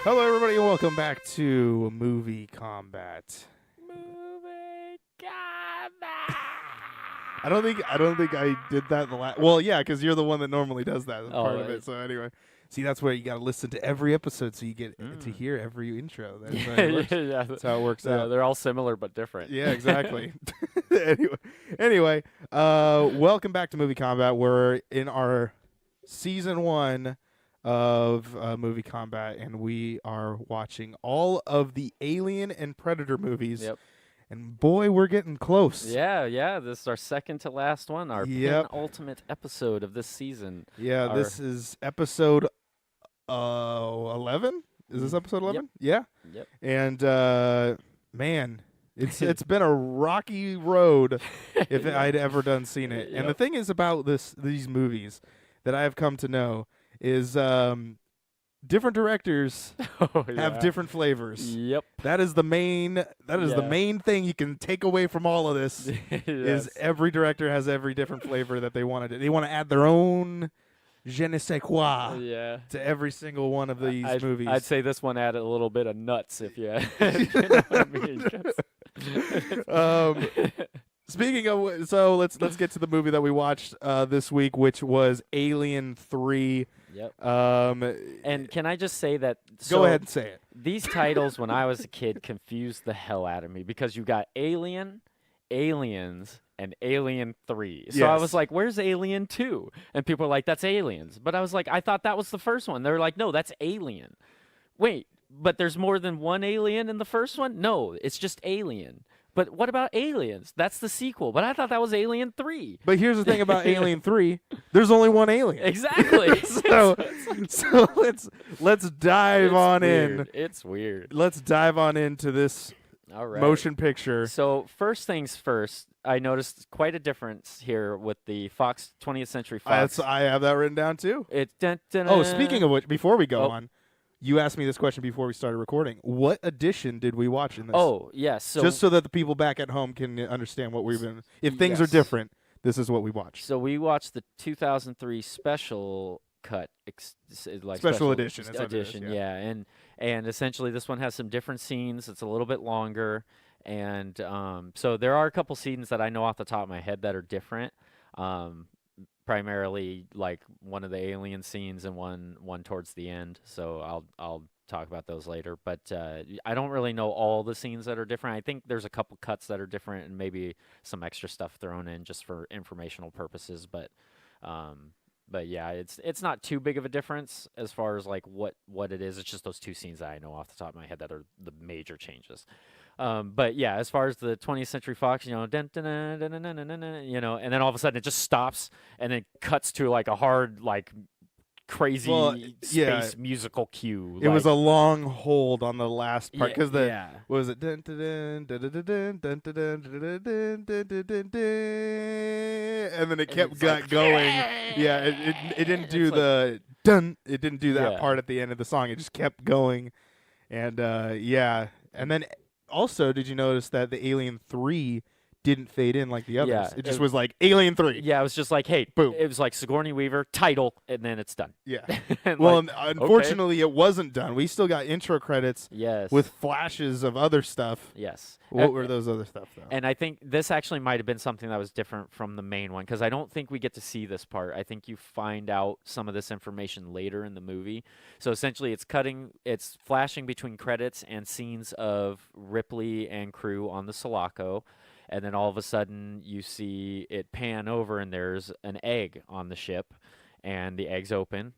Hello, everybody, and welcome back to Movie Combat. Movie Combat. I don't think I did that the last. Well, yeah, because you're the one that normally does that part of it. Right. So anyway, see, that's where you got to listen to every episode so you get to hear every intro. That's how it works. Yeah, That's how it works out. they're all similar but different. Yeah, exactly. anyway, welcome back to Movie Combat. We're in our season 1 of Movie Combat, and we are watching all of the Alien and Predator movies. Yep. And boy, we're getting close. Yeah. This is our second to last one, our Yep. penultimate episode of this season. Yeah, this is episode 11. Is this episode 11? Yep. Yeah. Yep. And man, it's been a rocky road if I'd ever seen it. And the thing is about these movies that I have come to know is different directors have different flavors. Yep. That is the main the main thing you can take away from all of this. Is every director has every different flavor that they want to do. They want to add their own je ne sais quoi to every single one of these movies. I'd say this one added a little bit of nuts if you know what I mean. Speaking of, so let's get to the movie that we watched this week, which was Alien 3. Yep. And can I just say that? Go ahead and say it. These titles, when I was a kid, confused the hell out of me because you got Alien, Aliens, and Alien 3. So I was like, where's Alien 2? And people were like, that's Aliens. But I was like, I thought that was the first one. They were like, no, that's Alien. Wait, but there's more than one alien in the first one? No, it's just Alien. But what about Aliens? That's the sequel. But I thought that was Alien 3. But here's the thing about Alien 3. There's only one alien. Exactly. so let's dive on in. It's weird. Let's dive on into this motion picture. So first things first, I noticed quite a difference here with the Fox 20th Century Fox. I have that written down too. Oh, Speaking of which, before we go on, you asked me this question before we started recording. What edition did we watch in this? Oh, yes. So just so that the people back at home can understand what we've been. If things are different, this is what we watched. So we watched the 2003 special cut, special edition. Yeah. And essentially this one has some different scenes. It's a little bit longer, and so there are a couple scenes that I know off the top of my head that are different. Primarily like one of the alien scenes and one towards the end. So I'll talk about those later. But I don't really know all the scenes that are different. I think there's a couple cuts that are different and maybe some extra stuff thrown in just for informational purposes. But yeah, it's not too big of a difference as far as like what it is. It's just those two scenes that I know off the top of my head that are the major changes. But yeah, as far as the 20th Century Fox, you know, you know, and then all of a sudden it just stops and then cuts to like a hard, like crazy space musical cue. It was a long hold on the last part because what was it? And then it kept going. Yeah, it didn't do the dun. It didn't do that part at the end of the song. It just kept going, and and then. Also, did you notice that the Alien 3 didn't fade in like the others? Yeah, it just was like Alien 3. Yeah, it was just like, hey, boom. It was like Sigourney Weaver, title, and then it's done. Yeah. Well, unfortunately, it wasn't done. We still got intro credits with flashes of other stuff. Yes. What were those other stuff, though? And I think this actually might have been something that was different from the main one, because I don't think we get to see this part. I think you find out some of this information later in the movie. So essentially, it's flashing between credits and scenes of Ripley and crew on the Sulaco. And then all of a sudden, you see it pan over, and there's an egg on the ship, and the egg's open.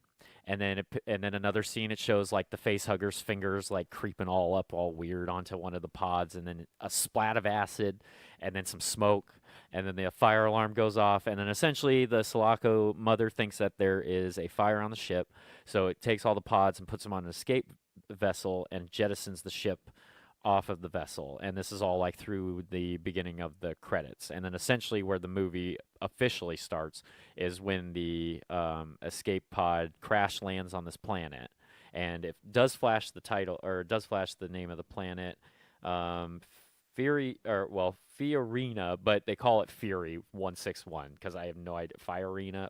And then another scene, it shows like the facehugger's fingers like creeping all up, all weird onto one of the pods, and then a splat of acid, and then some smoke, and then the fire alarm goes off, and then essentially the Sulaco mother thinks that there is a fire on the ship, so it takes all the pods and puts them on an escape vessel and jettisons the ship off of the vessel, and this is all like through the beginning of the credits, and then essentially where the movie officially starts is when the escape pod crash lands on this planet, and it does flash the title, or it does flash the name of the planet, Fiorina, but they call it Fury 161 because I have no idea. Fiorina,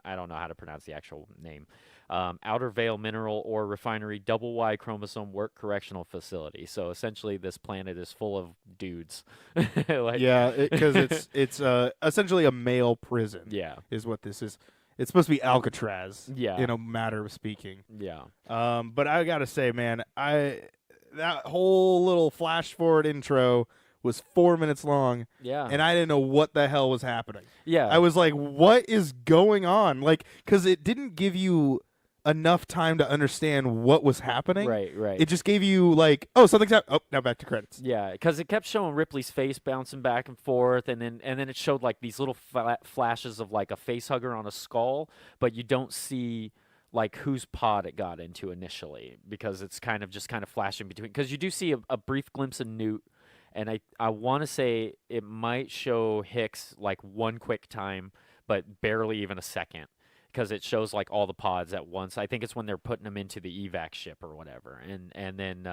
I don't know how to pronounce the actual name. Outer Veil Mineral Ore Refinery, double Y chromosome work correctional facility. So essentially, this planet is full of dudes. Because it's essentially a male prison. Yeah, is what this is. It's supposed to be Alcatraz. Yeah. in a matter of speaking. Yeah. But I gotta say, man, that whole little flash forward intro was 4 minutes long. Yeah. And I didn't know what the hell was happening. Yeah. I was like, what is going on? Like, because it didn't give you enough time to understand what was happening. Right. It just gave you like, oh, something's happening. Oh, now back to credits. Yeah, because it kept showing Ripley's face bouncing back and forth, and then it showed like these little flashes of like a face hugger on a skull, but you don't see like whose pod it got into initially, because it's kind of flashing between. Because you do see a brief glimpse of Newt, and I want to say it might show Hicks like one quick time, but barely even a second. Because it shows like all the pods at once. I think it's when they're putting them into the evac ship or whatever, and then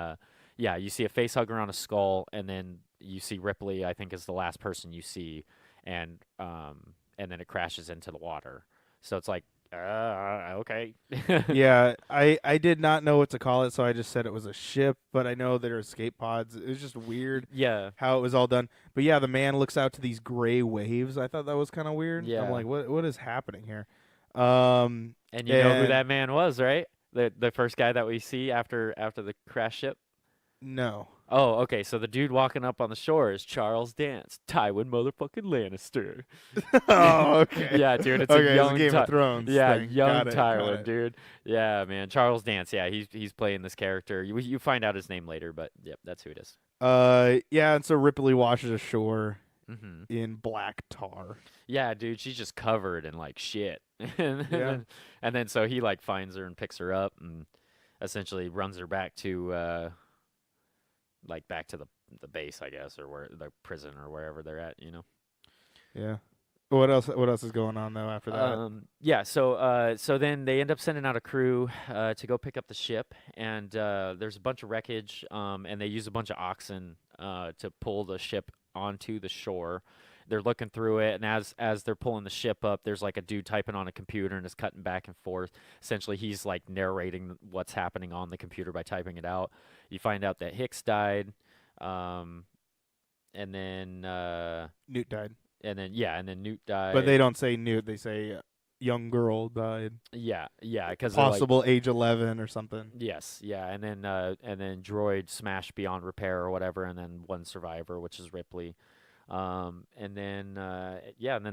you see a face hugger on a skull, and then you see Ripley. I think is the last person you see, and then it crashes into the water. So it's like, okay. Yeah, I did not know what to call it, so I just said it was a ship. But I know there are escape pods. It was just weird. Yeah. How it was all done. But yeah, the man looks out to these gray waves. I thought that was kind of weird. Yeah. I'm like, what is happening here? And you know who that man was, right? The first guy that we see after the crash ship? No. Oh, okay. So the dude walking up on the shore is Charles Dance, Tywin motherfucking Lannister. Oh, okay. Yeah, dude. It's okay, a young it's Game of Thrones. Yeah, thing. young Got it. Tywin, dude. Yeah, man. Charles Dance. Yeah, he's playing this character. You find out his name later, but yep, that's who it is. Yeah, and so Ripley washes ashore Mm-hmm. in black tar. Yeah, dude. She's just covered in like shit. and then so he like finds her and picks her up and essentially runs her back to back to the base, I guess, or where the prison or wherever they're at, you know. Yeah. What else is going on though after that? So then they end up sending out a crew to go pick up the ship, and there's a bunch of wreckage, and they use a bunch of oxen to pull the ship onto the shore. They're looking through it, and as they're pulling the ship up, there's like a dude typing on a computer and is cutting back and forth. Essentially, he's like narrating what's happening on the computer by typing it out. You find out that Hicks died, and then Newt died. And then Newt died. But they don't say Newt; they say young girl died. Yeah, because possible age 11 or something. Yes, yeah, and then droid smashed beyond repair or whatever, and then one survivor, which is Ripley. And then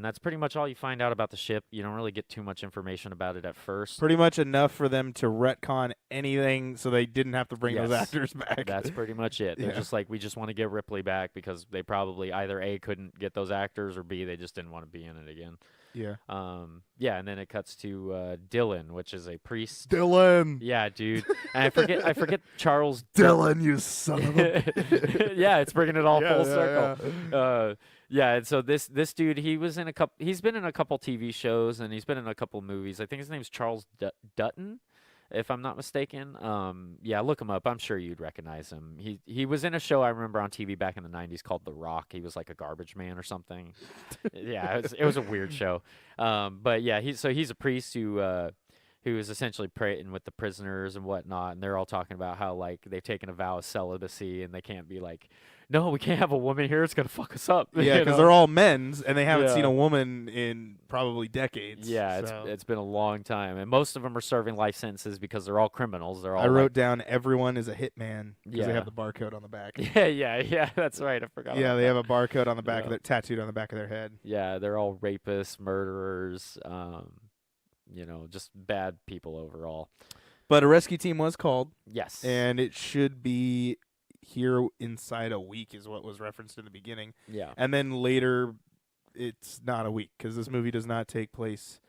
that's pretty much all you find out about the ship. You don't really get too much information about it at first. Pretty much enough for them to retcon anything, so they didn't have to bring those actors back. That's pretty much it. They're just like, we just want to get Ripley back because they probably either A, couldn't get those actors, or B, they just didn't want to be in it again. Yeah. And then it cuts to Dylan, which is a priest. Dylan. Yeah, dude. And I forget Charles. Dylan, you son of a. Yeah, it's bringing it all full circle. Yeah. And so this dude, he's been in a couple TV shows, and he's been in a couple movies. I think his name's Charles Dutton, if I'm not mistaken. Look him up. I'm sure you'd recognize him. He was in a show I remember on TV back in the 90s called The Rock. He was like a garbage man or something. Yeah, it was a weird show. But yeah, he's a priest who is essentially praying with the prisoners and whatnot, and they're all talking about how like they've taken a vow of celibacy and they can't be like, no, we can't have a woman here. It's gonna fuck us up. Yeah, because they're all men's and they haven't seen a woman in probably decades. Yeah, so. It's been a long time, and most of them are serving life sentences because they're all criminals. They're all. I wrote down everyone is a hitman because they Yeah. have the barcode on the back. Yeah. That's right. I forgot. Yeah, about they that. have a barcode on the back of their tattooed on the back of their head. Yeah, they're all rapists, murderers. Just bad people overall. But a rescue team was called. Yes. And it should be here inside a week is what was referenced in the beginning. Yeah. And then later it's not a week because this movie does not take place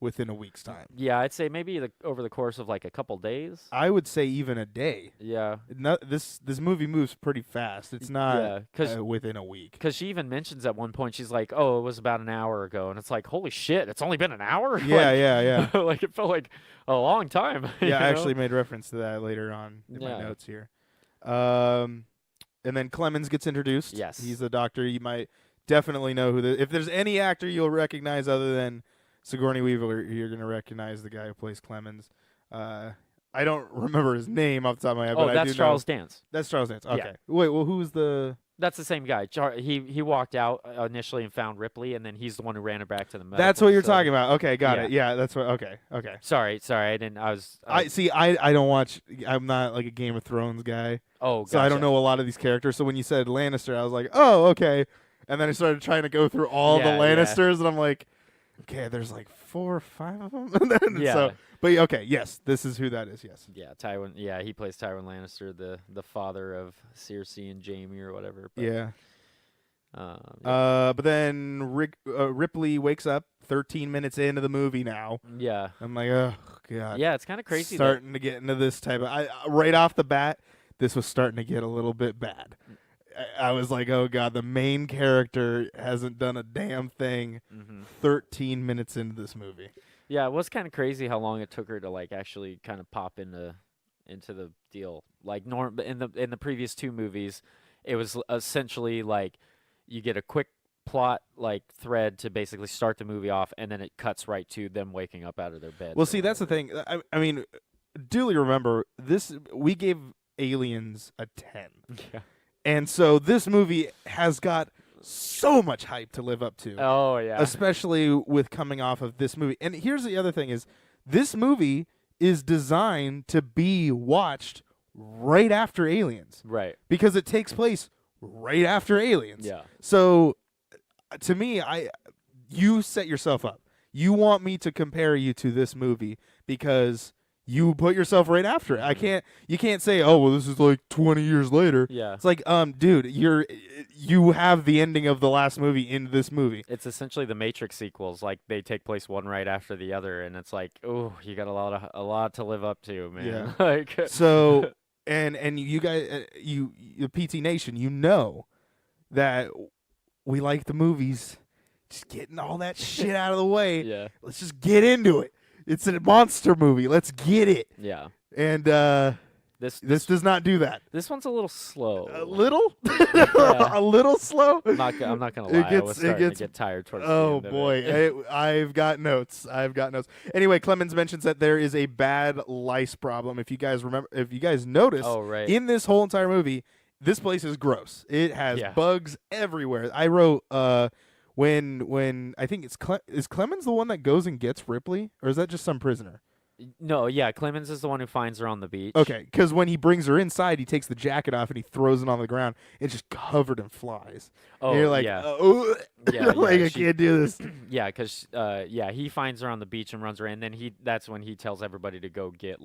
within a week's time. Yeah, I'd say maybe over the course of like a couple days. I would say even a day. Yeah. This movie moves pretty fast. It's not within a week. Because she even mentions at one point, she's like, "Oh, it was about an hour ago," and it's like, "Holy shit! It's only been an hour." Yeah, like, yeah. Like it felt like a long time. Yeah, I actually made reference to that later on in my notes here. And then Clemens gets introduced. Yes, he's the doctor. You might definitely know who if there's any actor you'll recognize other than Sigourney Weaver, you're going to recognize the guy who plays Clemens. I don't remember his name off the top of my head. But that's Charles Dance. That's Charles Dance. Okay. Yeah. Wait, well, who's the... That's the same guy. He walked out initially and found Ripley, and then he's the one who ran her back to the medical. That's what you're talking about. Okay, got it. Yeah, that's what... Okay. Sorry. I didn't... I don't watch... I'm not like a Game of Thrones guy. Oh, gotcha. So I don't know a lot of these characters. So when you said Lannister, I was like, oh, okay. And then I started trying to go through all the Lannisters, and I'm like... Okay, there's like 4 or 5 of them. Yeah. So, but okay, yes, this is who that is. Yes. Yeah, Tywin. Yeah, he plays Tywin Lannister, the father of Cersei and Jaime or whatever. But, yeah. Yeah. But then Ripley wakes up 13 minutes into the movie now. Yeah. I'm like, oh god. Yeah, it's kind of crazy. Starting to get into this type of. Right off the bat, this was starting to get a little bit bad. I was like, oh god, the main character hasn't done a damn thing 13 minutes into this movie. Yeah, it was kind of crazy how long it took her to like actually kind of pop into the deal. Like in the previous 2 movies, it was essentially like you get a quick plot like thread to basically start the movie off, and then it cuts right to them waking up out of their bed. Well, see, that's the thing. I mean, duly remember this. We gave Aliens a 10. Yeah. And so this movie has got so much hype to live up to. Oh, yeah. Especially with coming off of this movie. And here's the other thing is this movie is designed to be watched right after Aliens. Right. Because it takes place right after Aliens. Yeah. So to me, you set yourself up. You want me to compare you to this movie because you put yourself right after it. You can't say, oh, well, this is like 20 years later. Yeah. It's like, dude, you have the ending of the last movie in this movie. It's essentially the Matrix sequels. Like they take place one right after the other, and it's like, oh, you got a lot to live up to, man. Yeah. Like so, and you guys, the PT Nation, you know that we like the movies. Just getting all that shit out of the way. Yeah. Let's just get into it. It's a monster movie. Let's get it. Yeah. And this does not do that. This one's a little slow. A little? Yeah. A little slow? I'm not gonna lie. I was starting to get tired towards the end of boy. it. I've got notes. Anyway, Clemens mentions that there is a bad lice problem. If you guys notice, in this whole entire movie, this place is gross. It has bugs everywhere. I wrote when I think is Clemens the one that goes and gets Ripley, or is that just some prisoner? No, yeah, Clemens is the one who finds her on the beach. Okay, because when he brings her inside, he takes the jacket off and he throws it on the ground. It's just covered in flies. Oh, and you're like, yeah. Like I can't do this. Yeah, because he finds her on the beach and runs her in. Then that's when he tells everybody to go get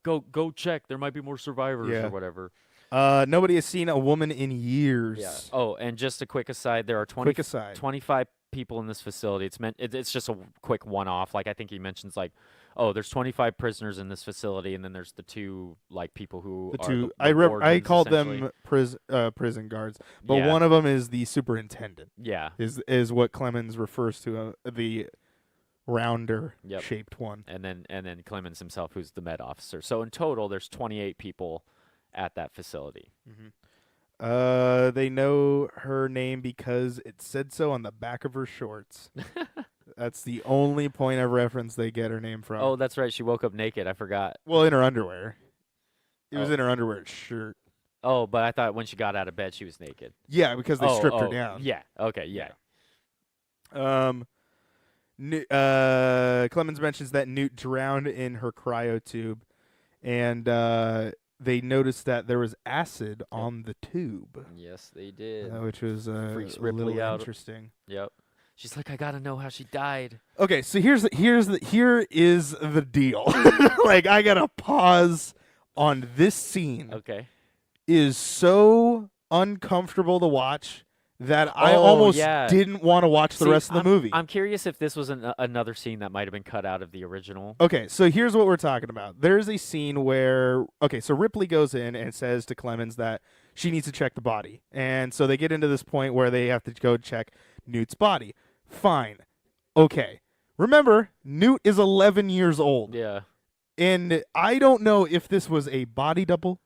go check. There might be more survivors or whatever. Nobody has seen a woman in years. Yeah. Oh, and just a quick aside, there are 25 people in this facility. It's just a quick one-off. Like I think he mentions there's 25 prisoners in this facility, and then there's the 2 people who I called them prison guards, but one of them is the superintendent. Yeah. Is what Clemens refers to the rounder shaped one. And then Clemens himself, who's the med officer. So in total, there's 28 people at that facility. Mm-hmm. They know her name because it said so on the back of her shorts. That's the only point of reference they get her name from. Oh, that's right. She woke up naked. I forgot. Well, in her underwear. It was in her underwear shirt. Oh, but I thought when she got out of bed, she was naked. Yeah, because they stripped her down. Yeah. Okay. Yeah. Clemens mentions that Newt drowned in her cryo tube, and they noticed that there was acid on the tube. Yes, they did. Which was Freaks a Ripley little out. interesting. Yep. She's like, I gotta know how she died. Okay, so here is the deal. I gotta pause on this scene. Okay. Is so uncomfortable to watch that I almost yeah. didn't want to watch the rest of the movie. I'm curious if this was another scene that might have been cut out of the original. Okay, so here's what we're talking about. There's a scene where, okay, so Ripley goes in and says to Clemens that she needs to check the body. And so they get into this point where they have to go check Newt's body. Fine. Okay. Remember, Newt is 11 years old. Yeah. And I don't know if this was a body double.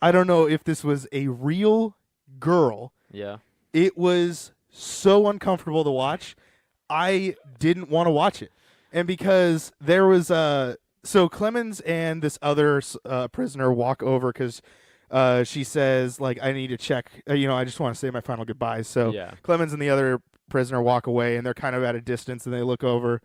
I don't know if this was a real girl. Yeah. It was so uncomfortable to watch. I didn't want to watch it. And because there was so Clemens and this other prisoner walk over because she says, like, I need to check, I just want to say my final goodbyes. So Clemens and the other prisoner walk away, and they're kind of at a distance, and they look over.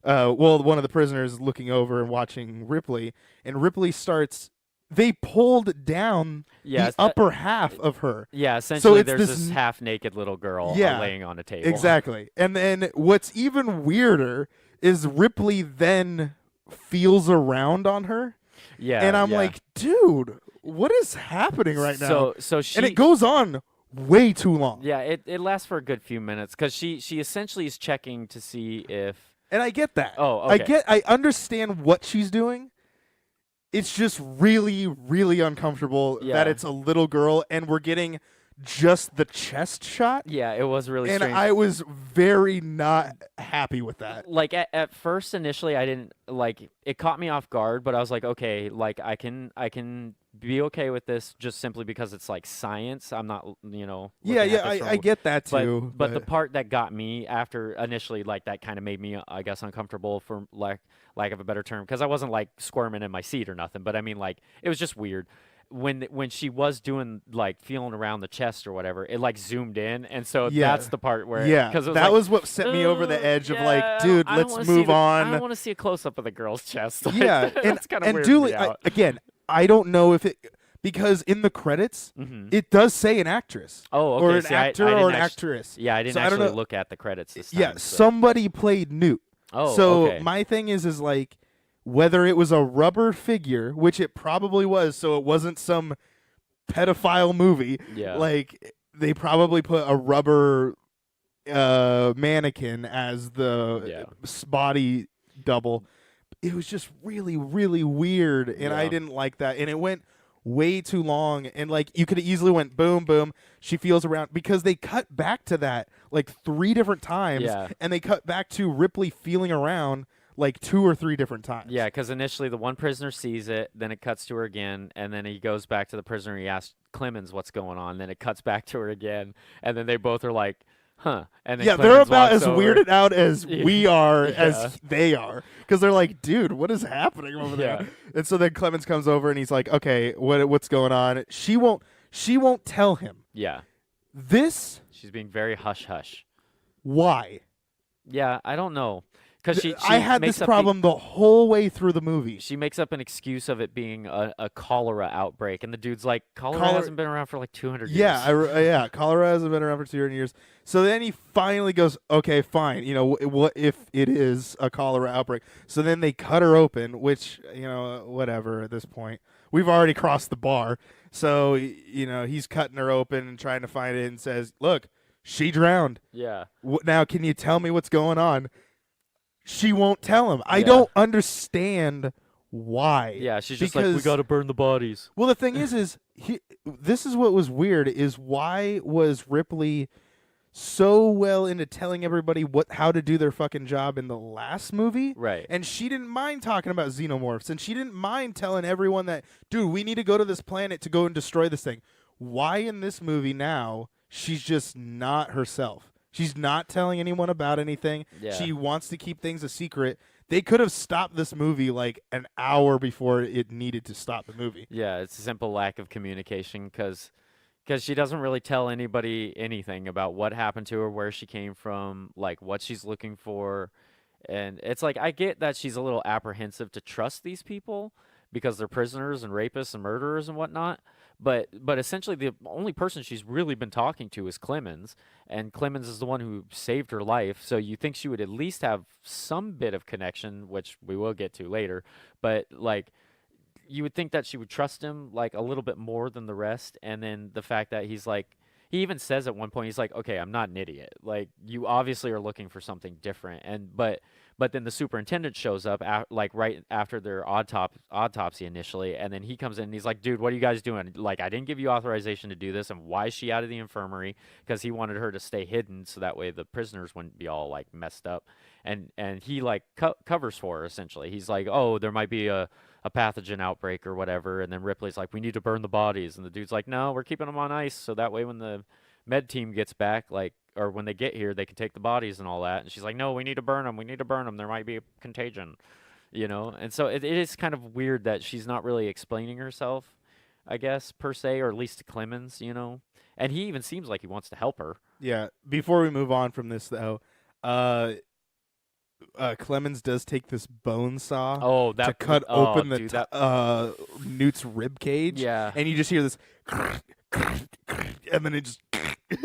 One of the prisoners is looking over and watching Ripley, and Ripley starts. They pulled down the upper half of her. Yeah, essentially so there's this half-naked little girl laying on a table. Exactly. And then what's even weirder is Ripley then feels around on her. Yeah. And I'm like, dude, what is happening right now? So she, and it goes on way too long. Yeah, it lasts for a good few minutes because she essentially is checking to see if. And I get that. Oh, okay. I understand what she's doing. It's just really, really uncomfortable that it's a little girl and we're getting just the chest shot. Yeah, it was really strange. And I was very not happy with that. Like at first, initially, I didn't like it. Caught me off guard, but I was like, okay, like I can be okay with this just simply because it's like science. I'm not, I get that too. But the part that got me after initially, like that kind of made me, I guess, uncomfortable for lack of a better term, because I wasn't like squirming in my seat or nothing, but I mean, like, it was just weird. When she was doing like feeling around the chest or whatever, it like zoomed in, and so that's the part where because that was what sent me over the edge of like, dude, let's move on. I don't want to see a close up of the girl's chest. Like, and that's kind of weird. Julie, again, I don't know if it, because in the credits it does say an actress. Oh, okay. Or an actor or an actress. Yeah, I didn't actually look at the credits this time. Yeah, somebody played Newt. Oh, so okay. my thing is like, whether it was a rubber figure, which it probably was, so it wasn't some pedophile movie. Yeah. Like, they probably put a rubber mannequin as the body double. It was just really, really weird, and I didn't like that. And it went way too long, and like, you could have easily went boom, boom. She feels around, because they cut back to that like 3 different times, and they cut back to Ripley feeling around like 2 or 3 different times. Yeah, because initially the one prisoner sees it, then it cuts to her again, and then he goes back to the prisoner. He asks Clemens what's going on. Then it cuts back to her again, and then they both are like, "Huh?" And then Clemens they're about as over. weirded out as we are, as they are, because they're like, "Dude, what is happening over there?" And so then Clemens comes over and he's like, "Okay, what's going on?" She won't tell him. Yeah. She's being very hush hush. Why? Yeah, I don't know. Because I had this problem the whole way through the movie. She makes up an excuse of it being a cholera outbreak, and the dude's like, cholera hasn't been around for like 200 years. Yeah, cholera hasn't been around for 200 years. So then he finally goes, okay, fine. What if it is a cholera outbreak? So then they cut her open, which, whatever at this point. We've already crossed the bar. So, he's cutting her open and trying to find it and says, look, she drowned. Yeah. Now, can you tell me what's going on? She won't tell him. I don't understand why. Yeah, she's just like, we got to burn the bodies. Well, the thing is this is what was weird, is why was Ripley so well into telling everybody how to do their fucking job in the last movie? Right. And she didn't mind talking about xenomorphs, and she didn't mind telling everyone that, dude, we need to go to this planet to go and destroy this thing. Why in this movie now she's just not herself? She's not telling anyone about anything. Yeah. She wants to keep things a secret. They could have stopped this movie like an hour before it needed to stop the movie. Yeah, it's a simple lack of communication, because she doesn't really tell anybody anything about what happened to her, where she came from, like what she's looking for. And it's like, I get that she's a little apprehensive to trust these people because they're prisoners and rapists and murderers and whatnot. But essentially the only person she's really been talking to is Clemens, and Clemens is the one who saved her life. So you think she would at least have some bit of connection, which we will get to later. But like, you would think that she would trust him like a little bit more than the rest. And then the fact that he's like, he even says at one point, he's like, okay, I'm not an idiot. Like, you obviously are looking for something different. But then the superintendent shows up like right after their autopsy initially, and then he comes in and he's like, dude, what are you guys doing? Like, I didn't give you authorization to do this, and why is she out of the infirmary? Because he wanted her to stay hidden so that way the prisoners wouldn't be all like messed up. And he like covers for her essentially. He's like, oh, there might be a pathogen outbreak or whatever, and then Ripley's like, we need to burn the bodies, and the dude's like, no, we're keeping them on ice so that way when the med team gets back, like, or when they get here, they can take the bodies and all that. And she's like, no, we need to burn them. We need to burn them. There might be a contagion, you know? And so it is kind of weird that she's not really explaining herself, I guess, per se, or at least to Clemens, you know? And he even seems like he wants to help her. Yeah. Before we move on from this, though, Clemens does take this bone saw to cut open Newt's rib cage. Yeah. And you just hear this, and then it just...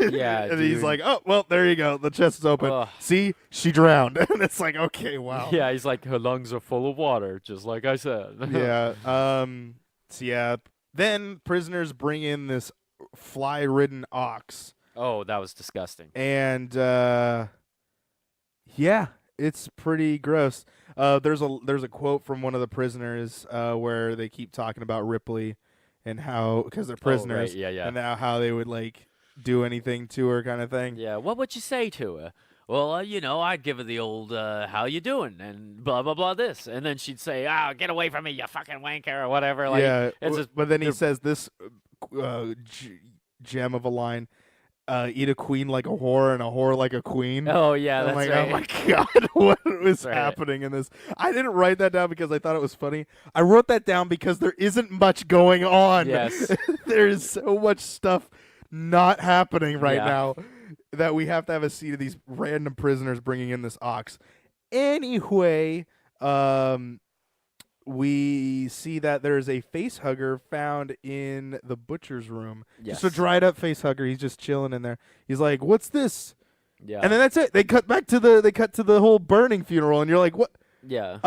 Yeah, and he's like, oh, well, there you go. The chest is open. Ugh. See? She drowned. And it's like, okay, wow. Yeah, he's like, her lungs are full of water, just like I said. Yeah. So, yeah. Then prisoners bring in this fly-ridden ox. Oh, that was disgusting. And, yeah, it's pretty gross. There's a quote from one of the prisoners where they keep talking about Ripley and how, because they're prisoners. Oh, right. Yeah. And how they would, like, do anything to her kind of thing. Yeah, what would you say to her? Well, you know, I'd give her the old, how you doing? And blah, blah, blah, this. And then she'd say, get away from me, you fucking wanker, or whatever. Like, yeah, but then he says this gem of a line, eat a queen like a whore and a whore like a queen. Oh, yeah, I'm that's like, right. oh, my God, what was happening in this? I didn't write that down because I thought it was funny. I wrote that down because there isn't much going on. Yes. There is so much stuff not happening right now that we have to have a scene of these random prisoners bringing in this ox. Anyway, we see that there's a face hugger found in the butcher's room. Yes. Just a dried up face hugger. He's just chilling in there. He's like, "What's this?" Yeah. And then that's it. They cut to the whole burning funeral, and you're like, "What?" Yeah.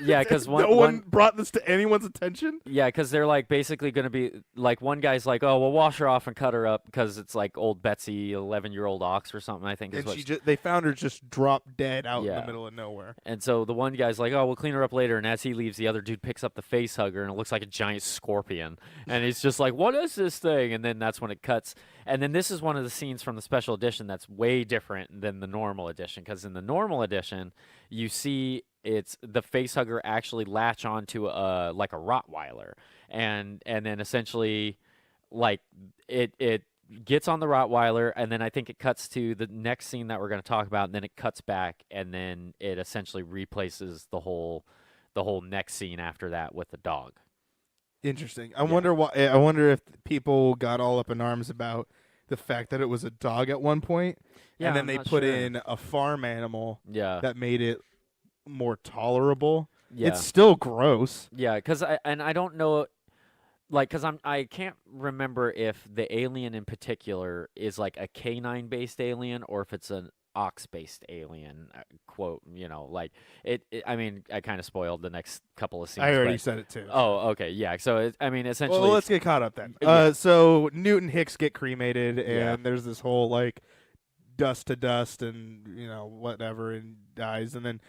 Yeah, because no one brought this to anyone's attention. Yeah, because they're like basically going to be like, one guy's like, oh, we'll wash her off and cut her up because it's like old Betsy, 11-year-old ox or something, I think. And they found her just dropped dead out in the Yeah. middle of nowhere. And so the one guy's like, oh, we'll clean her up later. And as he leaves, the other dude picks up the face hugger, and it looks like a giant scorpion. And he's just like, what is this thing? And then that's when it cuts. And then this is one of the scenes from the special edition that's way different than the normal edition, because in the normal edition, you see it's the face hugger actually latch onto like a Rottweiler, and then essentially like it gets on the Rottweiler, and then I think it cuts to the next scene that we're going to talk about, and then it cuts back, and then it essentially replaces the whole next scene after that with the dog. Interesting. I wonder why. I wonder if people got all up in arms about the fact that it was a dog at one point, and then they put in a farm animal that made it more tolerable. Yeah. It's still gross. Yeah, because I don't know, like, because I can't remember if the alien in particular is like a canine based alien or if it's an ox based alien. Quote, you know, like I mean, I kind of spoiled the next couple of scenes. I already said it too. Oh, okay, yeah. So I mean, essentially, well, let's get caught up then. So Newt and Hicks get cremated, and there's this whole like dust to dust, and you know whatever, and dies, and then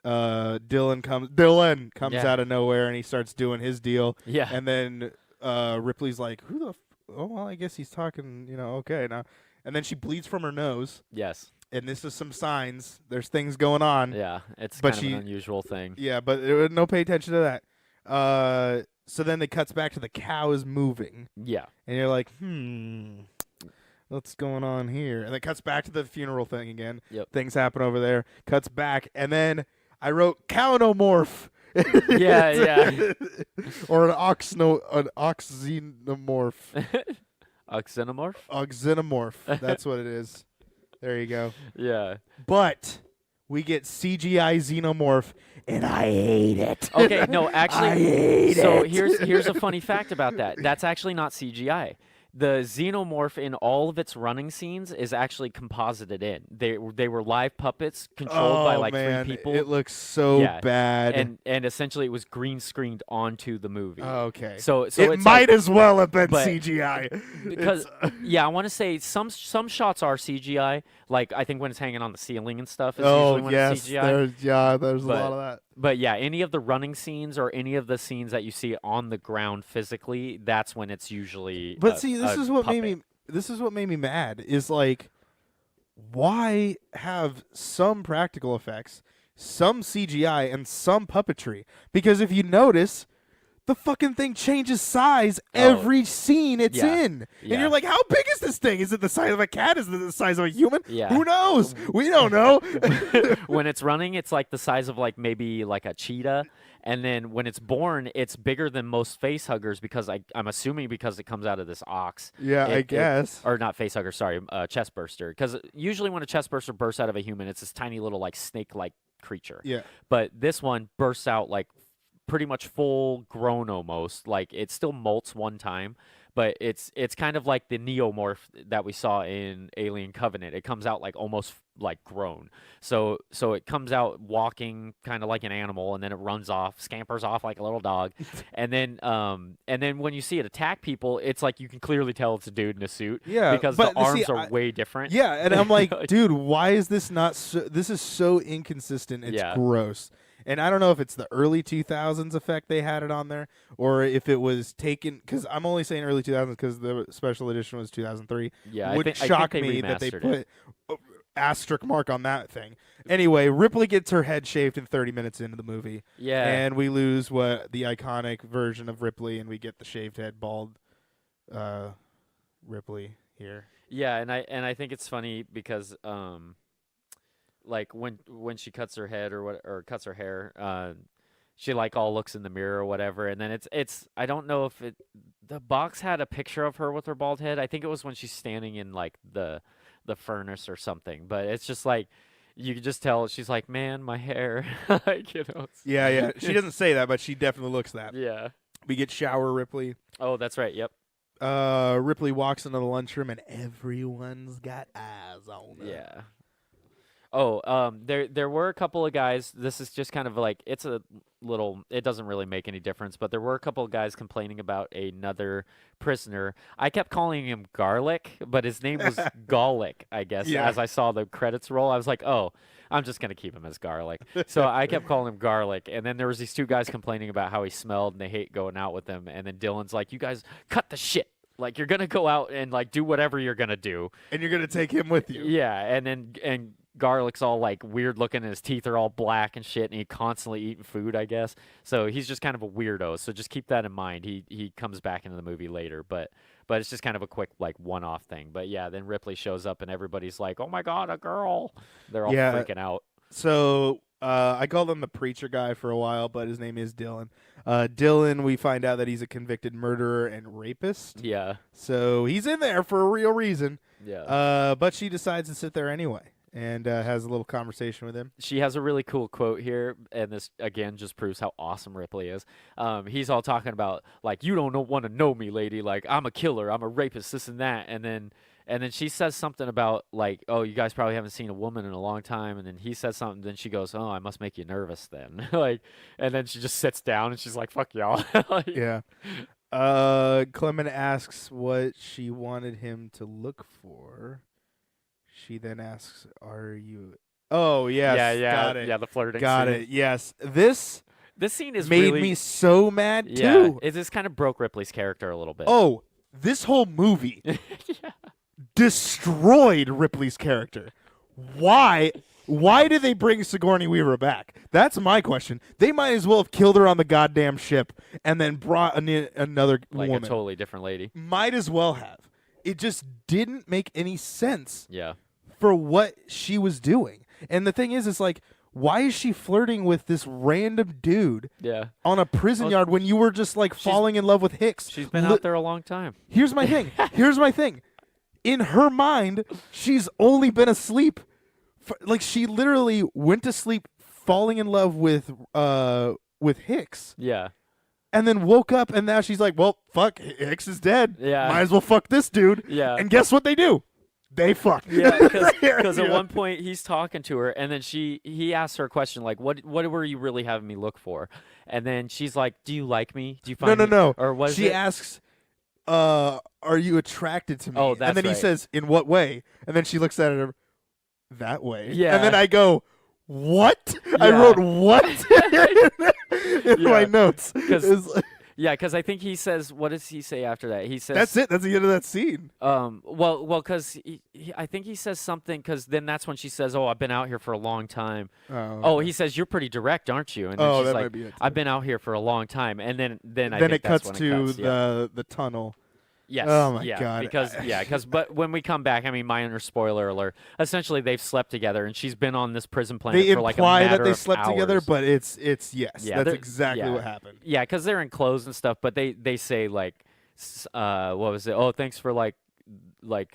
Dylan comes out of nowhere, and he starts doing his deal. Yeah. And then Ripley's like, "Who the? Oh, well, I guess he's talking. You know, okay now." And then she bleeds from her nose. Yes. And this is some signs. There's things going on. Yeah, it's kind of an unusual thing. Yeah, but no pay attention to that. So then it cuts back to the cow is moving. Yeah. And you're like, what's going on here? And it cuts back to the funeral thing again. Yep. Things happen over there. Cuts back. And then I wrote cownomorph. Yeah. Or an oxenomorph. Oxenomorph? Oxenomorph. That's what it is. There you go. Yeah. But we get CGI xenomorph, and I hate it. Okay, no, actually, I hate so it. here's a funny fact about that. That's actually not CGI. The xenomorph in all of its running scenes is actually composited in. They were live puppets controlled by like man. 3 people. It looks so bad. And essentially it was green screened onto the movie. Okay. So it it's might as well have been CGI. Because I want to say some shots are CGI. Like I think when it's hanging on the ceiling and stuff is usually when it's CGI. There's a lot of that. But yeah, any of the running scenes or any of the scenes that you see on the ground physically, that's when it's usually. But this is what made me mad. Is like, why have some practical effects, some CGI, and some puppetry? Because if you notice, the fucking thing changes size every scene it's in. And you're like, how big is this thing? Is it the size of a cat? Is it the size of a human? Yeah. Who knows? We don't know. When it's running, it's like the size of like maybe like a cheetah. And then when it's born, it's bigger than most face huggers because I'm assuming because it comes out of this ox. Yeah, I guess. Or not face hugger, sorry, chest burster. Because usually when a chest burster bursts out of a human, it's this tiny little like snake-like creature. Yeah. But this one bursts out like pretty much full grown almost. Like it still molts one time, but it's kind of like the neomorph that we saw in Alien Covenant. It comes out like almost like grown. So it comes out walking kind of like an animal, and then it runs off, scampers off like a little dog. and then when you see it attack people, it's like you can clearly tell it's a dude in a suit. Yeah, because the arms are way different. Yeah, and I'm like, dude, why is this not this is so inconsistent. It's gross. And I don't know if it's the early 2000s effect they had it on there, or if it was taken, because I'm only saying early 2000s because the special edition was 2003. Yeah, would shock me that they put asterisk mark on that thing. Anyway, Ripley gets her head shaved in 30 minutes into the movie. Yeah. And we lose the iconic version of Ripley, and we get the shaved head, bald Ripley here. Yeah, and I think it's funny because like when she cuts her head or cuts her hair, she like all looks in the mirror or whatever, and then it's I don't know if the box had a picture of her with her bald head. I think it was when she's standing in like the furnace or something, but it's just like you could just tell she's like, man, my hair. Like, you know. Yeah. She doesn't say that, but she definitely looks that. Yeah. We get shower Ripley. Oh, that's right. Yep. Ripley walks into the lunchroom and everyone's got eyes on her. Yeah. Oh, there were a couple of guys. This is just kind of like it doesn't really make any difference, but there were a couple of guys complaining about another prisoner. I kept calling him Garlic, but his name was Garlic, I guess. Yeah. As I saw the credits roll, I was like, oh, I'm just gonna keep him as Garlic. So I kept calling him Garlic, and then there was these two guys complaining about how he smelled and they hate going out with him. And then Dylan's like, you guys cut the shit. Like, you're gonna go out and like do whatever you're gonna do, and you're gonna take him with you. Yeah, and Garlic's all like weird looking, and his teeth are all black and shit, and he constantly eating food, I guess. So he's just kind of a weirdo. So just keep that in mind. He comes back into the movie later, but it's just kind of a quick like one-off thing. But yeah, then Ripley shows up and everybody's like, "Oh my god, a girl!" They're all freaking out. So I called him the preacher guy for a while, but his name is Dylan. Dylan, we find out that he's a convicted murderer and rapist. Yeah. So he's in there for a real reason. Yeah. But she decides to sit there anyway. And has a little conversation with him. She has a really cool quote here, and this, again, just proves how awesome Ripley is. He's all talking about, like, you don't want to know me, lady. Like, I'm a killer. I'm a rapist, this and that. And then she says something about, like, oh, you guys probably haven't seen a woman in a long time. And then he says something. Then she goes, oh, I must make you nervous then. Like, and then she just sits down, and she's like, fuck y'all. Like, yeah. Clement asks what she wanted him to look for. She then asks, "Are you?" Oh yes, yeah, got it. Yeah, the flirting. Got scene. it. Yes, this scene is made really, me so mad yeah, too. This kind of broke Ripley's character a little bit. Oh, this whole movie destroyed Ripley's character. Why? Why did they bring Sigourney Weaver back? That's my question. They might as well have killed her on the goddamn ship and then brought another like woman. A totally different lady. Might as well have. It just didn't make any sense. Yeah. For what she was doing. And the thing is, it's like, why is she flirting with this random dude on a prison yard when you were just like falling in love with Hicks? She's been out there a long time. Here's my thing. In her mind, she's only been asleep. Like, she literally went to sleep falling in love with Hicks. Yeah. and then woke up, and now she's like, well, fuck, Hicks is dead. Yeah. Might as well fuck this dude. Yeah. And guess what they do? They fuck. Yeah, because at one point he's talking to her, and then he asks her a question like, "What were you really having me look for?" And then she's like, "Do you like me? Do you find me?" No. Or was she it? asks, "Are you attracted to me?" Oh, that's and then he right. says, "In what way?" And then she looks at her that way. Yeah. And then I go, "What?" I Yeah. wrote "what" in my notes. Because I think he says, what does he say after that? He says, "That's it. That's the end of that scene." Well, because I think he says something. Because then that's when she says, "Oh, I've been out here for a long time." Oh, he says, "You're pretty direct, aren't you?" And then she's that like, might be it. "I've been out here for a long time." And then I then think it that's cuts when to it cuts, the tunnel. Yes. Oh my God. Because but when we come back, I mean, minor spoiler alert. Essentially, they've slept together, and she's been on this prison planet They for like a imply matter that they of slept hours. together, but it's yes. Yeah, That's exactly what happened. Yeah, because they're in clothes and stuff, but they say like, what was it? Oh, thanks for like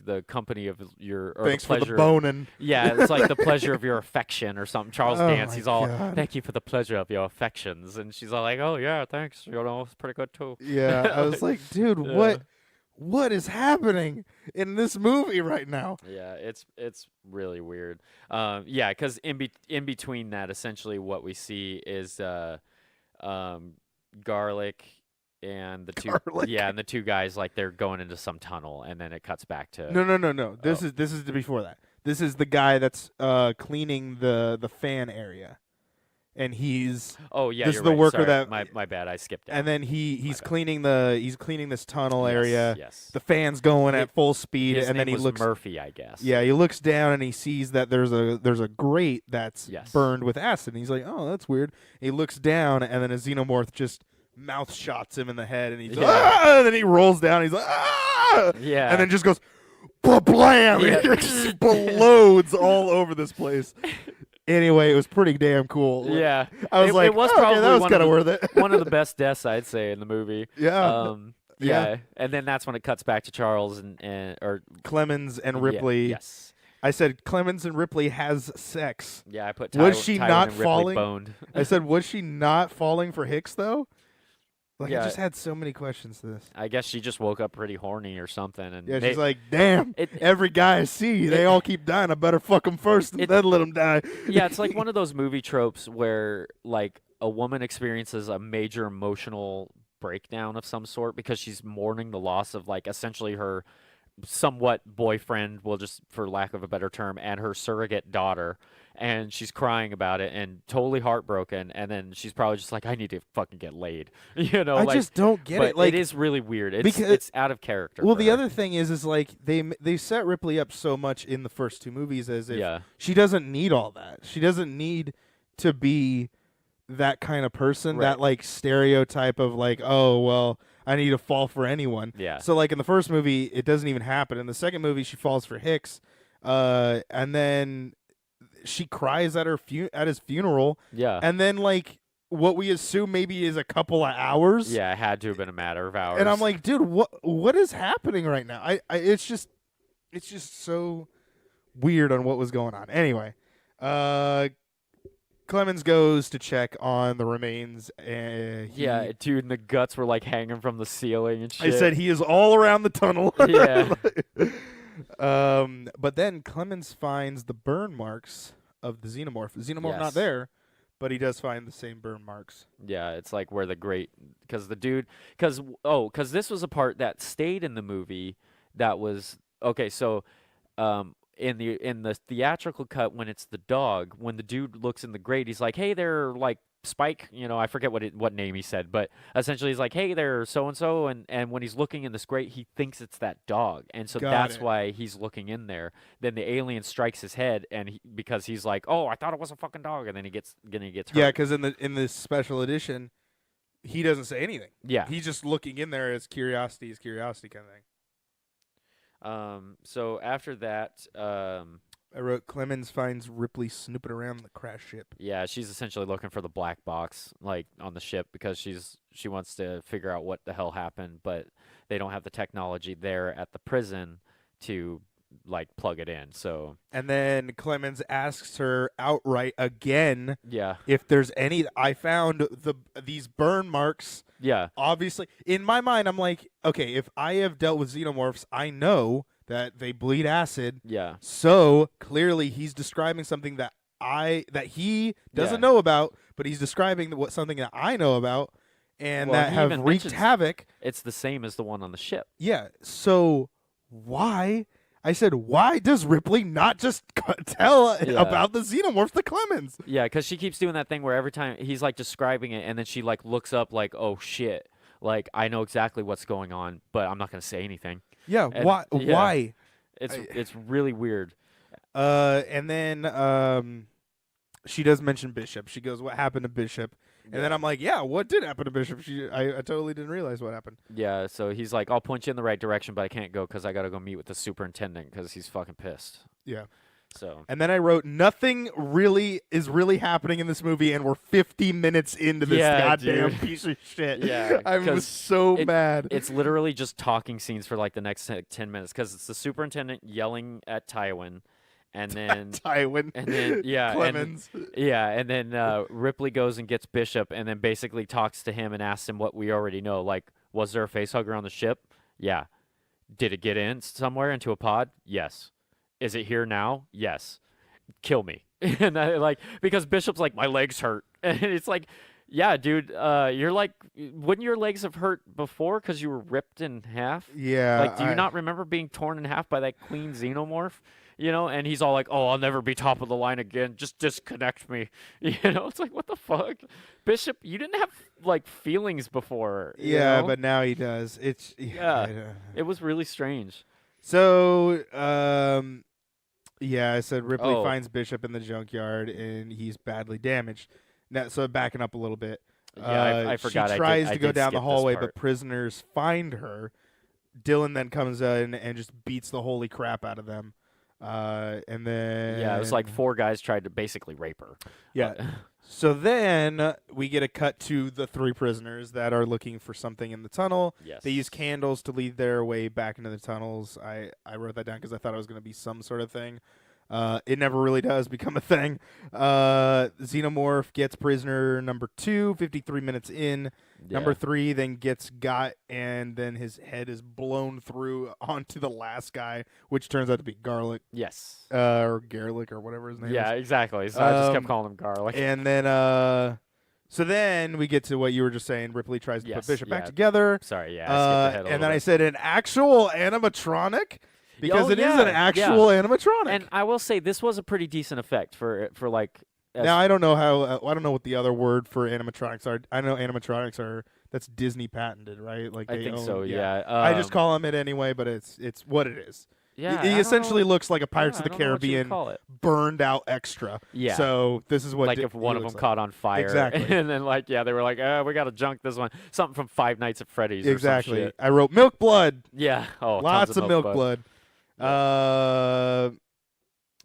the company of your or Thanks the for pleasure. the boning. Yeah, it's like the pleasure of your affection or something. Charles Oh Dance, my he's all, God. "Thank you for the pleasure of your affections," and she's all like, "Oh yeah, thanks. You know, it's pretty good too." Yeah, I was like, dude, Yeah. what is happening in this movie right now? Yeah, it's really weird. Yeah, because in between that, essentially what we see is Garlic and the two Garlic. and the two guys, like they're going into some tunnel, and then it cuts back to No. This is before that. This is the guy that's cleaning the fan area, and he's Oh yeah, this you're is the right. worker Sorry, that my bad. I skipped down. and then he's bad. cleaning this tunnel Yes, area. Yes. The fan's going His- at full speed, His and then name he was looks. Murphy, I guess. Yeah, he looks down and he sees that there's a grate that's Yes. burned with acid. And he's like, "Oh, that's weird." He looks down, and then a xenomorph just mouth shots him in the head, and he's like, "Ah!" And then he rolls down. He's like, "Ah!" Yeah. And then just goes, "Blam!" Yeah. And it just explodes all over this place. Anyway, it was pretty damn cool. Yeah. I was like, it was "Oh, okay, probably that was one kind of of worth it." one of the best deaths I'd say in the movie. Yeah. Yeah. And then that's when it cuts back to Charles and or Clemens and yeah, Ripley. yes. I said Clemens and Ripley has sex. Yeah, I put Was she Tywin not and Ripley falling? boned. I said, was she not falling for Hicks though? Like, Yeah. I just had so many questions to this. I guess she just woke up pretty horny or something, and Yeah, she's like, damn, every guy I see, they all keep dying. I better fuck them first and then let them die. yeah, it's like one of those movie tropes where like a woman experiences a major emotional breakdown of some sort because she's mourning the loss of like essentially her somewhat boyfriend, well, just for lack of a better term, and her surrogate daughter, and she's crying about it and totally heartbroken, and then she's probably just like, I need to fucking get laid. You know, I like, just don't get but it. Like, it is really weird. because- It's out of character. well, for the her. other thing is like they set Ripley up so much in the first two movies as if Yeah. she doesn't need all that. She doesn't need to be that kind of person, Right. that like stereotype of like, oh, well, I need to fall for anyone. Yeah. So like in the first movie, it doesn't even happen. In the second movie, she falls for Hicks, and then she cries at at his funeral, Yeah. and then like what we assume maybe is a couple of hours. Yeah, it had to have been a matter of hours. And I'm like, dude, what is happening right now? It's just so weird on what was going on. Anyway, Clemens goes to check on the remains. yeah, dude, and the guts were like hanging from the ceiling and shit. I said he is all around the tunnel. Yeah. But then Clemens finds the burn marks of the xenomorph. The xenomorph not Yes. there, but he does find the same burn marks. Yeah, it's like where because this was a part that stayed in the movie that was okay. So, in the theatrical cut, when it's the dog, when the dude looks in the grate, he's like, "Hey there, like Spike," you know, I forget what name he said, but essentially he's like, "Hey there, so and so," and when he's looking in this grate, he thinks it's that dog, and so Got that's it. why he's looking in there. Then the alien strikes his head, and because he's like, "Oh, I thought it was a fucking dog," and then he gets hurt. Yeah, because in this special edition, he doesn't say anything. Yeah. He's just looking in there as curiosity kind of thing. So after that, I wrote Clemens finds Ripley snooping around the crash ship. yeah, she's essentially looking for the black box, like on the ship, because she wants to figure out what the hell happened, but they don't have the technology there at the prison to like plug it in. So And then Clemens asks her outright again yeah, if there's any. I found these burn marks Yeah. Obviously, in my mind, I'm like, okay, if I have dealt with xenomorphs, I know that they bleed acid. Yeah. So clearly, he's describing something that he doesn't know about, but he's describing something that I know about, and Well, that he have even wreaked mentions havoc. it's the same as the one on the ship. Yeah. So why? I said, why does Ripley not just tell about the xenomorphs to Clemens? Yeah, because she keeps doing that thing where every time he's like describing it, and then she like looks up like, oh shit, like I know exactly what's going on, but I'm not gonna say anything. Yeah. And, Why? yeah, Why? It's really weird. And then she does mention Bishop. She goes, "What happened to Bishop?" And then I'm like, "Yeah, what did happen to Bishop?" I totally didn't realize what happened. Yeah, so he's like, I'll point you in the right direction, but I can't go because I gotta go meet with the superintendent because he's fucking pissed. Yeah. So. And then I wrote, nothing really is happening in this movie, and we're 50 minutes into this goddamn piece of shit. Yeah, I was so mad. It's literally just talking scenes for like the next 10 minutes because it's the superintendent yelling at Tywin, and then Tywin, and then Clemens, and then Ripley goes and gets Bishop, and then basically talks to him and asks him what we already know. Like, was there a facehugger on the ship? Yeah. Did it get in somewhere into a pod? Yes. Is it here now? Yes. Kill me. And because Bishop's like, my legs hurt. And it's like, yeah, dude, you're like, wouldn't your legs have hurt before because you were ripped in half? Yeah. Like, do you not remember being torn in half by that queen xenomorph? You know, and he's all like, oh, I'll never be top of the line again. Just disconnect me. You know, it's like, what the fuck? Bishop, you didn't have, like, feelings before. Yeah, know? but now he does. It was really strange. So, yeah, I said Ripley finds Bishop in the junkyard, and he's badly damaged. Now, so backing up a little bit. Yeah, I forgot. She tries to go down the hallway, but prisoners find her. Dylan then comes in and just beats the holy crap out of them. And then... Yeah, it was like 4 guys tried to basically rape her. Yeah. So then we get a cut to the 3 prisoners that are looking for something in the tunnel. Yes. They use candles to lead their way back into the tunnels. I wrote that down because I thought it was going to be some sort of thing. It never really does become a thing. Xenomorph gets prisoner number 2, 53 minutes in. Yeah. Number 3 then gets got, and then his head is blown through onto the last guy, which turns out to be Garlic. Yes. Or Garlic or whatever his name is. Yeah, exactly. So I just kept calling him Garlic. And then, so then we get to what you were just saying. Ripley tries to put Bishop back together. Sorry, yeah. I skipped ahead and then I said an actual animatronic. Because it is an actual animatronic. And I will say this was a pretty decent effect for like. Now I don't know how I don't know what the other word for animatronics are. I know animatronics are that's Disney patented, right? Like I think own, so. Yeah. I just call them it anyway, but it's what it is. Yeah. He essentially looks like a Pirates of the Caribbean burned out extra. Yeah. So this is what like if one of them caught on fire. Exactly. And then they were like, we got to junk this one. Something from Five Nights at Freddy's. Exactly. Or some shit. I wrote milk blood. Yeah. Oh, lots of milk blood.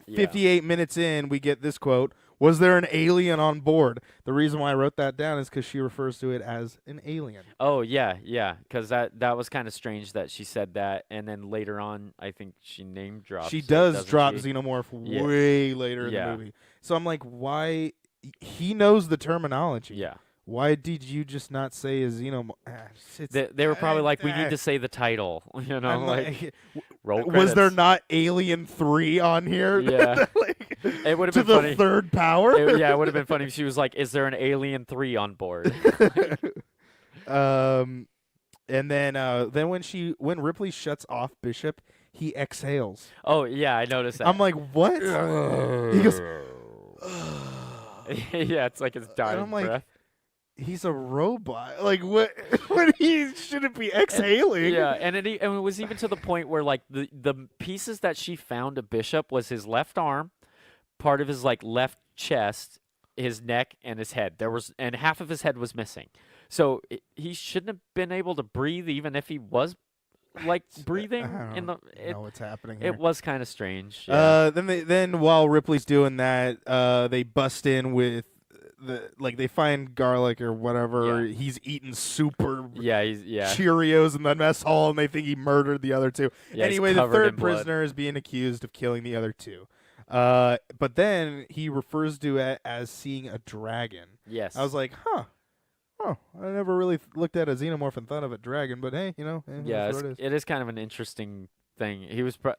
58 minutes in, we get this quote. Was there an alien on board? The reason why I wrote that down is because she refers to it as an alien. Oh, yeah, because that was kind of strange that she said that. And then later on, I think she name drops. She does drop Xenomorph way later in the movie. So I'm like, why? He knows the terminology. Yeah. Why did you just not say a xenomorph? They were probably like, we need to say the title. You know, roll credits. Was there not Alien 3 on here? Yeah. It would have been funny. To the third power? It would have been funny if she was like, is there an Alien 3 on board? And then when Ripley shuts off Bishop, he exhales. Oh, yeah, I noticed that. I'm like, what? He goes... Yeah, it's like his dying I'm like, breath. He's a robot. Like what? What he shouldn't be exhaling. And it was even to the point where like the pieces that she found of Bishop was his left arm, part of his like left chest, his neck, and his head. And half of his head was missing. So he shouldn't have been able to breathe, even if he was like breathing. I don't know what's happening here. It was kind of strange. Yeah. Then while Ripley's doing that, they bust in with. They find Garlic or whatever. Yeah. He's eating super Cheerios in the mess hall, and they think he murdered the other 2. Yeah, anyway, the 3rd prisoner is being accused of killing the other 2. But then he refers to it as seeing a dragon. Yes. I was like, huh. Oh, never really looked at a xenomorph and thought of a dragon, but hey, Yeah, that's what it is. it is kind of an interesting thing.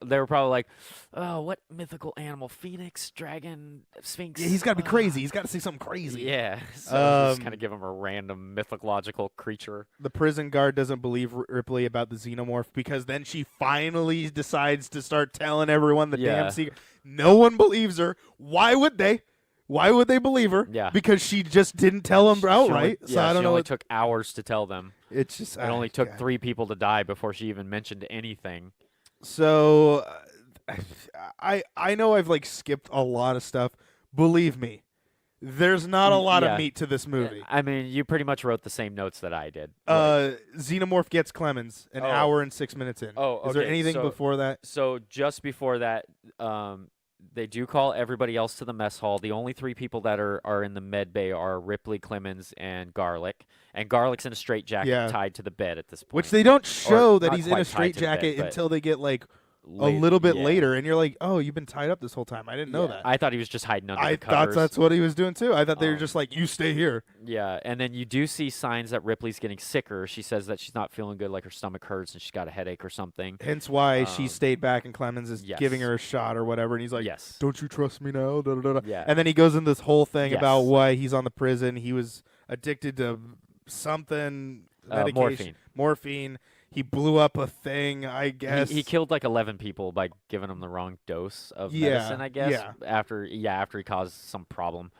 They were probably like, oh, what mythical animal? Phoenix, dragon, sphinx. Yeah, he's got to be crazy. He's got to say something crazy. Yeah, so just kind of give him a random mythological creature. The prison guard doesn't believe Ripley about the xenomorph because then she finally decides to start telling everyone the damn secret. No one believes her. Why would they? Why would they believe her? Yeah. Because she just didn't tell them outright. So I don't know. It only took hours to tell them. It's just it only took 3 people to die before she even mentioned anything. So I know I've skipped a lot of stuff. Believe me, there's not a lot of meat to this movie. I mean, you pretty much wrote the same notes that I did. Xenomorph gets Clemens an hour and 6 minutes in. Oh, okay. Is there anything before that? So just before that, they do call everybody else to the mess hall. The only 3 people that are in the med bay are Ripley, Clemens, and Garlic. And Garlic's in a straitjacket tied to the bed at this point. Which they don't show that he's in a straitjacket until they get a little bit later, and you're like, oh, you've been tied up this whole time. I didn't know that. I thought he was just hiding under the covers. I thought that's what he was doing too. I thought they were just like, you stay here. Yeah, and then you do see signs that Ripley's getting sicker. She says that she's not feeling good, like her stomach hurts and she's got a headache or something. Hence why she stayed back and Clemens is giving her a shot or whatever, and he's like, don't you trust me now? Da, da, da, da. Yeah. And then he goes into this whole thing about why he's on the prison. He was addicted to something, medication. Morphine. He blew up a thing, I guess. He killed 11 people by giving them the wrong dose of medicine, I guess. After he caused some problem.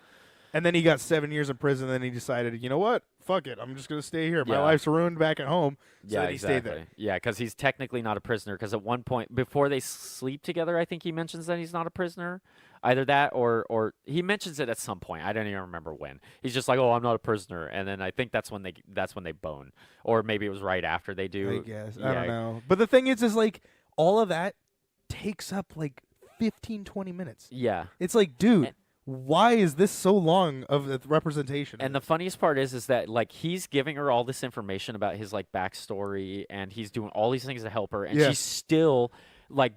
And then he got 7 years in prison. And then he decided, you know what? Fuck it. I'm just going to stay here. My life's ruined back at home. So then he stayed there. Yeah, because he's technically not a prisoner. Because at one point, before they sleep together, I think he mentions that he's not a prisoner. Either that or he mentions it at some point. I don't even remember when. He's just like, oh, I'm not a prisoner. And then I think that's when they bone. Or maybe it was right after they do. I guess. I don't know. But the thing is all of that takes up 15, 20 minutes. Yeah. It's like, dude. Why is this so long of the representation? And the funniest part is that he's giving her all this information about his backstory, and he's doing all these things to help her, and she's still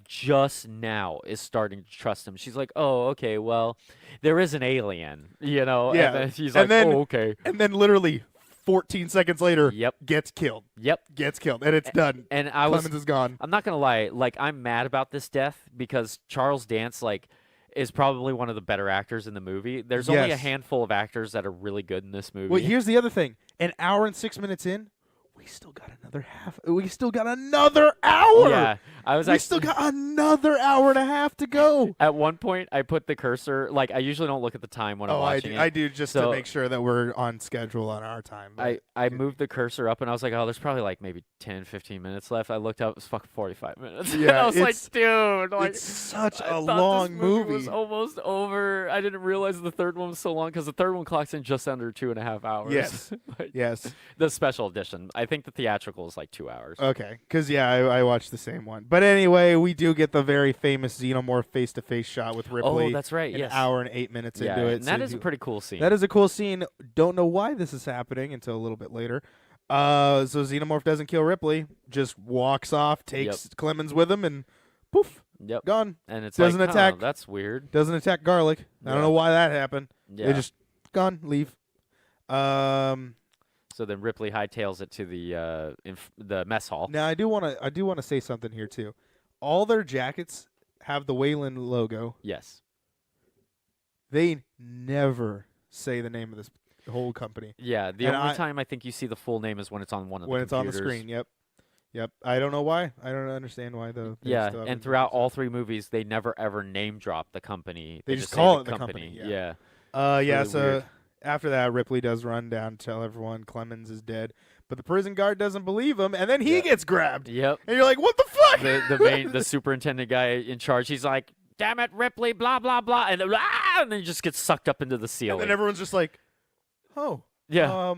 just now is starting to trust him. She's like, oh, okay, well, there is an alien, Yeah. And then he's like, oh, okay. And then literally 14 seconds later, gets killed. Yep. Gets killed, and it's done. And Clemens is gone. I'm not gonna lie, I'm mad about this death because Charles Dance is probably one of the better actors in the movie. There's only a handful of actors that are really good in this movie. Well, here's the other thing. An hour and 6 minutes in, we still got another half. We still got another hour. Yeah, we still got another hour and a half to go. At one point, I put the cursor. I usually don't look at the time when I'm watching it. I do just to make sure that we're on schedule on our time. I moved the cursor up and I was like, oh, there's probably maybe 10, 15 minutes left. I looked up, it was fucking 45 minutes. Yeah, and I was like, dude, it's such a long movie. It was almost over. I didn't realize the third one was so long because the third one clocks in just under 2.5 hours. Yes, yes. The special edition. I think the theatrical is 2 hours. Okay, because I watched the same one. But anyway, we do get the very famous xenomorph face-to-face shot with Ripley. Oh, that's right. An hour and 8 minutes into it. And that is a pretty cool scene. That is a cool scene. Don't know why this is happening until a little bit later. So Xenomorph doesn't kill Ripley, just walks off, takes Clemens with him, and poof, gone. And it's doesn't attack. That's weird. Doesn't attack Garlic. I don't know why that happened. Yeah. They just gone, leave. So then Ripley hightails it to the mess hall. Now I do want to say something here too. All their jackets have the Wayland logo. Yes. They never say the name of this whole company. Yeah, the only time I think you see the full name is when it's on one of the computers. When it's on the screen, yep. I don't know why. I don't understand why though. Yeah, and throughout all 3 movies, they never ever name drop the company. They just call it the company. Yeah. Really so weird. After that, Ripley does run down to tell everyone Clemens is dead. But the prison guard doesn't believe him, and then he gets grabbed. Yep. And you're like, what the fuck? The superintendent guy in charge, he's like, damn it, Ripley, blah, blah, blah. And then he just gets sucked up into the ceiling. And then everyone's just like, oh. Yeah.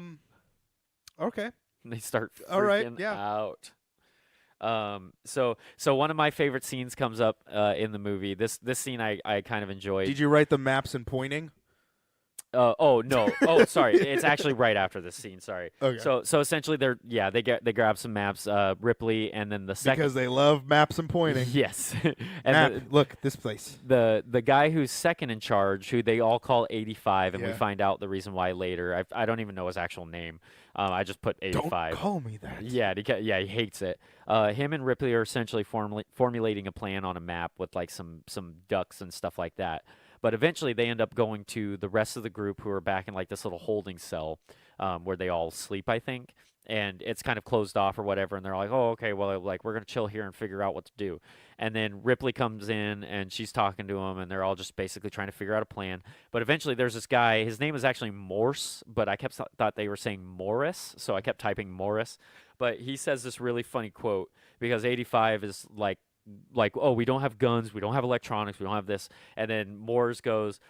Okay. And they start freaking out. So one of my favorite scenes comes up in the movie. This scene I kind of enjoyed. Did you write the maps and pointing? Oh no. Oh, sorry. It's actually right after this scene. Sorry. Okay. So essentially, they grab some maps. Ripley, and then the second. Because they love maps and pointing. Yes. Map. And Look, this place. the guy who's second in charge, who they all call 85, and we Yeah. find out the reason why later. I don't even know his actual name. I just put 85. Don't call me that. Yeah, he hates it. Him and Ripley are essentially formulating a plan on a map with like some ducks and stuff like that. But eventually, they end up going to the rest of the group who are back in like this little holding cell where they all sleep, I think. And it's kind of closed off or whatever. And they're like, oh, okay, well, like we're gonna chill here and figure out what to do. And then Ripley comes in and she's talking to him, and they're all just basically trying to figure out a plan. But eventually, there's this guy. His name is actually Morse, but I thought they were saying Morris, so I kept typing Morris. But he says this really funny quote because 85 is like, oh, we don't have guns, we don't have electronics, we don't have this. And then Moores goes,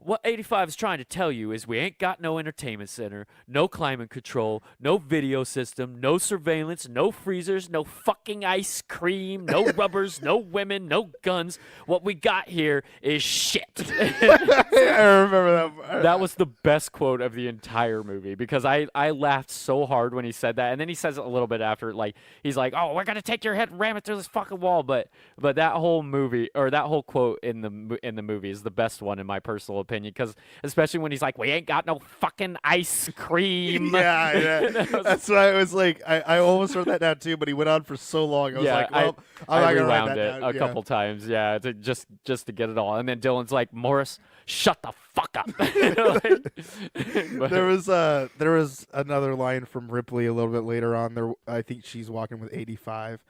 what 85 is trying to tell you is we ain't got no entertainment center, no climate control, no video system, no surveillance, no freezers, no fucking ice cream, no rubbers, no women, no guns. What we got here is shit. I remember that. That was the best quote of the entire movie because I laughed so hard when he said that. And then he says it a little bit after, like, he's like, oh, we're going to take your head and ram it through this fucking wall. But that whole movie, or that whole quote in the movie is the best one in my personal opinion, because especially when he's like, we ain't got no fucking ice cream. Yeah. That's why I was like, I almost wrote that down too, but he went on for so long. I was like, well, I'm not I gonna write rewound that it down. a couple times, just to get it all. And then Dylan's like, Morris, shut the fuck up. There was another line from Ripley a little bit later on. There, I think she's walking with 85,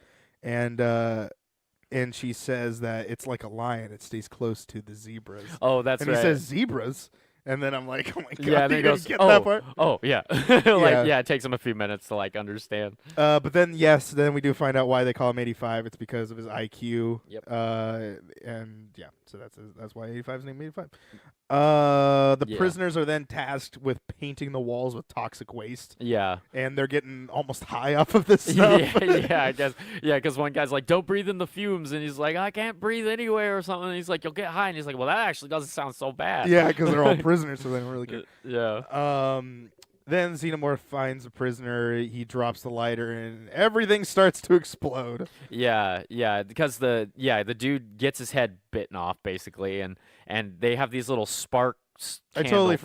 and she says that it's like a lion; it stays close to the zebras. Oh, that's and right. he says zebras, and then I'm like, oh my god, yeah, and then he goes, get that part? Oh, yeah. It takes him a few minutes to like understand. But then then we do find out why they call him 85. It's because of his IQ. Yep. And yeah, so that's why 85 is named 85. The prisoners are then tasked with painting the walls with toxic waste. Yeah. And they're getting almost high off of this stuff. I guess. Yeah, because one guy's like, don't breathe in the fumes. And he's like, I can't breathe anywhere or something. And he's like, you'll get high. And he's like, well, that actually doesn't sound so bad. Yeah, because they're all prisoners, so they don't really care. Yeah. Then Xenomorph finds a prisoner. He drops the lighter, and everything starts to explode. Yeah, because the dude gets his head bitten off basically, and they have these little sparks. I totally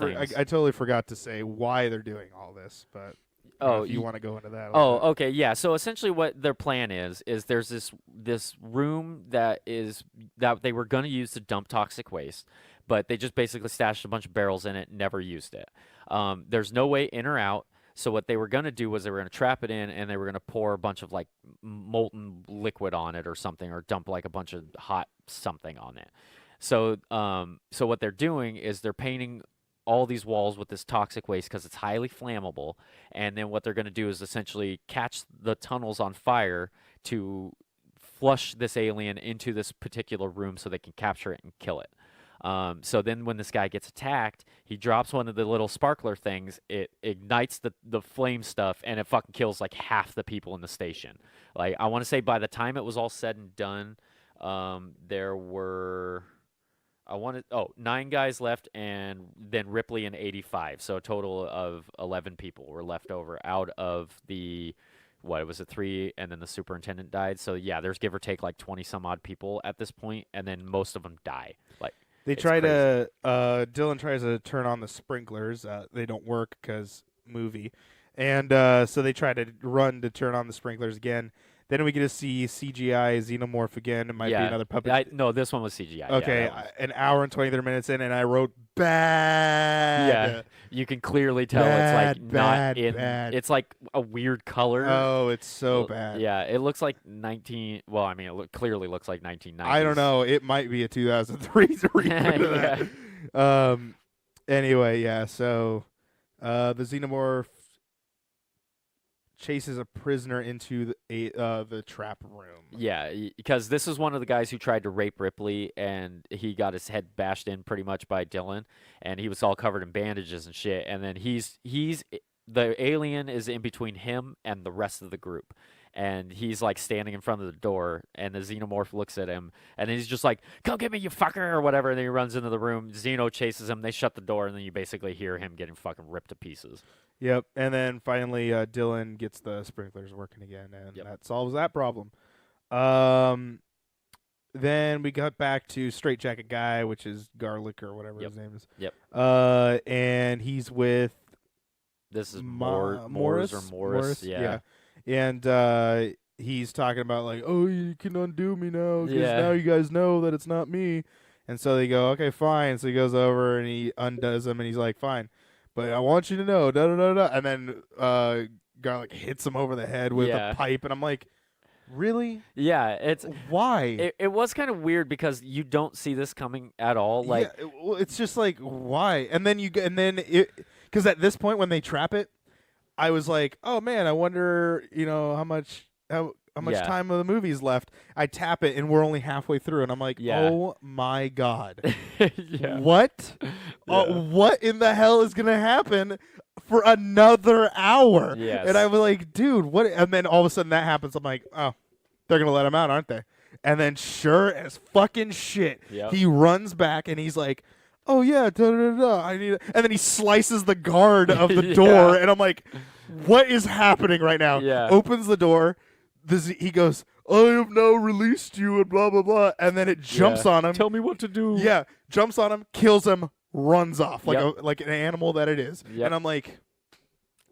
forgot to say why they're doing all this, but if you want to go into that. Okay, yeah. So essentially, what their plan is there's this room that they were going to use to dump toxic waste, but they just basically stashed a bunch of barrels in it, and never used it. There's no way in or out. So what they were going to do was they were going to trap it in, and they were going to pour a bunch of like molten liquid on it or something, or dump like a bunch of hot something on it. So what they're doing is they're painting all these walls with this toxic waste because it's highly flammable. And then what they're going to do is essentially catch the tunnels on fire to flush this alien into this particular room so they can capture it and kill it. So then when this guy gets attacked, he drops one of the little sparkler things. It ignites the flame stuff, and it fucking kills like half the people in the station. Like, I want to say by the time it was all said and done, there were 9 guys left, and then Ripley and 85. So a total of 11 people were left over out of the, what was it, 3, and then the superintendent died. So yeah, there's give or take like 20 some odd people at this point, and then most of them die. Like, they try to Dylan tries to turn on the sprinklers. They don't work because movie, and so they try to run to turn on the sprinklers again. Then we get to see CGI Xenomorph again. It might be another puppet. No, this one was CGI. Okay, an hour and 23 minutes in, and I wrote bad. Yeah, you can clearly tell it's like not in. Bad. It's like a weird color. Oh, it's so bad. Yeah, it looks like 19. Well, I mean, it clearly looks like 1990s. I don't know. It might be a 2003 reboot of that. Anyway, yeah. So, the Xenomorph chases a prisoner into the trap room. Yeah, because this is one of the guys who tried to rape Ripley, and he got his head bashed in pretty much by Dylan, and he was all covered in bandages and shit. And then he's the alien is in between him and the rest of the group. And he's like standing in front of the door, and the xenomorph looks at him, and he's just like, "Come get me, you fucker," or whatever. And then he runs into the room. Xeno chases him. They shut the door, and then you basically hear him getting fucking ripped to pieces. Yep. And then finally, Dylan gets the sprinklers working again, and that solves that problem. Then we got back to Straight Jacket Guy, which is Garlic or whatever his name is. Yep. And he's with this is Morris. Yeah. And he's talking about like, oh, you can undo me now because now you guys know that it's not me. And so they go, okay, fine. So he goes over and he undoes him, and he's like, fine, but I want you to know, da da da da. And then Garlic hits him over the head with a pipe, and I'm like, really? Yeah, it's why? It was kind of weird because you don't see this coming at all. Like, it's just like, why? And then because at this point when they trap it, I was like, oh man, I wonder, how much time of the movie's left. I tap it and we're only halfway through, and I'm like, oh my god, what? What in the hell is gonna happen for another hour? Yes. And I was like, dude, what? And then all of a sudden that happens. I'm like, oh, they're gonna let him out, aren't they? And then sure as fucking shit, he runs back and he's like, oh yeah, da da da. I need, and then he slices the guard of the door, and I'm like, what is happening right now? Yeah. Opens the door. He goes, I have now released you, and blah blah blah. And then it jumps on him. Tell me what to do. Yeah, jumps on him, kills him, runs off like an animal that it is. And I'm like,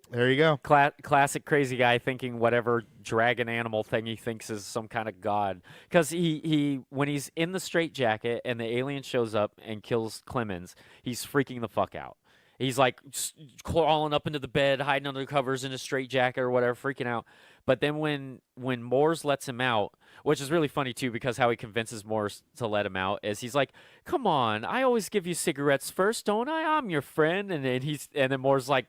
there you go. Classic crazy guy thinking whatever dragon animal thing he thinks is some kind of god. Because he when he's in the straitjacket and the alien shows up and kills Clemens, he's freaking the fuck out. He's like crawling up into the bed, hiding under the covers in a straitjacket or whatever, freaking out. But then when Morse lets him out, which is really funny too, because how he convinces Morse to let him out is he's like, "Come on, I always give you cigarettes first, don't I? I'm your friend." And then Morse's like,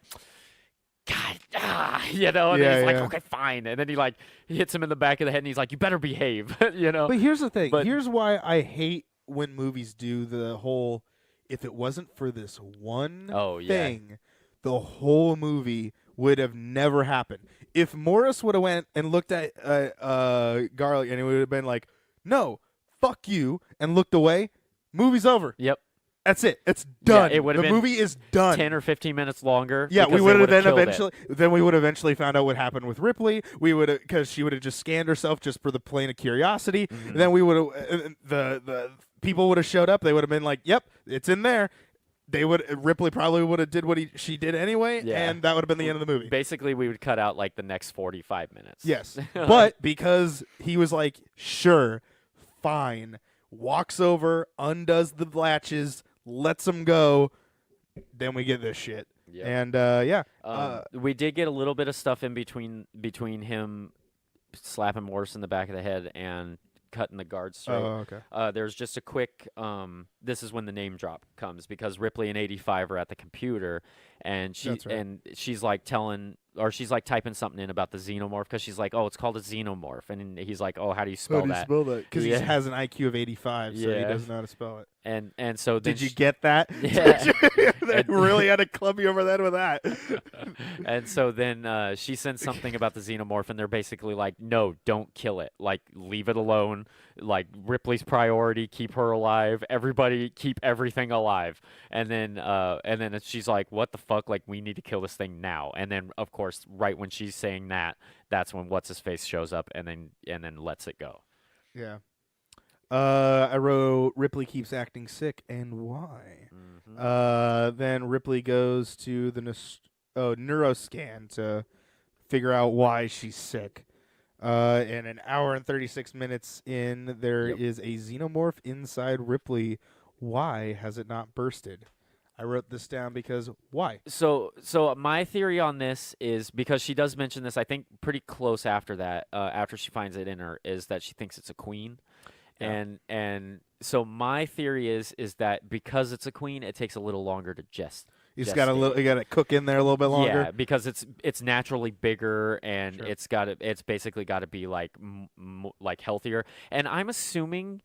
God, and then he's like, okay, fine. And then he hits him in the back of the head, and he's like, you better behave, But here's the thing. Here's why I hate when movies do the whole, if it wasn't for this one thing, the whole movie would have never happened. If Morris would have went and looked at Garlic, and he would have been like, no, fuck you, and looked away, movie's over. Yep. That's it. It's done. Yeah, the movie is done. 10 or 15 minutes longer. Yeah, we would have we would eventually found out what happened with Ripley. We would because she would have just scanned herself just for the plane of curiosity. Mm-hmm. Then we would have the people would have showed up. They would have been like, "Yep, it's in there." Ripley probably would have did what she did anyway, and that would have been the end of the movie. Basically, we would cut out like the next 45 minutes. Yes, but because he was like, "Sure, fine," walks over, undoes the latches, lets him go, then we get this shit. Yep. And we did get a little bit of stuff in between him slapping Morris in the back of the head and cutting the guards straight. Oh, okay. There's just a quick this is when the name drop comes, because Ripley and 85 are at the computer, and she's like she's like typing something in about the xenomorph, because she's like, oh, it's called a xenomorph, and he's like, oh, how do you spell that? Because he has an IQ of 85, so he doesn't know how to spell it. And so then did you get that? Yeah. They really had to club you over that with that. And so then she sends something about the xenomorph, and they're basically like, no, don't kill it. Like, leave it alone. Like, Ripley's priority, keep her alive. Everybody, keep everything alive. And then she's like, what the fuck? Like, we need to kill this thing now. And then, of course, right when she's saying that, that's when what's-his-face shows up and then lets it go. Yeah. I wrote, Ripley keeps acting sick, and why? Mm-hmm. Then Ripley goes to the neuroscan to figure out why she's sick. And an hour and 36 minutes in, there is a xenomorph inside Ripley. Why has it not bursted? I wrote this down because why? So my theory on this is, because she does mention this, I think pretty close after that, after she finds it in her, is that she thinks it's a queen. Yeah. And so my theory is that because it's a queen, it takes a little longer to gest. You got to cook in there a little bit longer. Yeah, because it's naturally bigger, and it's basically got to be like like healthier. And I'm assuming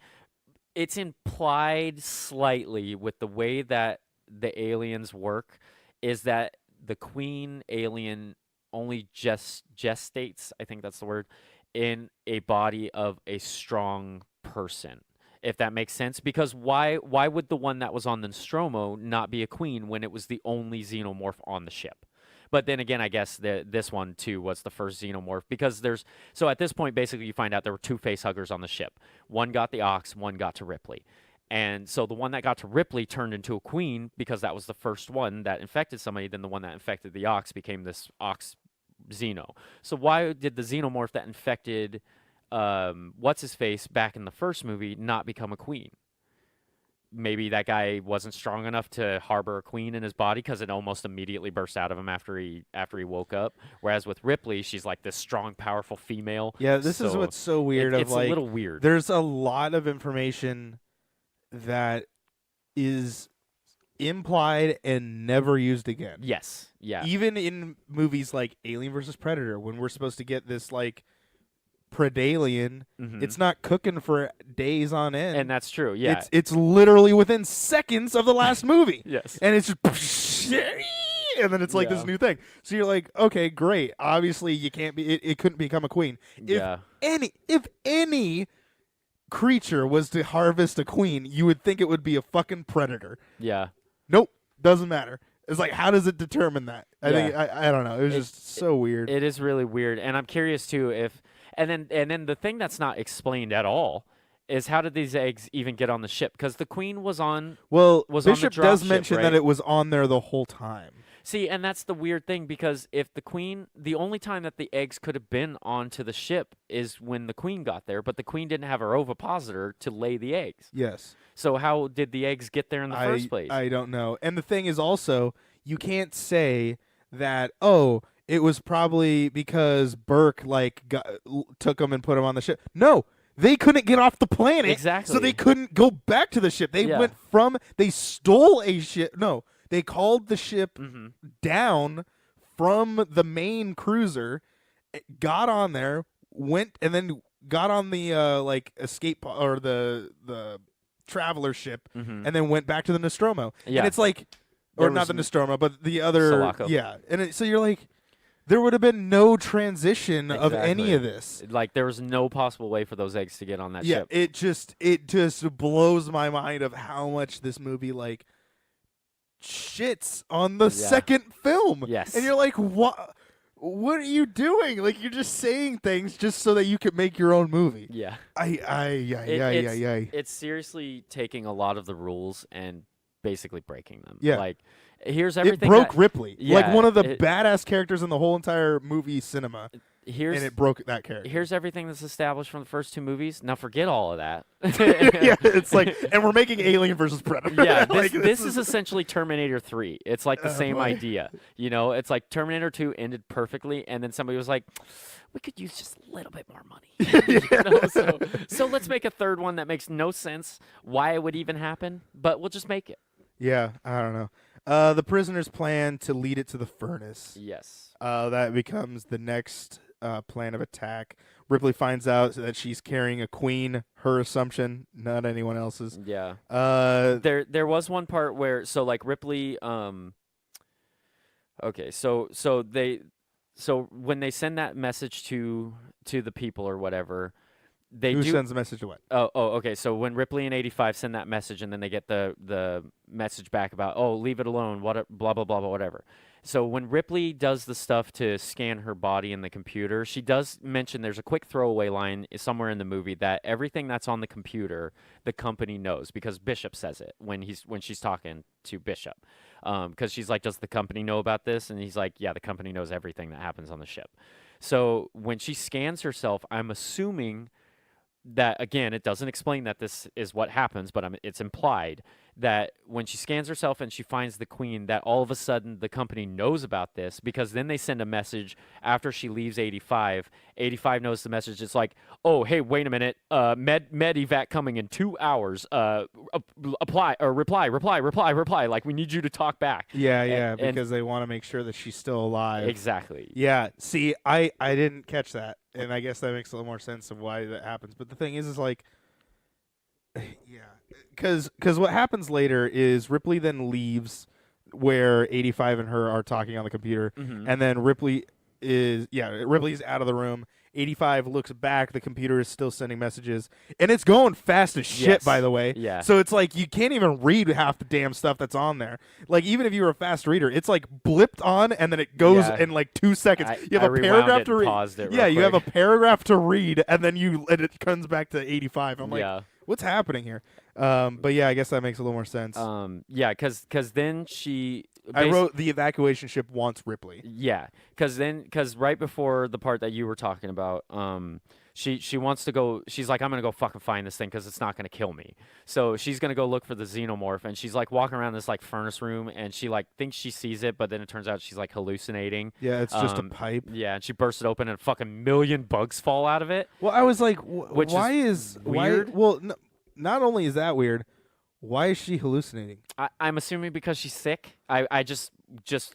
it's implied slightly with the way that the aliens work, is that the queen alien only gestates, I think that's the word, in a body of a strong person. If that makes sense, because why would the one that was on the Nostromo not be a queen when it was the only xenomorph on the ship? But then again, I guess this one too was the first xenomorph, because so at this point basically you find out there were two facehuggers on the ship. One got the Ox, one got to Ripley. And so the one that got to Ripley turned into a queen because that was the first one that infected somebody. Then the one that infected the Ox became this Ox Xeno. So why did the xenomorph that infected what's his face back in the first movie not become a queen? Maybe that guy wasn't strong enough to harbor a queen in his body because it almost immediately burst out of him after he woke up. Whereas with Ripley, she's like this strong, powerful female. Yeah, this is what's so weird. It's a little weird. There's a lot of information that is implied and never used again. Yes. Yeah. Even in movies like Alien vs. Predator, when we're supposed to get this like Predalien, it's not cooking for days on end. And that's true. Yeah. It's literally within seconds of the last movie. Yes. And it's just and then it's like this new thing. So you're like, okay, great. Obviously you can't be it couldn't become a queen. If any creature was to harvest a queen, you would think it would be a fucking predator. Yeah. Nope, doesn't matter. It's like, how does it determine that? I think I don't know. It was just so weird. It is really weird, and I'm curious too if and then the thing that's not explained at all is how did these eggs even get on the ship? Because the queen was on. Well, was Bishop on the drop does ship, mention right? that it was on there the whole time. See, and that's the weird thing, because if the queen, the only time that the eggs could have been onto the ship is when the queen got there, but the queen didn't have her ovipositor to lay the eggs. Yes. So how did the eggs get there in the first place? I don't know. And the thing is also, you can't say that, oh, it was probably because Burke took them and put them on the ship. No, they couldn't get off the planet. Exactly. So they couldn't go back to the ship. They they stole a ship. No. They called the ship down from the main cruiser, got on there, went, and then got on the escape or the traveler ship, and then went back to the Nostromo. Yeah. And it's like, or not the Nostromo, but the other. Sulaco. Yeah. And so you're like, there would have been no transition of any of this. Like, there was no possible way for those eggs to get on that ship. Yeah. It just blows my mind of how much this movie shits on the second film. Yes. And you're like, what are you doing? Like, you're just saying things just so that you can make your own movie. Yeah. It's seriously taking a lot of the rules and basically breaking them. Yeah. Like, here's everything. It broke Ripley. Yeah, like one of the badass characters in the whole entire movie cinema. And it broke that character. Here's everything that's established from the first two movies. Now forget all of that. Yeah, it's like, and we're making Alien versus Predator. Yeah, this is essentially Terminator 3. It's like the same idea. You know, it's like Terminator 2 ended perfectly, and then somebody was like, we could use just a little bit more money. You know? So let's make a third one that makes no sense why it would even happen, but we'll just make it. Yeah, I don't know. The prisoners plan to lead it to the furnace. Yes. That becomes the next plan of attack. Ripley finds out that she's carrying a queen, her assumption, not anyone else's. Yeah. There was one part where, so like Ripley, okay, so when they send that message to the people or whatever, Who sends the message to what? Oh, okay. So when Ripley and 85 send that message, and then they get the message back about, oh, leave it alone, what, blah blah blah, whatever. So when Ripley does the stuff to scan her body in the computer, she does mention, there's a quick throwaway line somewhere in the movie that everything that's on the computer, the company knows, because Bishop says it when she's talking to Bishop, because she's like, does the company know about this? And he's like, yeah, the company knows everything that happens on the ship. So when she scans herself, I'm assuming that, again, it doesn't explain that this is what happens, but it's implied that when she scans herself and she finds the queen, that all of a sudden the company knows about this, because then they send a message after she leaves 85. 85 knows the message. It's like, oh, hey, wait a minute, med evac coming in 2 hours. Reply. Like, we need you to talk back. Yeah, because they want to make sure that she's still alive. Exactly. Yeah. See, I didn't catch that, and I guess that makes a little more sense of why that happens. But the thing is like, yeah, because what happens later is Ripley then leaves where 85 and her are talking on the computer, and then Ripley's out of the room. 85 looks back. The computer is still sending messages, and it's going fast as shit. By the way, So it's like you can't even read half the damn stuff that's on there. Like even if you were a fast reader, it's like blipped on, and then it goes in like 2 seconds. You have a paragraph to read. You have a paragraph to read, and then it comes back to 85. I'm like, what's happening here? But yeah, I guess that makes a little more sense. Because then she. I wrote the evacuation ship wants Ripley. Yeah, because right before the part that you were talking about, she wants to go. She's like, I'm gonna go fucking find this thing because it's not gonna kill me. So she's gonna go look for the xenomorph, and she's like walking around this like furnace room, and she like thinks she sees it, but then it turns out she's like hallucinating. Yeah, it's just a pipe. Yeah, and she bursts it open, and a fucking million bugs fall out of it. Well, I was like, why is weird? Well, not only is that weird. Why is she hallucinating? I'm assuming because she's sick. I just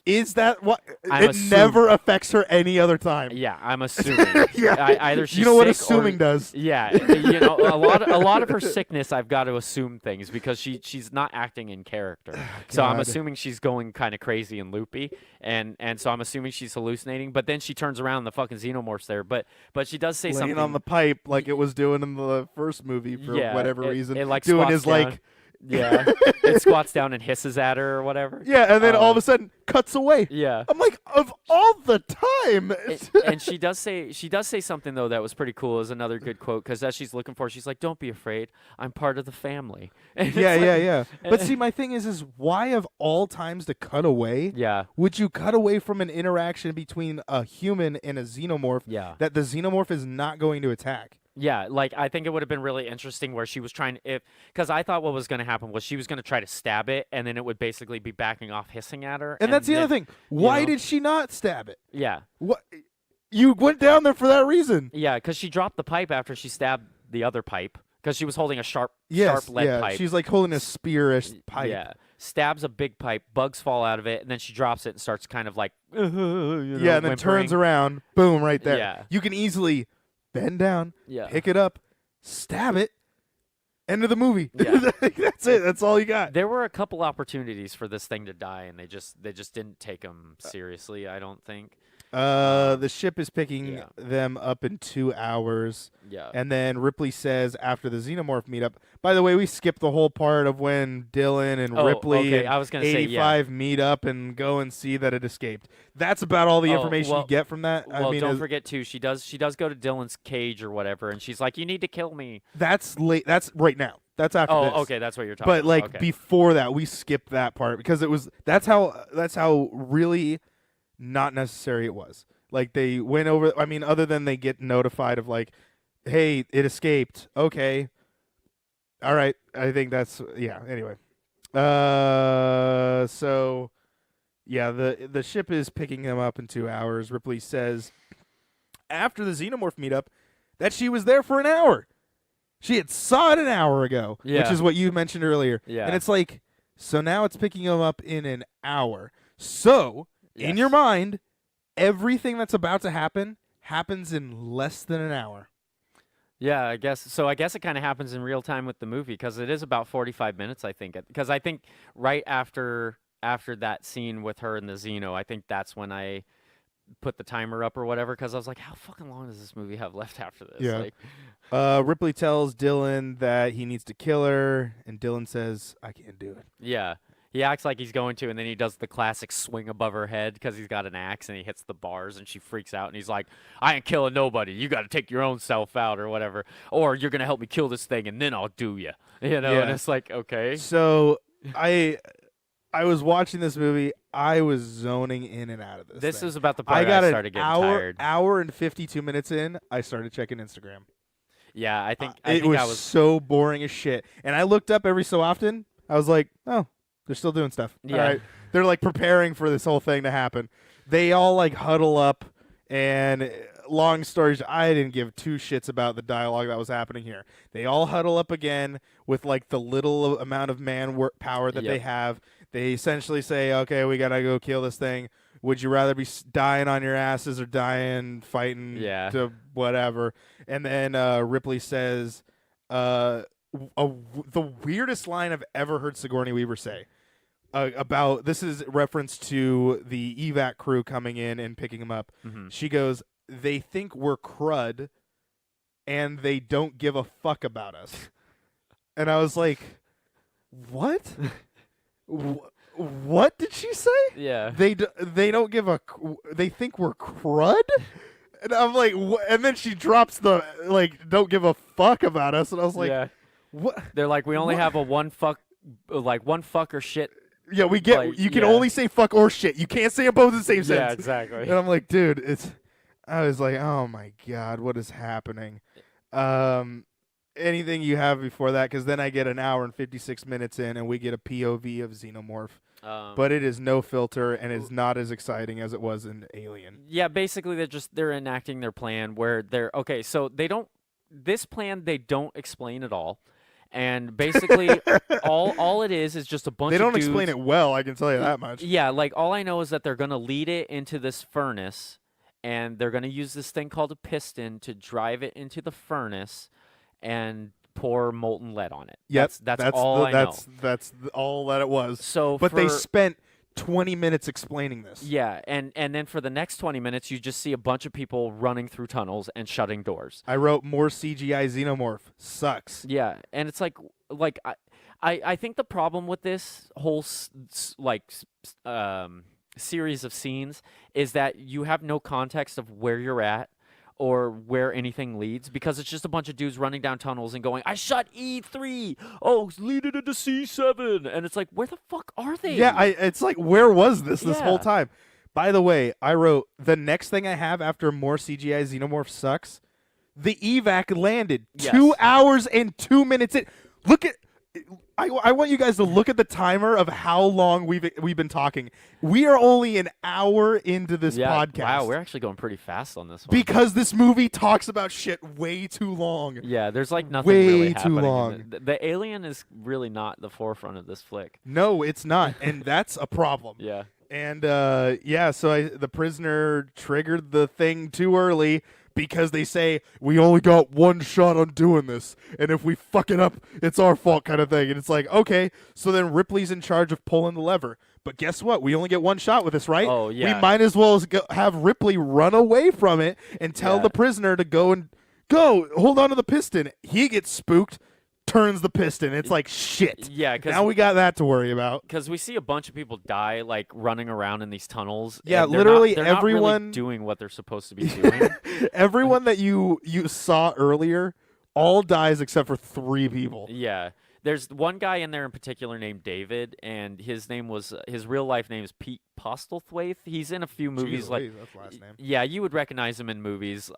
is that what it never affects her any other time? Yeah, I'm assuming. Either she's what sick assuming does. Yeah, a lot of her sickness. I've got to assume things because she's not acting in character. So I'm assuming she's going kind of crazy and loopy, and so I'm assuming she's hallucinating. But then she turns around and the fucking xenomorph's there. But she does say something on the pipe like it was doing in the first movie for whatever reason. It like doing his down. like. Yeah, it squats down and hisses at her or whatever. Yeah, and then all of a sudden cuts away. Yeah, I'm like, of all the time. And she does say something though that was pretty cool. Is another good quote because as she's looking for, she's like, "Don't be afraid, I'm part of the family." And yeah. But see, my thing is why of all times to cut away? Yeah, would you cut away from an interaction between a human and a xenomorph? Yeah, that the xenomorph is not going to attack. Yeah, like I think it would have been really interesting where she was trying because I thought what was going to happen was she was going to try to stab it and then it would basically be backing off, hissing at her. And that's the other thing. Why did she not stab it? Yeah. What? You went down there for that reason. Yeah, because she dropped the pipe after she stabbed the other pipe because she was holding a sharp lead pipe. She's like holding a spearish pipe. Yeah. Stabs a big pipe, bugs fall out of it, and then she drops it and starts kind of like, and then whimpering. Turns around, boom, right there. Yeah. You can easily bend down, pick it up, stab it, end of the movie. Yeah. That's it. That's all you got. There were a couple opportunities for this thing to die, and they just didn't take them seriously, I don't think. The ship is picking them up in 2 hours. Yeah. And then Ripley says after the xenomorph meetup. By the way, we skipped the whole part of when Dylan and Ripley and 85 meet up and go and see that it escaped. That's about all the information you get from that. Well, don't forget too. She does go to Dylan's cage or whatever, and she's like, "You need to kill me." That's late. That's right now. That's after this. Oh, okay, that's what you're talking about. But like before that, we skipped that part because it was that's how really not necessary it was. Like they went over. I mean, other than they get notified of like, hey, it escaped. Okay, all right. I think that's Anyway, so yeah, the ship is picking them up in 2 hours. Ripley says after the xenomorph meetup that she was there for an hour. She had saw it an hour ago, which is what you mentioned earlier. Yeah, and it's like so now it's picking them up in an hour. So in your mind, everything that's about to happen happens in less than an hour. Yeah, I guess. So I guess it kind of happens in real time with the movie because it is about 45 minutes, I think. Because I think right after that scene with her and the Xeno, I think that's when I put the timer up or whatever because I was like, how fucking long does this movie have left after this? Yeah. Like, Ripley tells Dylan that he needs to kill her, and Dylan says, I can't do it. Yeah. He acts like he's going to, and then he does the classic swing above her head because he's got an axe, and he hits the bars, and she freaks out, and he's like, I ain't killing nobody. You got to take your own self out or whatever, or you're going to help me kill this thing, and then I'll do you. And it's like, okay. So I was watching this movie. I was zoning in and out of this. This thing. is about the part I started getting tired. Hour and 52 minutes in, I started checking Instagram. Yeah, I think it was so boring as shit. And I looked up every so often. I was like, oh, they're still doing stuff. Yeah. All right. They're like preparing for this whole thing to happen. They all like huddle up, and long stories, I didn't give two shits about the dialogue that was happening here. They all huddle up again with like the little amount of power that they have. They essentially say, okay, we got to go kill this thing. Would you rather be dying on your asses or dying fighting to whatever? And then Ripley says the weirdest line I've ever heard Sigourney Weaver say. about this is reference to the evac crew coming in and picking him up. Mm-hmm. She goes, they think we're crud, and they don't give a fuck about us. And I was like, what? What did she say? Yeah. They don't give a. They think we're crud. And I'm like, and then she drops the don't give a fuck about us. And I was like, yeah. what? They're like, we only have a one fuck or shit. Yeah, we get. Like, you can only say fuck or shit. You can't say them both in the same Yeah, sentence. exactly. And I'm like, dude, I was like, oh my god, what is happening? Anything you have before that? Because then I get an hour and 56 minutes in, and we get a POV of Xenomorph. But it is no filter, and it's not as exciting as it was in Alien. Yeah, basically they're enacting their plan where so this plan they don't explain at all. And basically all it is just a bunch of dudes. They don't dudes. explain it well, I can tell you that much. Yeah, like all I know is that they're going to lead it into this furnace, and they're going to use this thing called a piston to drive it into the furnace and pour molten lead on it. Yep, that's all I know. That's all that it was. So but they spent 20 minutes explaining this. Yeah, and then for the next 20 minutes, you just see a bunch of people running through tunnels and shutting doors. I wrote more CGI Xenomorph. Sucks. Yeah, and it's like I think the problem with this whole series of scenes is that you have no context of where you're at or where anything leads, because it's just a bunch of dudes running down tunnels and going, I shot E3. Oh, lead it into C7. And it's like, where the fuck are they? Yeah, it's like, where was this whole Yeah. time? By the way, I wrote, the next thing I have after more CGI Xenomorph sucks, the evac landed. Yes. 2 hours and 2 minutes in. Look at... I want you guys to look at the timer of how long we've been talking. We are only an hour into this podcast. Wow, we're actually going pretty fast on this one. Because this movie talks about shit way too long. Yeah, there's like nothing way really too happening. long. The alien is really not the forefront of this flick. No, it's not, and that's a problem. Yeah. And so the prisoner triggered the thing too early, because they say, we only got one shot on doing this, and if we fuck it up, it's our fault, kind of thing. And it's like, okay, so then Ripley's in charge of pulling the lever. But guess what? We only get one shot with this, right? Oh, yeah. We might as well have Ripley run away from it and tell the prisoner to go, hold on to the piston. He gets spooked, turns the piston. It's like, shit. Yeah, because now we got that to worry about. Because we see a bunch of people die, like running around in these tunnels. Yeah, and literally they're everyone not really doing what they're supposed to be doing. Everyone that you saw earlier all dies except for 3 people. Yeah. There's one guy in there in particular named David, and his real life name is Pete Postlethwaite. He's in a few movies. Jeez, that's last name. Yeah, you would recognize him in movies.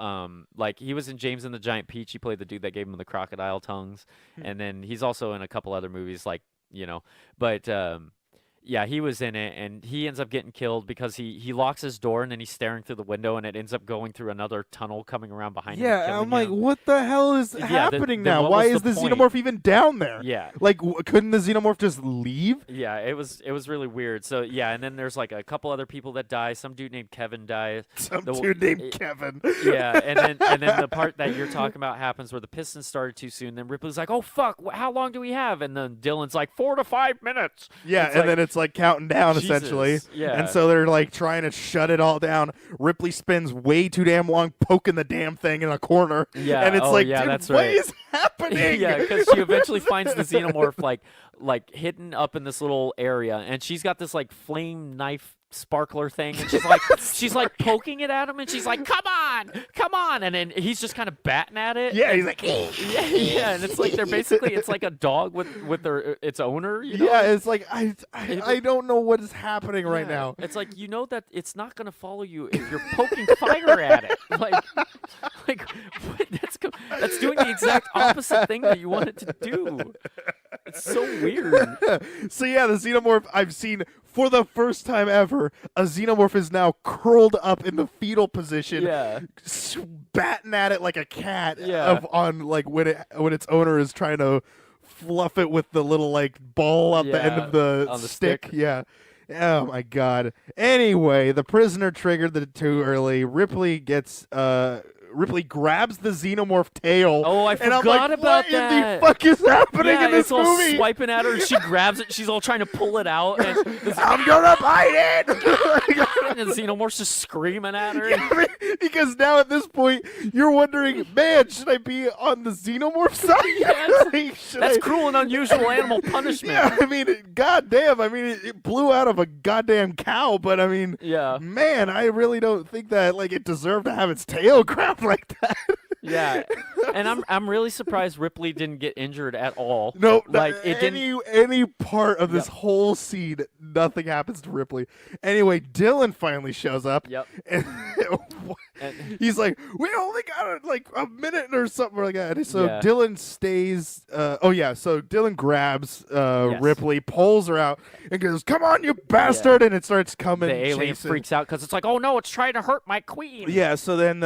Like he was in James and the Giant Peach. He played the dude that gave him the crocodile tongues, and then he's also in a couple other movies, But yeah, he was in it, and he ends up getting killed because he locks his door, and then he's staring through the window, and it ends up going through another tunnel coming around behind him. Yeah, I'm like, what the hell is happening then now? what Why was is the the point? Xenomorph even down there? Yeah. Like, couldn't the Xenomorph just leave? Yeah, it was really weird. So yeah, and then there's like a couple other people that die. Some dude named Kevin dies. Dude named Kevin. Yeah, and then the part that you're talking about happens where the piston started too soon. Then Ripley's like, "Oh fuck, how long do we have?" And then Dylan's like, 4 to 5 minutes. Yeah, and then it's like counting down essentially. Yeah. And so they're like trying to shut it all down. Ripley spends way too damn long poking the damn thing in a corner. Yeah, and it's like, yeah, dude, that's what right. is happening? Yeah, because she eventually finds the Xenomorph like hidden up in this little area, and she's got this like flame knife sparkler thing, and she's like poking it at him, and she's like, come on, and then he's just kind of batting at it. Yeah, he's like, yeah, and it's like it's like a dog with its owner. Yeah, it's like I don't know what is happening right now. It's like, that it's not gonna follow you if you're poking fire at it. Like what? That's doing the exact opposite thing that you want it to do. It's so weird. So yeah, the Xenomorph I've seen for the first time ever. A Xenomorph is now curled up in the fetal position, batting at it like a cat. On like when its owner is trying to fluff it with the little like ball at the end of the stick. Yeah. Oh my god. Anyway, the prisoner triggered the too early. Ripley gets Ripley grabs the xenomorph tail. Oh, I and I'm forgot like, about what that. in the fuck is happening in this it's all movie? swiping at her, and she grabs it. She's all trying to pull it out. And I'm gonna bite it. and the xenomorph's just screaming at her. Yeah, because now at this point you're wondering, man, should I be on the xenomorph side? That's cruel and unusual animal punishment. Yeah, I mean, goddamn. I mean, it blew out of a goddamn cow, but I mean, man, I really don't think that like it deserved to have its tail grabbed like that. Yeah, and I'm really surprised Ripley didn't get injured at all. No, like it didn't. Any part of this whole scene, nothing happens to Ripley. Anyway, Dylan finally shows up. Yep. And he's like, "We only got like a minute or something like that." And so Dylan stays. So Dylan grabs Ripley, pulls her out, and goes, "Come on, you bastard!" And it starts coming. The alien chasing. freaks out because it's like, "Oh no, it's trying to hurt my queen." Yeah. So then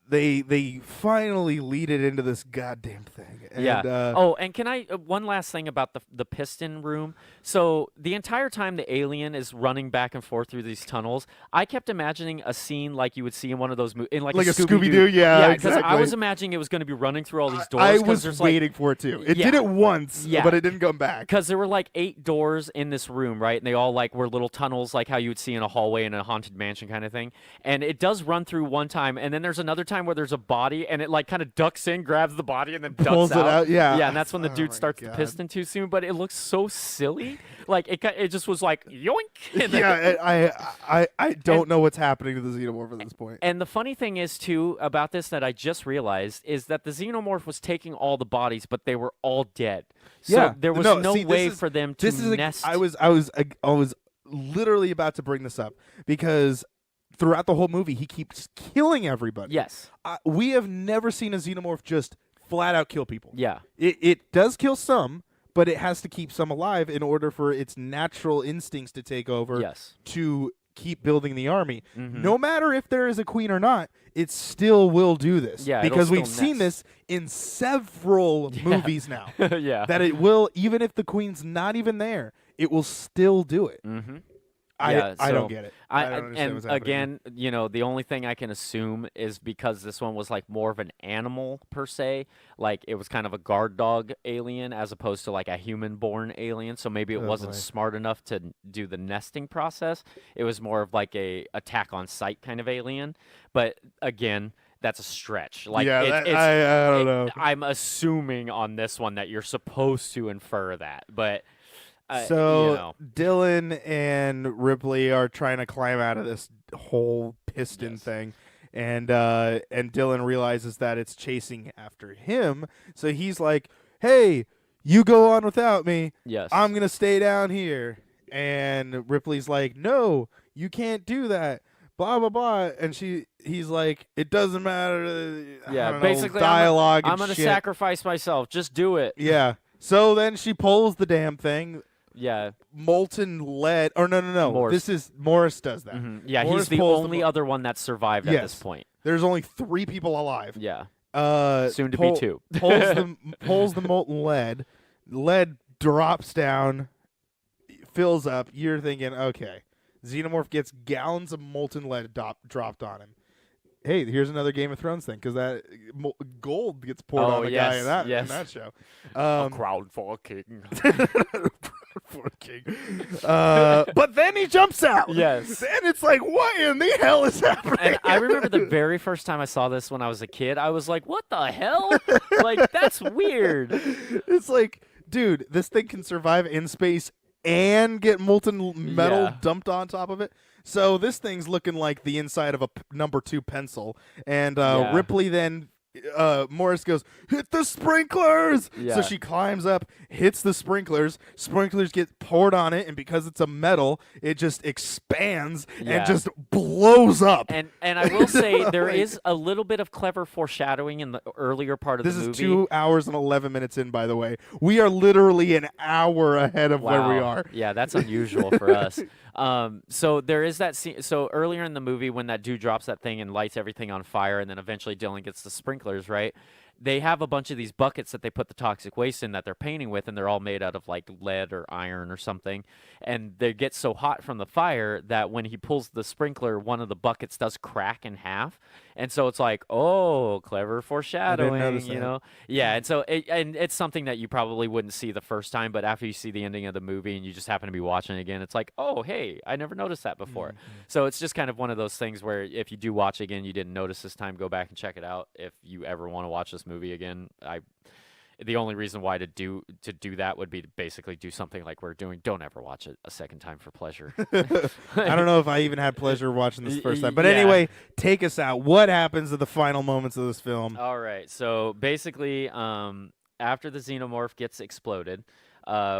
they finally lead it into this goddamn thing. And, and can I one last thing about the piston room? So the entire time the alien is running back and forth through these tunnels, I kept imagining a scene like you would see in one of those movies, like a Scooby-Doo. Yeah, because exactly. I was imagining it was going to be running through all these doors. I was waiting for it too. It did it once, but it didn't come back. Because there were like 8 doors in this room, right? And they all like were little tunnels, like how you would see in a hallway in a haunted mansion kind of thing. And it does run through one time, and then there's another time where there's a body, and it like kind of ducks in, grabs the body, and then pulls ducks it out. Yeah, and that's when the dude starts the piston too soon. But it looks so silly. Like it just was like yoink. I don't know what's happening to the xenomorph at this point. And the funny thing is too about this that I just realized is that the xenomorph was taking all the bodies, but they were all dead. So there was no way for them to nest. I was literally about to bring this up because throughout the whole movie he keeps killing everybody. Yes, we have never seen a xenomorph just flat out kill people. Yeah, it does kill some. But it has to keep some alive in order for its natural instincts to take over to keep building the army. Mm-hmm. No matter if there is a queen or not, it still will do this. Yeah, because we've seen this in several movies now. Yeah. That it will, even if the queen's not even there, it will still do it. Mm-hmm. I don't get it. I don't understand what's happening. Again, you know, the only thing I can assume is because this one was like more of an animal per se, like it was kind of a guard dog alien as opposed to like a human-born alien. So maybe it wasn't smart enough to do the nesting process. It was more of like a attack on sight kind of alien. But again, that's a stretch. Like, I don't know. I'm assuming on this one that you're supposed to infer that, but. Dylan and Ripley are trying to climb out of this whole piston thing, and Dylan realizes that it's chasing after him. So he's like, "Hey, you go on without me. Yes, I'm gonna stay down here." And Ripley's like, "No, you can't do that." Blah blah blah, and he's like, "It doesn't matter." Basically, dialogue. I'm gonna sacrifice myself. Just do it. Yeah. So then she pulls the damn thing. Yeah. Molten lead. Or no. Morris does that. Mm-hmm. Yeah, Morris he's the only other one that survived at this point. There's only 3 people alive. Yeah. Soon to be 2. Pulls the molten lead. Lead drops down, fills up. You're thinking, okay, Xenomorph gets gallons of molten lead dropped on him. Hey, here's another Game of Thrones thing, because that gold gets poured on the guy in that show. A crown for a king. For a king. But then he jumps out. Yes. And it's like, what in the hell is happening? And I remember the very first time I saw this when I was a kid, I was like, what the hell? Like, that's weird. It's like, dude, this thing can survive in space and get molten metal dumped on top of it. So this thing's looking like the inside of a number 2 pencil. And Ripley then, Morris goes, "Hit the sprinklers!" Yeah. So she climbs up, hits the sprinklers. Sprinklers get poured on it, and because it's a metal, it just expands and just blows up. And I will say there is a little bit of clever foreshadowing in the earlier part of the movie. This is 2 hours and 11 minutes in, by the way. We are literally an hour ahead of where we are. Yeah, that's unusual for us. So there is that scene. So earlier in the movie, when that dude drops that thing and lights everything on fire, and then eventually Dylan gets the sprinklers, right? they have a bunch of these buckets that they put the toxic waste in that they're painting with, and they're all made out of like lead or iron or something. And they get so hot from the fire that when he pulls the sprinkler, one of the buckets does crack in half. And so it's like, oh, clever foreshadowing, you know? Yeah, and so and it's something that you probably wouldn't see the first time, but after you see the ending of the movie and you just happen to be watching it again, it's like, oh, hey, I never noticed that before. So it's just kind of one of those things where if you do watch it again, you didn't notice this time, go back and check it out. If you ever want to watch this movie again, the only reason why to do that would be to basically do something like we're doing. Don't ever watch it a second time for pleasure. I don't know if I even had pleasure watching this first time. But anyway, take us out. What happens at the final moments of this film? All right. So basically, after the xenomorph gets exploded,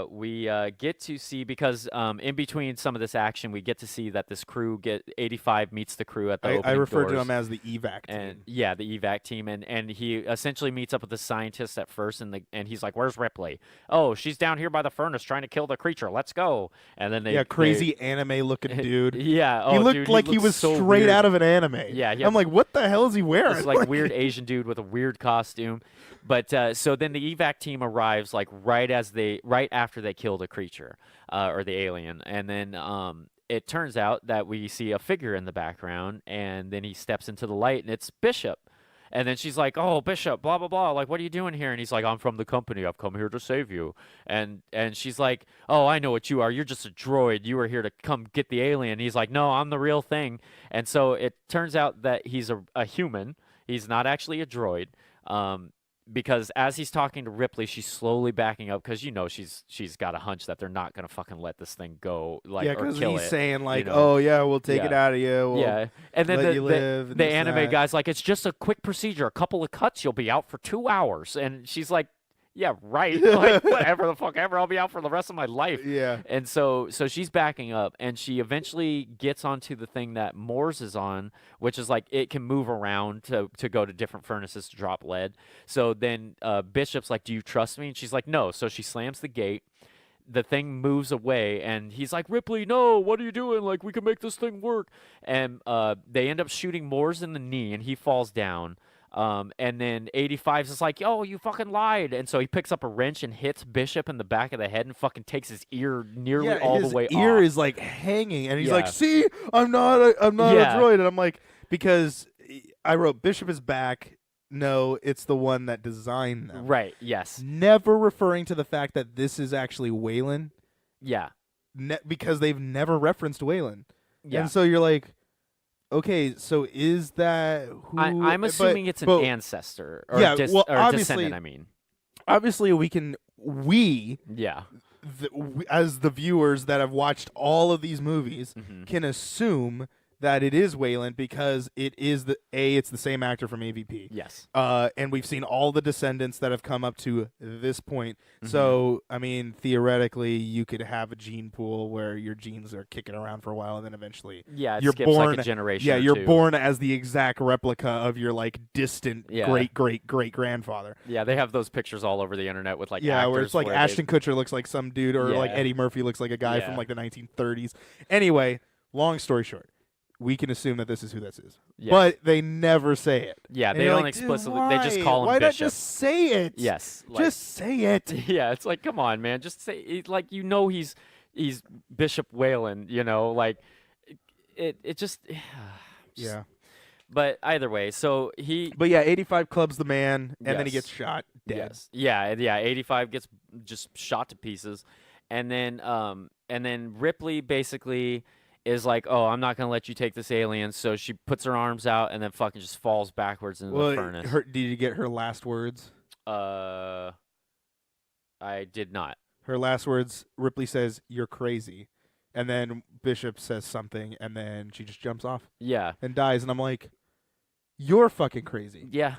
we get to see, because in between some of this action, we get to see that this crew 85 meets the crew at the opening I refer doors. to them as the evac team. And yeah, the evac team, and he essentially meets up with the scientist at first, and he's like, "Where's Ripley? Oh, she's down here by the furnace trying to kill the creature. Let's go." And then crazy anime looking dude. Yeah, he looked like he was so straight weird. out of an anime. Yeah, I'm like, what the hell is he wearing? It's like weird Asian dude with a weird costume. But so then the evac team arrives like right after they kill the creature or the alien, and then it turns out that we see a figure in the background, and then he steps into the light, and it's Bishop. And then she's like, "Oh, Bishop, blah blah blah. Like, what are you doing here?" And he's like, "I'm from the company. I've come here to save you." And she's like, "Oh, I know what you are. You're just a droid. You were here to come get the alien." And he's like, "No, I'm the real thing." And so it turns out that he's a human. He's not actually a droid. Because as he's talking to Ripley, she's slowly backing up because she's got a hunch that they're not gonna fucking let this thing go, like, or kill he's it, saying like, you know? "Oh yeah, we'll take it out of you." We'll and then let you live and the this and anime that. guy's like, "It's just a quick procedure, a couple of cuts, you'll be out for 2 hours," and she's like, "Yeah, right. Like, whatever the fuck ever. I'll be out for the rest of my life." Yeah. And so she's backing up, and she eventually gets onto the thing that Moore's is on, which is like it can move around to go to different furnaces to drop lead. So then Bishop's like, "Do you trust me?" And she's like, "No." So she slams the gate. The thing moves away, and he's like, "Ripley, no, what are you doing? Like, we can make this thing work." And they end up shooting Moore's in the knee, and he falls down. And then 85's is like, "Oh, you fucking lied." And so he picks up a wrench and hits Bishop in the back of the head and fucking takes his ear nearly all the way off. His ear is like hanging, and he's like, "See, I'm not a droid." And I'm like, because I wrote Bishop is back. No, it's the one that designed them. Right, yes. Never referring to the fact that this is actually Wayland. Yeah. Because they've never referenced Wayland. Yeah. And so you're like, okay, so is that who? I'm assuming it's an ancestor or or descendant, I mean. Obviously, as the viewers that have watched all of these movies, can assume that it is Wayland because it is it's the same actor from AVP. Yes. And we've seen all the descendants that have come up to this point. So, I mean, theoretically, you could have a gene pool where your genes are kicking around for a while, and then eventually you're born like a generation. Yeah, or you're two. born as the exact replica of your like distant great grandfather. Yeah, they have those pictures all over the internet with like actors where it's like where Ashton Kutcher looks like some dude, or like Eddie Murphy looks like a guy from like the 1930s. Anyway, long story short, we can assume that this is who this is. Yes. But they never say it. Yeah, and they don't like, explicitly. Why? They just call him Why Bishop. not just say it? Yes. Just say it. Yeah, it's like, come on, man. Just say, like, he's Bishop Wayland, like, it just. Yeah. But either way, so he. But yeah, 85 clubs the man, and then he gets shot dead. Yes. Yeah. 85 gets just shot to pieces, and then Ripley basically is like, "Oh, I'm not gonna let you take this alien." So she puts her arms out and then fucking just falls backwards into the furnace. Did you get her last words? I did not. Her last words, Ripley says, "You're crazy," and then Bishop says something, and then she just jumps off. Yeah. And dies, and I'm like, "You're fucking crazy." Yeah.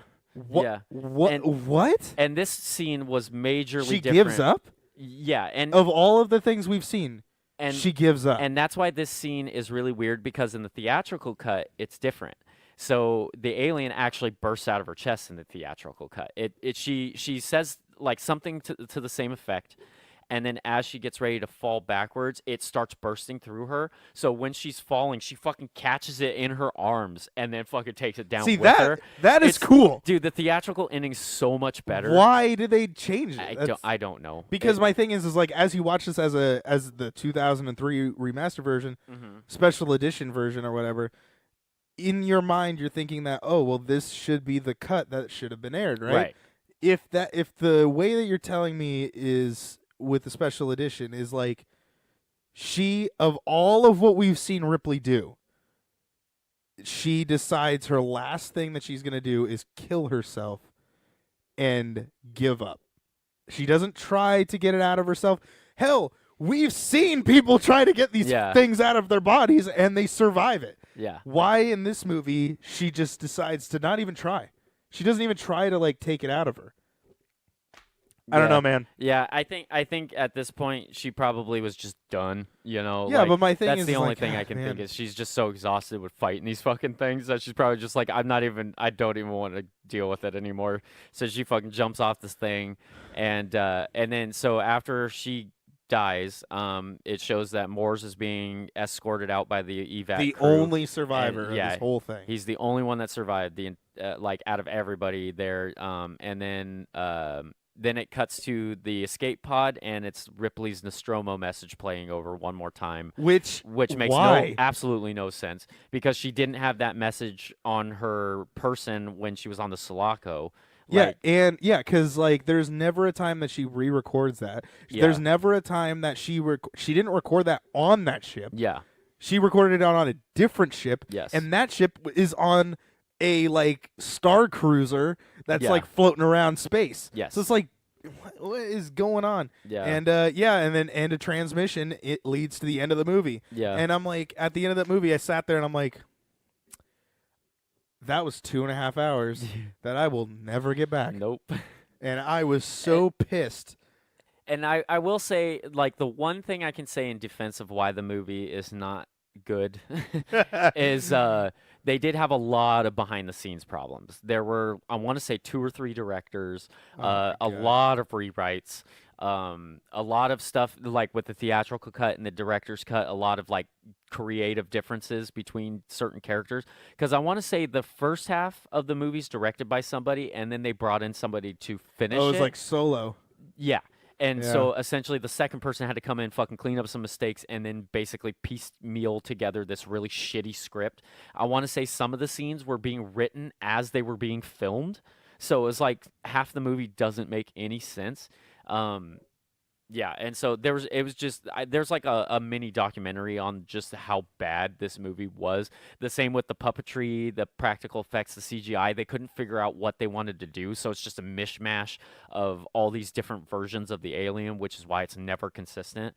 Yeah. What? And this scene was majorly She different. gives up? Yeah, and of all of the things we've seen, and she gives up. And that's why this scene is really weird, because in the theatrical cut, it's different. So the alien actually bursts out of her chest in the theatrical cut. She says like something to the same effect, and then as she gets ready to fall backwards, it starts bursting through her. So when she's falling, she fucking catches it in her arms and then fucking takes it down See, with her. that is cool. Dude, the theatrical ending's so much better. Why did they change it? I don't know. Because my thing is like as you watch this as the 2003 remaster version, special edition version or whatever, in your mind you're thinking that, oh, well, this should be the cut that should have been aired, right? If the way that you're telling me is with the special edition is like she, of all of what we've seen Ripley do, she decides her last thing that she's going to do is kill herself and give up. She doesn't try to get it out of herself. Hell, we've seen people try to get these things out of their bodies and they survive it. Yeah. Why in this movie she just decides to not even try? She doesn't even try to like take it out of her. I don't know, man. Yeah, I think at this point she probably was just done. You know. Yeah, like, but my thing that's is the only like, thing I can think is she's just so exhausted with fighting these fucking things that she's probably just like, I don't even want to deal with it anymore. So she fucking jumps off this thing, and then so after she dies, it shows that Moores is being escorted out by the evac the crew. only survivor of this whole thing. He's the only one that survived the like out of everybody there. And then it cuts to the escape pod, and it's Ripley's Nostromo message playing over one more time, which makes absolutely no sense because she didn't have that message on her person when she was on the Sulaco. Because like there's never a time that she re-records that. Yeah. There's never a time that she didn't record that on that ship. Yeah, she recorded it on a different ship. Yes, and that ship is on a like star cruiser that's like floating around space. Yes, so it's like, what is going on? Yeah, and and a transmission. It leads to the end of the movie. Yeah, and I'm like, at the end of that movie, I sat there and I'm like, that was 2.5 hours that I will never get back. Nope. And I was so pissed. And I will say, like, the one thing I can say in defense of why the movie is not good is they did have a lot of behind-the-scenes problems. There were, I want to say, 2 or 3 directors, a lot of rewrites, a lot of stuff, like, with the theatrical cut and the director's cut, a lot of, like, creative differences between certain characters. Because I want to say the first half of the movie's directed by somebody, and then they brought in somebody to finish it. Oh, it was like Solo. Yeah. And so essentially the second person had to come in, fucking clean up some mistakes, and then basically piecemeal together this really shitty script. I want to say some of the scenes were being written as they were being filmed. So it was like half the movie doesn't make any sense. Yeah, and so there's like a mini documentary on just how bad this movie was. The same with the puppetry, the practical effects, the CGI. They couldn't figure out what they wanted to do, so it's just a mishmash of all these different versions of the alien, which is why it's never consistent.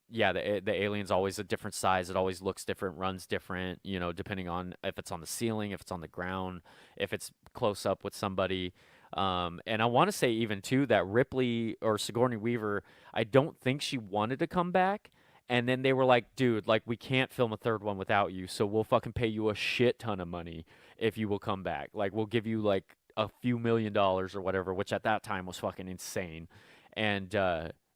Yeah, the alien's always a different size. It always looks different, runs different, you know, depending on if it's on the ceiling, if it's on the ground, if it's close up with somebody. And I want to say even too that Ripley or Sigourney Weaver, I don't think she wanted to come back. And then they were like, dude, like, we can't film a third one without you, so we'll fucking pay you a shit ton of money if you will come back. Like, we'll give you like a few $1 million or whatever, which at that time was fucking insane.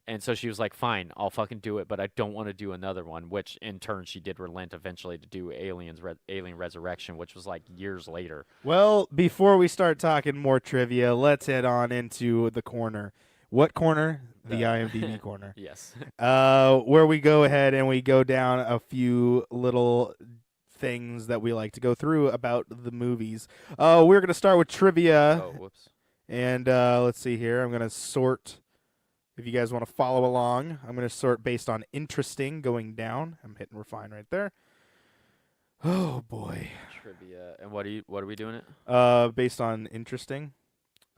And so she was like, fine, I'll fucking do it, but I don't want to do another one, which in turn she did relent eventually to do Alien Resurrection, which was like years later. Well, before we start talking more trivia, let's head on into the corner. What corner? The IMDb corner. Yes. Where we go ahead and we go down a few little things that we like to go through about the movies. We're going to start with trivia. Oh, whoops. And let's see here. I'm going to sort... If you guys want to follow along, I'm going to sort based on interesting going down. I'm hitting refine right there. Oh, boy. Trivia. And what are we doing it? Based on interesting.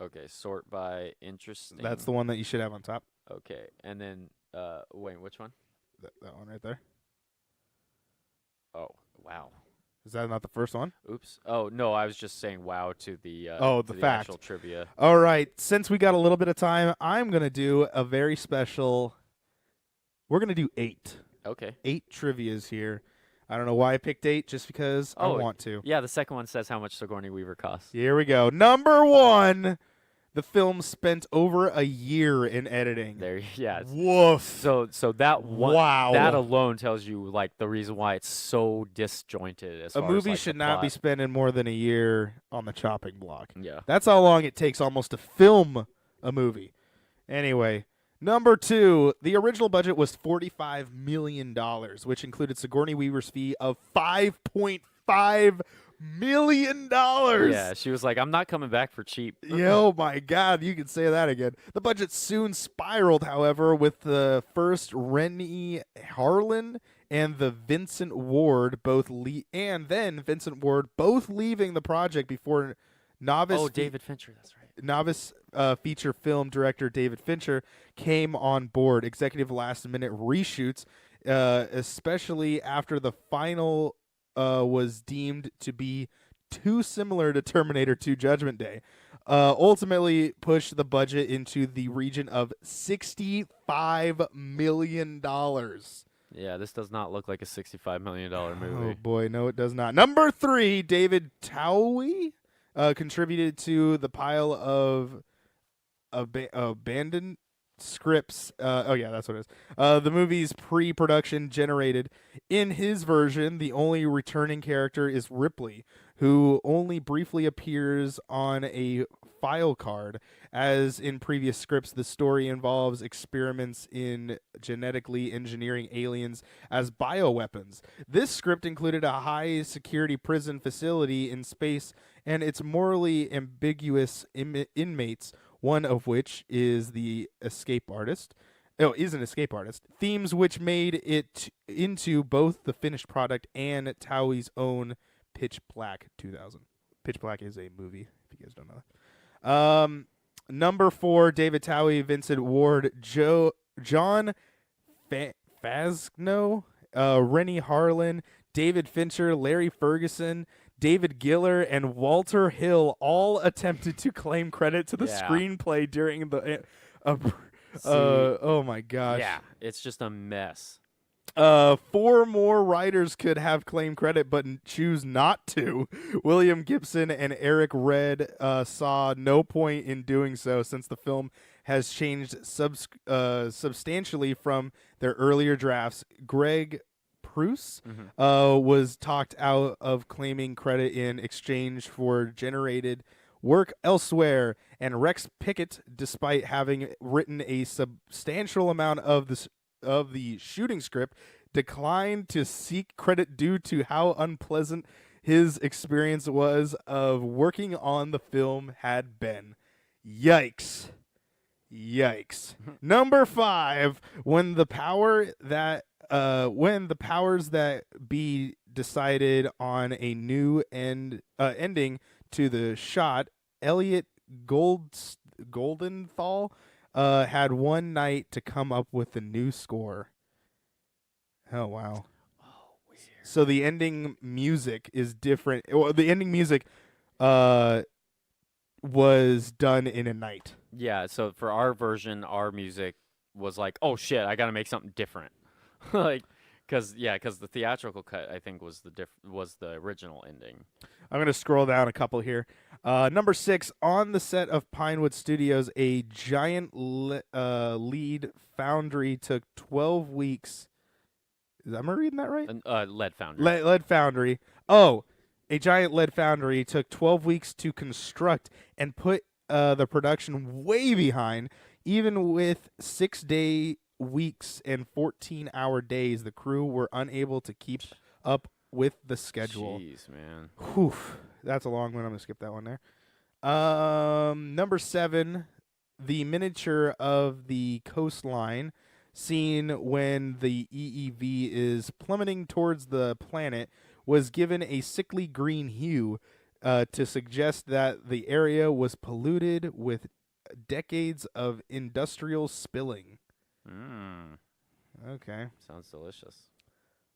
Okay, sort by interesting. That's the one that you should have on top. Okay, and then, wait, which one? That one right there. Oh, wow. Is that not the first one? Oops. Oh, no, I was just saying wow to the fact. actual trivia. All right. Since we got a little bit of time, I'm going to do a very special. We're going to do 8. Okay. 8 trivias here. I don't know why I picked 8, just because I want to. Yeah, the second one says how much Sigourney Weaver costs. Here we go. Number 1. The film spent over a year in editing. Yes. Woof. So that one, Wow. that alone tells you like the reason why it's so disjointed. As A far movie as, like, should the not be plot. spending more than a year on the chopping block. Yeah. That's how long it takes almost to film a movie. Anyway, number 2, the original budget was $45 million, which included Sigourney Weaver's fee of $5.5 million. Yeah, she was like, I'm not coming back for cheap. Oh my God, you can say that again. The budget soon spiraled, however, with the first Rennie Harlan and the Vincent Ward both leaving the project before novice David Fincher, that's right. novice feature film director David Fincher came on board. Executive last-minute reshoots, especially after the final was deemed to be too similar to Terminator 2 Judgment Day, ultimately pushed the budget into the region of $65 million. Yeah, this does not look like a $65 million movie. Oh, boy, no, it does not. Number 3, David Towie contributed to the pile of abandoned scripts. That's what it is. The movie's pre-production generated. In his version, the only returning character is Ripley, who only briefly appears on a file card. As in previous scripts, the story involves experiments in genetically engineering aliens as bioweapons. This script included a high-security prison facility in space and its morally ambiguous inmates, one of which is an escape artist. Themes which made it into both the finished product and Towie's own Pitch Black 2000. Pitch Black is a movie, if you guys don't know that. Number 4, David Towie, Vincent Ward, John Fazno, Rennie Harlan, David Fincher, Larry Ferguson, David Giller, and Walter Hill all attempted to claim credit to the screenplay during the. Oh my gosh! Yeah, it's just a mess. 4 more writers could have claimed credit, but choose not to. William Gibson and Eric Red saw no point in doing so, since the film has changed substantially from their earlier drafts. Greg Pruse was talked out of claiming credit in exchange for generated work elsewhere, and Rex Pickett, despite having written a substantial amount of the shooting script, declined to seek credit due to how unpleasant his experience was of working on the film had been. Yikes. Number 5, when the powers that be decided on a new ending to the shot, Elliot Goldenthal had one night to come up with the new score. Oh, wow. Oh, weird. So the ending music is different. Well, the ending music was done in a night. Yeah, so for our version, our music was like, oh shit, I got to make something different. Because the theatrical cut, I think, was the original ending. I'm going to scroll down a couple here. Number 6, on the set of Pinewood Studios, a giant lead foundry took 12 weeks. Am I reading that right? Lead foundry. Lead foundry. Oh, a giant lead foundry took 12 weeks to construct and put the production way behind. Even with 6-day weeks and 14-hour days, the crew were unable to keep up with the schedule. Jeez, man. Whew. That's a long one. I'm going to skip that one there. Number 7, the miniature of the coastline seen when the EEV is plummeting towards the planet was given a sickly green hue to suggest that the area was polluted with decades of industrial spilling. Okay. Sounds delicious.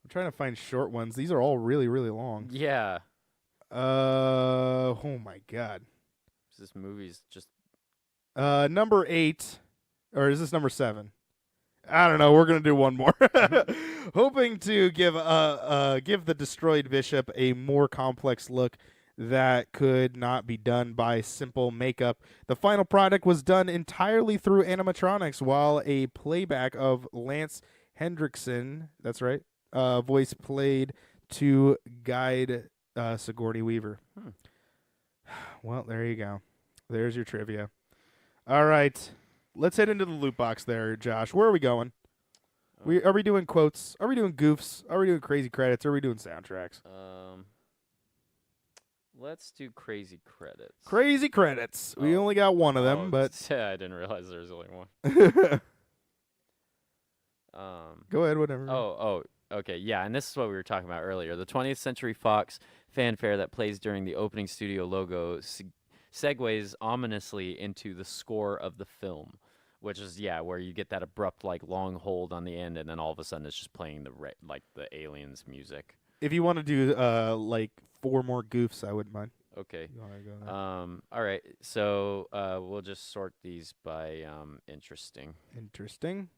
I'm trying to find short ones. These are all really, really long. Yeah. Oh my God. This movie's just. Number 8, or is this number 7? I don't know. We're gonna do one more, hoping to give the destroyed bishop a more complex look. that could not be done by simple makeup. The final product was done entirely through animatronics, while a playback of Lance Hendrickson, that's right, voice played to guide Sigourney Weaver. Well, there you go. There's your trivia. All right. Let's head into the loot box there, Josh. Where are we going? Are we doing quotes? Are we doing goofs? Are we doing crazy credits? Are we doing soundtracks? Let's do crazy credits. Crazy credits. We only got one of them, but I didn't realize there was only one. Go ahead, whatever. Okay, yeah, and this is what we were talking about earlier. The 20th Century Fox fanfare that plays during the opening studio logo segues ominously into the score of the film, which is where you get that abrupt long hold on the end, and then all of a sudden it's just playing the aliens music. If you want to do 4 more goofs, I wouldn't mind. Okay. You want to go there? All right. So we'll just sort these by interesting. Interesting.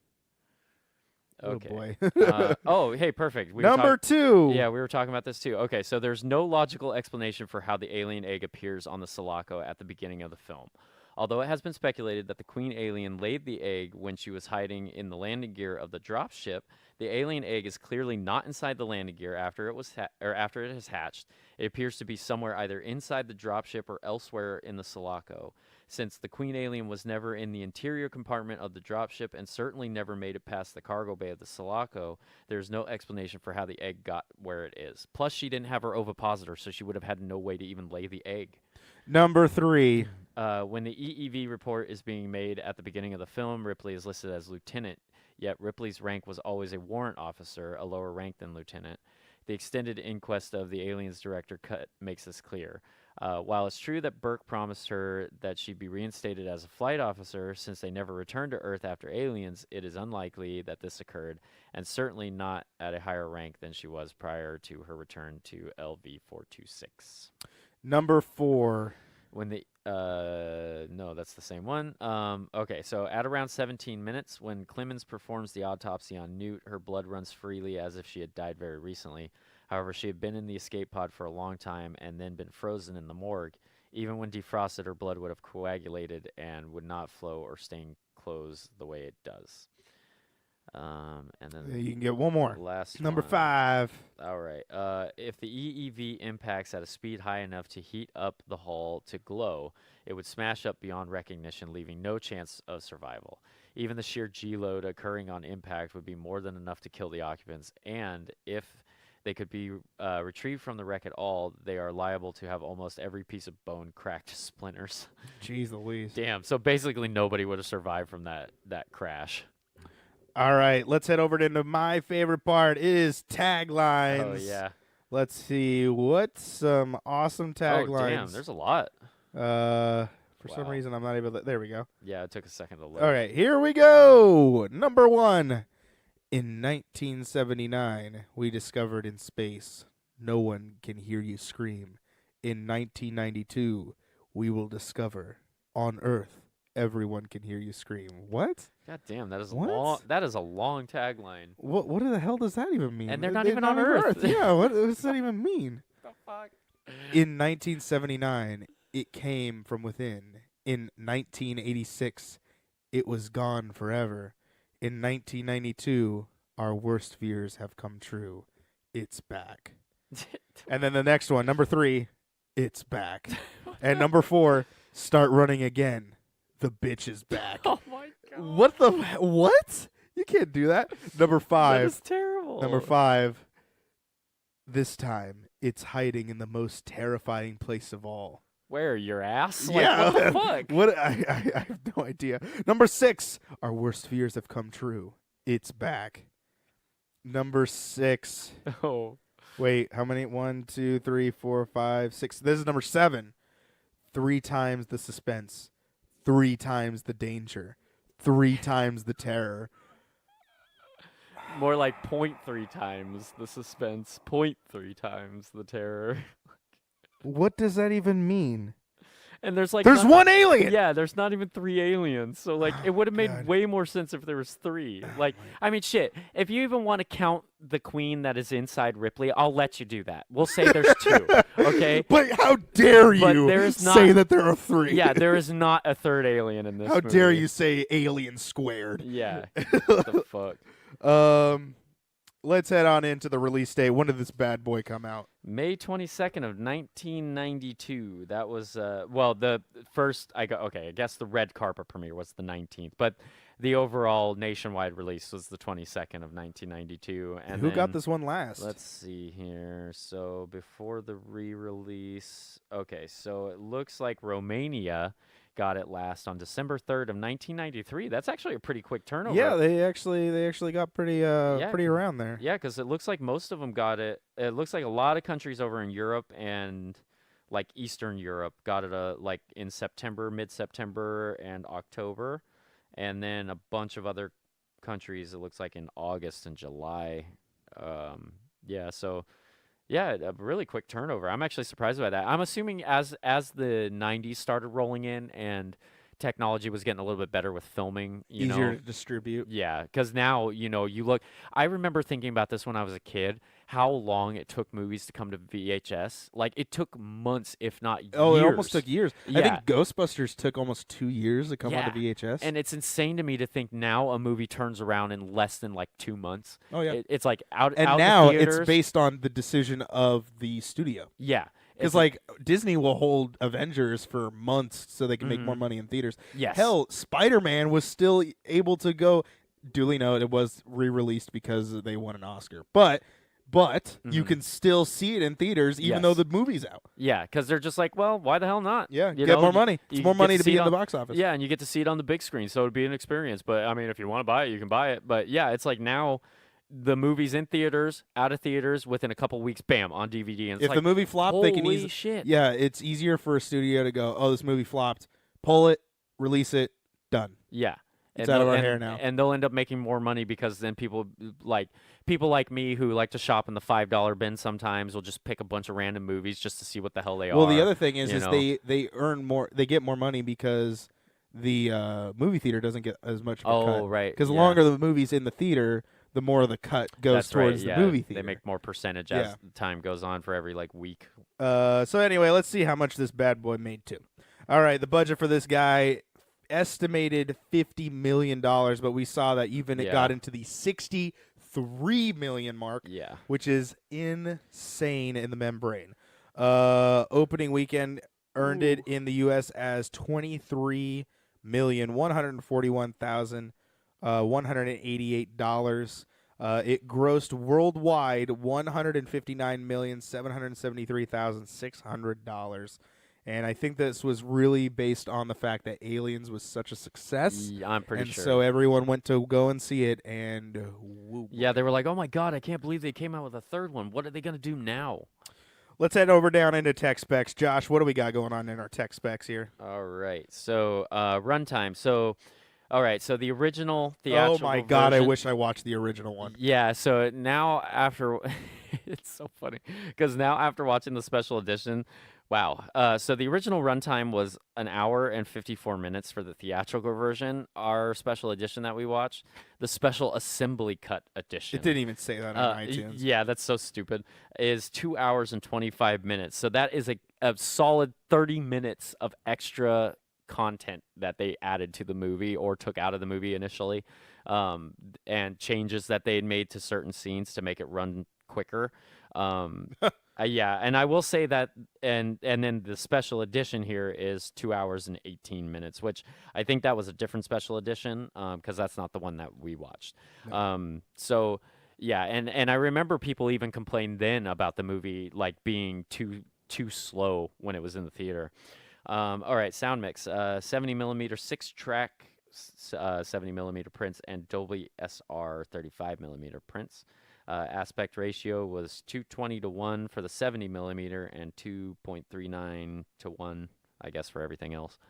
Okay. Oh boy. Hey, perfect. Number 2. Yeah, we were talking about this too. Okay, so there's no logical explanation for how the alien egg appears on the Sulaco at the beginning of the film. Although it has been speculated that the queen alien laid the egg when she was hiding in the landing gear of the dropship, the alien egg is clearly not inside the landing gear after it has hatched. It appears to be somewhere either inside the dropship or elsewhere in the Sulaco. Since the queen alien was never in the interior compartment of the dropship and certainly never made it past the cargo bay of the Sulaco, there's no explanation for how the egg got where it is. Plus, she didn't have her ovipositor, so she would have had no way to even lay the egg. Number 3. When the EEV report is being made at the beginning of the film, Ripley is listed as lieutenant, yet Ripley's rank was always a warrant officer, a lower rank than lieutenant. The extended inquest of the Aliens director cut makes this clear. While it's true that Burke promised her that she'd be reinstated as a flight officer, since they never returned to Earth after Aliens, it is unlikely that this occurred, and certainly not at a higher rank than she was prior to her return to LV-426. Number 4. When the no, that's the same one. Okay, so at around 17 minutes, when Clemens performs the autopsy on Newt, her blood runs freely as if she had died very recently. However, she had been in the escape pod for a long time and then been frozen in the morgue. Even when defrosted, her blood would have coagulated and would not flow or stain clothes the way it does. And then You can get one more. Last Number one. 5. All right. If the EEV impacts at a speed high enough to heat up the hull to glow, it would smash up beyond recognition, leaving no chance of survival. Even the sheer G-load occurring on impact would be more than enough to kill the occupants, and if they could be retrieved from the wreck at all, they are liable to have almost every piece of bone cracked to splinters. Jeez Louise. Damn. So basically nobody would have survived from that crash. All right, let's head over into my favorite part. It is taglines. Oh, yeah. Let's see. What's some awesome taglines? Oh, damn. There's a lot. For some reason, I'm not able to. There we go. Yeah, it took a second to load. All right, here we go. Number 1. In 1979, we discovered in space, no one can hear you scream. In 1992, we will discover on Earth, everyone can hear you scream. What? God damn, that is What? That is a long tagline. What the hell does that even mean? And they're not even on Earth. Yeah, what does that even mean? What the fuck? In 1979, it came from within. In 1986, it was gone forever. In 1992, our worst fears have come true. It's back. And then the next one, number 3, it's back. And number 4, start running again. The bitch is back. Oh my god. What? You can't do that. Number 5. That is terrible. Number 5. This time, it's hiding in the most terrifying place of all. Where, your ass? Yeah. What the fuck? What? I have no idea. Number 6. Our worst fears have come true. It's back. Number 6. Oh. Wait, how many? 1, 2, 3, 4, 5, 6. This is number 7. 3 times the suspense. 3 times the danger. 3 times the terror. More like 0.3 times the suspense, 0.3 times the terror. What does that even mean? And there's one alien. Yeah, there's not even 3 aliens. So like it would have made way more sense if there was 3. Like I mean shit, if you even want to count the queen that is inside Ripley, I'll let you do that. We'll say there's 2, okay? But how dare you say that there are 3? Yeah, there is not a 3rd alien in this How movie. dare you say alien squared? Yeah. What the fuck? Let's head on into the release date. When did this bad boy come out? May 22nd of 1992. That was the first I guess the red carpet premiere was the 19th, but the overall nationwide release was the 22nd of 1992. And who got this one last? Let's see here. So before the re-release, okay, so it looks like Romania got it last on December 3rd of 1993. That's actually a pretty quick turnover. Yeah, they actually got pretty around there. Yeah, because it looks like most of them got it. It looks like a lot of countries over in Europe and like Eastern Europe got it like in September, mid-September, and October, and then a bunch of other countries. It looks like in August and July. Yeah, a really quick turnover. I'm actually surprised by that. I'm assuming as the 90s started rolling in and technology was getting a little bit better with filming, easier to distribute. Yeah, because now, you look. I remember thinking about this when I was a kid, how long it took movies to come to VHS. Like, it took months, if not years. Oh, it almost took years. Yeah. I think Ghostbusters took almost 2 years to come onto VHS. And it's insane to me to think now a movie turns around in less than like 2 months. Oh, yeah. It's like out and out now the theaters. It's based on the decision of the studio. Yeah. Because, like, Disney will hold Avengers for months so they can make more money in theaters. Yes. Hell, Spider-Man was still able to go. Duly noted, it was re-released because they won an Oscar. But you can still see it in theaters even though the movie's out. Yeah, because they're just like, well, why the hell not? Yeah, get more money. It's more money to be in the box office. Yeah, and you get to see it on the big screen, so it'd be an experience. But, I mean, if you want to buy it, you can buy it. But, yeah, it's like now the movie's in theaters, out of theaters, within a couple weeks, bam, on DVD. And it's if the movie flopped, they can holy shit. Yeah, it's easier for a studio to go, oh, this movie flopped, pull it, release it, done. Yeah. It's out of our hair now. And they'll end up making more money because then people like me who like to shop in the $5 bin sometimes will just pick a bunch of random movies just to see what the hell they are. Well, the other thing is they earn more, they get more money because the movie theater doesn't get as much of a cut. Oh, right. Because the longer the movie's in the theater, the more of the cut goes towards the movie theater. They make more percentage as time goes on for every like week. So anyway, let's see how much this bad boy made too. All right, the budget for this guy estimated $50 million, but we saw that even it got into the $63 million mark, which is insane in the membrane. Opening weekend earned it in the U.S. as $23,141,188. It grossed worldwide $159,773,600. And I think this was really based on the fact that Aliens was such a success. Yeah, I'm pretty sure. And so everyone went to go and see it, and whoop. Yeah, they were like, oh, my God, I can't believe they came out with a third one. What are they going to do now? Let's head over down into tech specs. Josh, what do we got going on in our tech specs here? All right. So runtime. So, all right. So the original theatrical Oh, my God, version, I wish I watched the original one. Yeah, so now after – it's so funny because now after watching the special edition – wow. So the original runtime was an hour and 54 minutes for the theatrical version. Our special edition that we watched, the special assembly cut edition. It didn't even say that on iTunes. Yeah, that's so stupid. Is 2 hours and 25 minutes. So that is a solid 30 minutes of extra content that they added to the movie or took out of the movie initially, and changes that they had made to certain scenes to make it run quicker. Yeah, and I will say that, and then the special edition here is 2 hours and 18 minutes, which I think that was a different special edition because that's not the one that we watched. No. So yeah, and I remember people even complained then about the movie like being too slow when it was in the theater. All right, sound mix, 70 millimeter 6-track, 70 millimeter prints, and Dolby SR 35 millimeter prints. Aspect ratio was 220:1 for the 70 millimeter and 2.39 to 1, I guess, for everything else.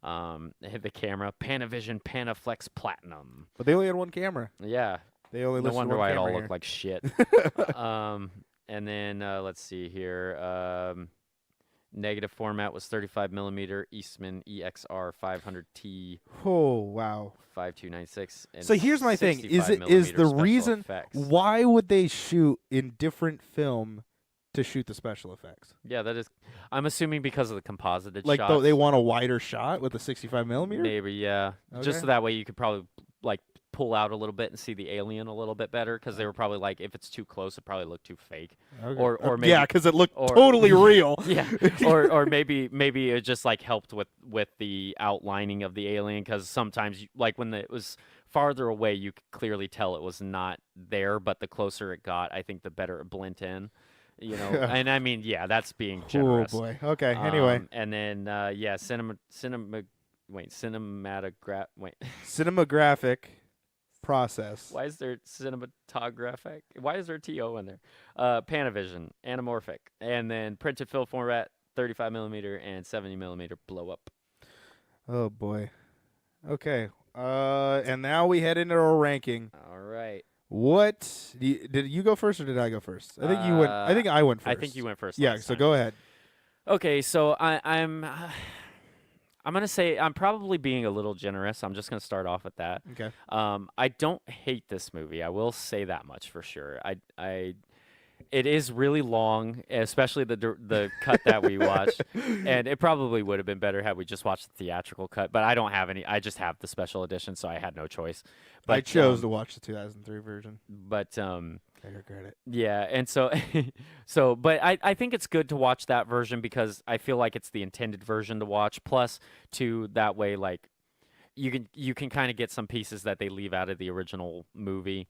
The camera, Panavision Panaflex Platinum. But they only had one camera. Yeah. They only no wonder why it all here. looked like shit. And then let's see here. Negative format was 35 millimeter Eastman EXR 500T Oh wow. 5296. And So here's my thing: 65 is millimeter the special reason effects. why would they shoot in different film to shoot the special effects? Yeah, that is. I'm assuming because of the composited Like shots. they want a wider shot with a 65 millimeter. Maybe, yeah. Just Okay. so that way you could probably like pull out a little bit and see the alien a little bit better, because they were probably like, if it's too close, it probably looked too fake. Okay. Or maybe yeah, because it looked or totally real. yeah, or maybe it just like helped with the outlining of the alien, because sometimes like when it was farther away, you could clearly tell it was not there, but the closer it got, I think the better it blent in. And I mean, yeah, that's being generous. Oh boy. Okay. Anyway, And then yeah, cinematographic process. Why is there cinematographic? Why is there TO in there? Panavision, anamorphic, and then printed film format, 35 millimeter and 70 millimeter blow up. Oh boy. Okay. And now we head into our ranking. All right. What did you go first or did I go first? I think you went. I think I went first. I think you went first. Yeah. last So time. go ahead. Okay. So I'm gonna say I'm probably being a little generous. I'm just gonna start off with that. Okay. I don't hate this movie. I will say that much for sure. It is really long, especially the cut that we watched, and it probably would have been better had we just watched the theatrical cut. But I don't have any. I just have the special edition, so I had no choice. But I chose to watch the 2003 version. But I regret it. yeah, and so but I think it's good to watch that version because I feel like it's the intended version to watch. Plus, that way, like you can kind of get some pieces that they leave out of the original movie.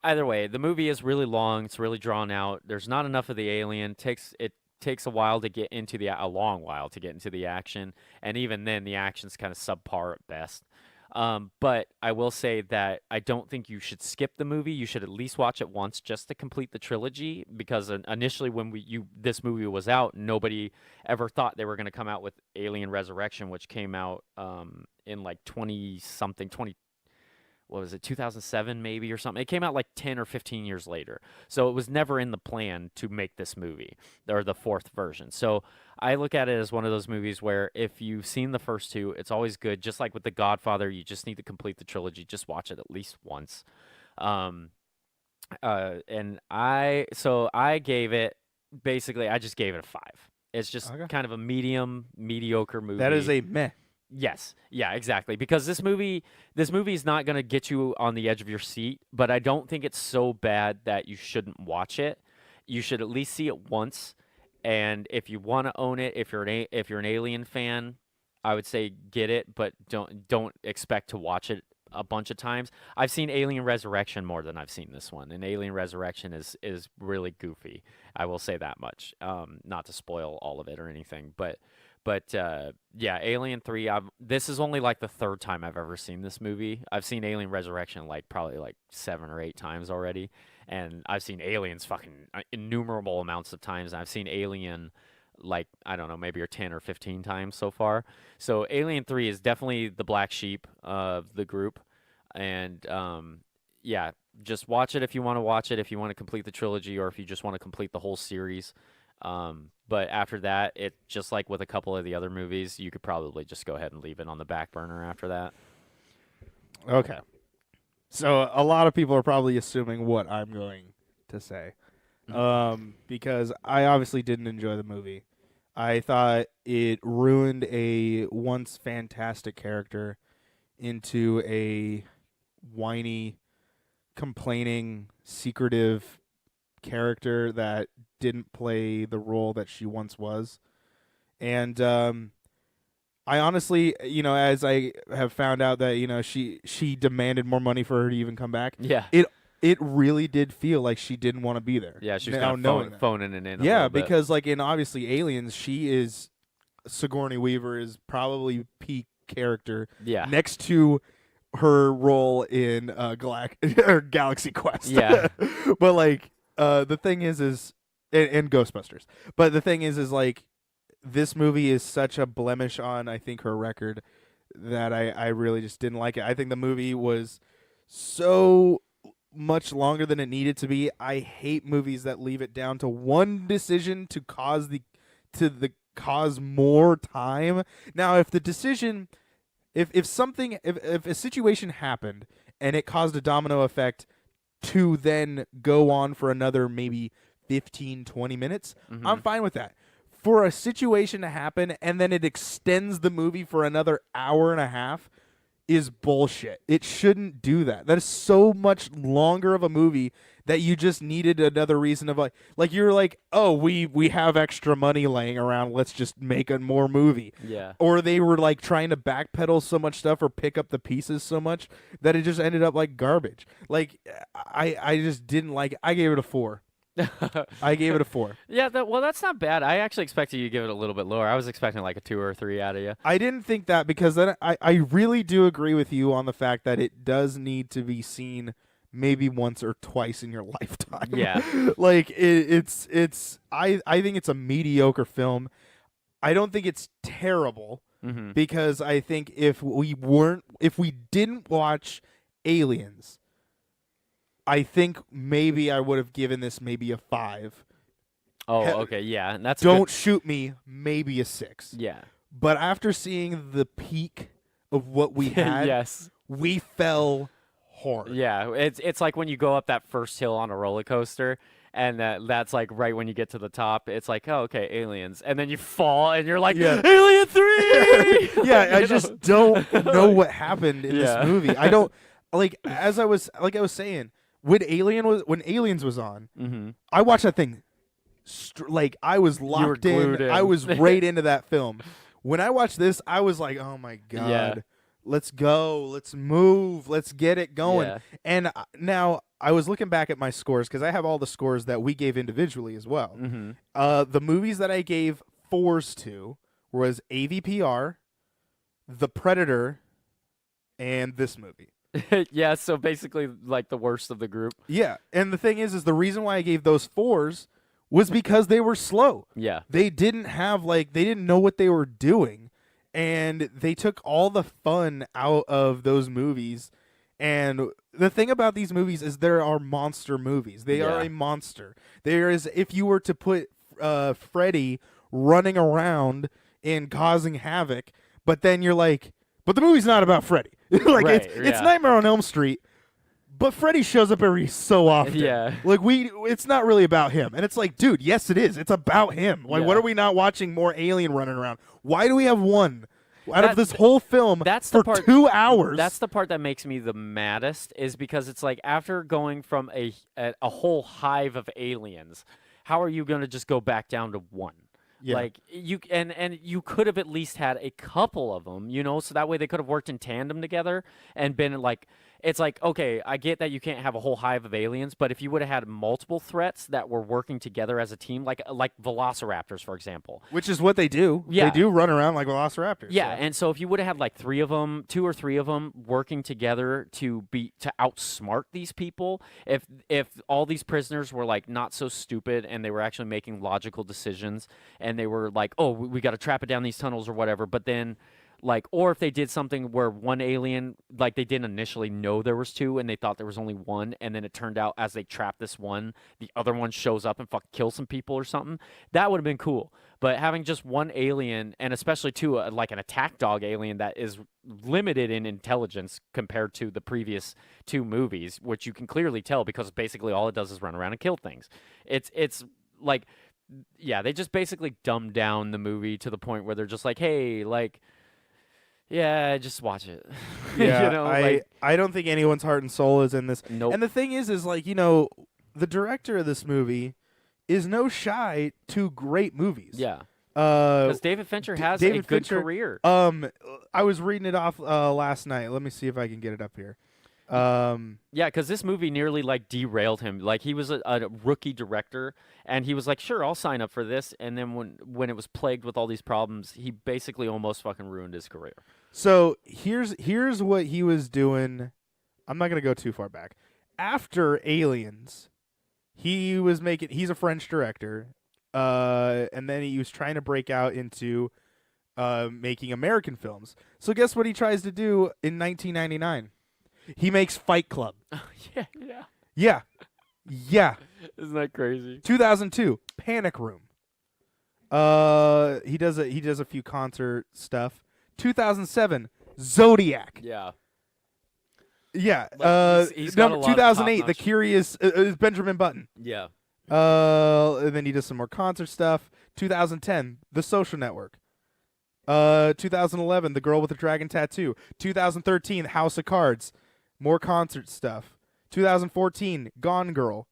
Either way, the movie is really long. It's really drawn out. There's not enough of the alien. It takes a while to get into a long while to get into the action, and even then, the action's kind of subpar at best. But I will say that I don't think you should skip the movie. You should at least watch it once just to complete the trilogy, because initially when this movie was out, nobody ever thought they were going to come out with Alien Resurrection, which came out in like 2007 maybe or something. It came out like 10 or 15 years later. So it was never in the plan to make this movie or the fourth version. So I look at it as one of those movies where if you've seen the first two, it's always good. Just like with The Godfather, you just need to complete the trilogy. Just watch it at least once. And I gave it, basically, I just gave it a 5. It's just kind of a mediocre movie. That is a meh. Yes. Yeah, exactly. Because this movie is not going to get you on the edge of your seat, but I don't think it's so bad that you shouldn't watch it. You should at least see it once, and if you want to own it, if you're an Alien fan, I would say get it, but don't expect to watch it a bunch of times. I've seen Alien Resurrection more than I've seen this one, and Alien Resurrection is really goofy. I will say that much. Not to spoil all of it or anything, but yeah, Alien 3, this is only like the third time I've ever seen this movie. I've seen Alien Resurrection probably 7 or 8 times already, and I've seen Aliens fucking innumerable amounts of times. And I've seen Alien I don't know, maybe 10 or 15 times so far. So Alien 3 is definitely the black sheep of the group, and yeah, just watch it if you want to watch it, if you want to complete the trilogy, or if you just want to complete the whole series. But after that, it just like with a couple of the other movies, you could probably just go ahead and leave it on the back burner after that. Okay. So a lot of people are probably assuming what I'm going to say. Because I obviously didn't enjoy the movie. I thought it ruined a once fantastic character into a whiny, complaining, secretive character that didn't play the role that she once was. And I honestly, as I have found out that, she demanded more money for her to even come back. Yeah. It really did feel like she didn't want to be there. Yeah, she was kind of phoning it in. Yeah, because in obviously Aliens, Sigourney Weaver is probably peak character. Yeah. Next to her role in Galaxy Quest. Yeah. But the thing is and Ghostbusters. But the thing is this movie is such a blemish on, I think, her record that I really just didn't like it. I think the movie was so much longer than it needed to be. I hate movies that leave it down to one decision to cause cause more time. Now, if the decision, if a situation happened and it caused a domino effect to then go on for another maybe 15, 20 minutes, I'm fine with that. For a situation to happen and then it extends the movie for another hour and a half is bullshit. It shouldn't do that. That is so much longer of a movie that you just needed another reason of like you're like, oh, we have extra money laying around, let's just make a more movie. Yeah. Or they were like trying to backpedal so much stuff or pick up the pieces so much that it just ended up like garbage. Like I just didn't like it. I gave it a 4. I gave it a 4. Yeah, well, that's not bad. I actually expected you to give it a little bit lower. I was expecting like a 2 or a 3 out of you. I didn't think that because then I really do agree with you on the fact that it does need to be seen maybe once or twice in your lifetime. Yeah. Like it's I think it's a mediocre film. I don't think it's terrible because I think if we didn't watch Aliens, I think maybe I would have given this maybe a 5. Oh, okay, yeah. And that's Don't good. shoot me, maybe a 6. Yeah. But after seeing the peak of what we had, yes. we fell hard. Yeah, it's like when you go up that first hill on a roller coaster, and that's like right when you get to the top. It's like, oh, okay, aliens, and then you fall, and you're like, Alien 3. Yeah, I just don't know what happened in this movie. I don't like as I was saying when Aliens was on. I watched that thing. Like I was locked in. I was right into that film. When I watched this, I was like, oh my god. Yeah. Let's go. Let's move. Let's get it going. Yeah. And now I was looking back at my scores because I have all the scores that we gave individually as well. The movies that I gave 4s to was AVPR, The Predator, and this movie. Yeah, so basically like the worst of the group. Yeah, and the thing is the reason why I gave those 4s was because they were slow. Yeah. They didn't know what they were doing. And they took all the fun out of those movies. And the thing about these movies is there are monster movies. They are a monster. There is, if you were to put Freddy running around and causing havoc, but then you're like, but the movie's not about Freddy. Like it's Nightmare on Elm Street. But Freddy shows up every so often. Yeah. Like it's not really about him. And it's like, dude, yes it is. It's about him. Like what are we not watching more alien running around? Why do we have one out of this whole film for 2 hours? That's the part that makes me the maddest is because it's like after going from a whole hive of aliens, how are you going to just go back down to one? Yeah. Like you you could have at least had a couple of them, so that way they could have worked in tandem together and been like, it's like, okay, I get that you can't have a whole hive of aliens, but if you would have had multiple threats that were working together as a team, like velociraptors, for example. Which is what they do. Yeah. They do run around like velociraptors. Yeah, and so if you would have had like 2 or 3 of them working together to outsmart these people, if all these prisoners were like not so stupid and they were actually making logical decisions and they were like, oh, we got to trap it down these tunnels or whatever, but then or if they did something where one alien, like they didn't initially know there was 2 and they thought there was only 1, and then it turned out as they trapped this one, the other one shows up and kills some people or something, that would have been cool. But having just one alien, and especially like an attack dog alien that is limited in intelligence compared to the previous 2 movies, which you can clearly tell because basically all it does is run around and kill things. It's like, yeah, they just basically dumbed down the movie to the point where they're just like, hey, like, yeah, just watch it. Yeah, I don't think anyone's heart and soul is in this. Nope. And the thing is like, the director of this movie is no shy to great movies. Yeah. Because David Fincher has a good career. I was reading it off last night. Let me see if I can get it up here. Yeah, because this movie nearly like derailed him. Like he was a rookie director, and he was like, "Sure, I'll sign up for this." And then when it was plagued with all these problems, he basically almost fucking ruined his career. So here's what he was doing. I'm not gonna go too far back. After Aliens, he's a French director, and then he was trying to break out into making American films. So guess what he tries to do in 1999? He makes Fight Club. Yeah. Yeah. Yeah. Isn't that crazy? 2002, Panic Room. He does a few concert stuff. 2007, Zodiac. Yeah. Yeah. He's got a lot of 2008, The top-notch- Curious Benjamin Button. Yeah. And then he does some more concert stuff. 2010, The Social Network. 2011, The Girl with the Dragon Tattoo. 2013, House of Cards. More concert stuff. 2014, Gone Girl.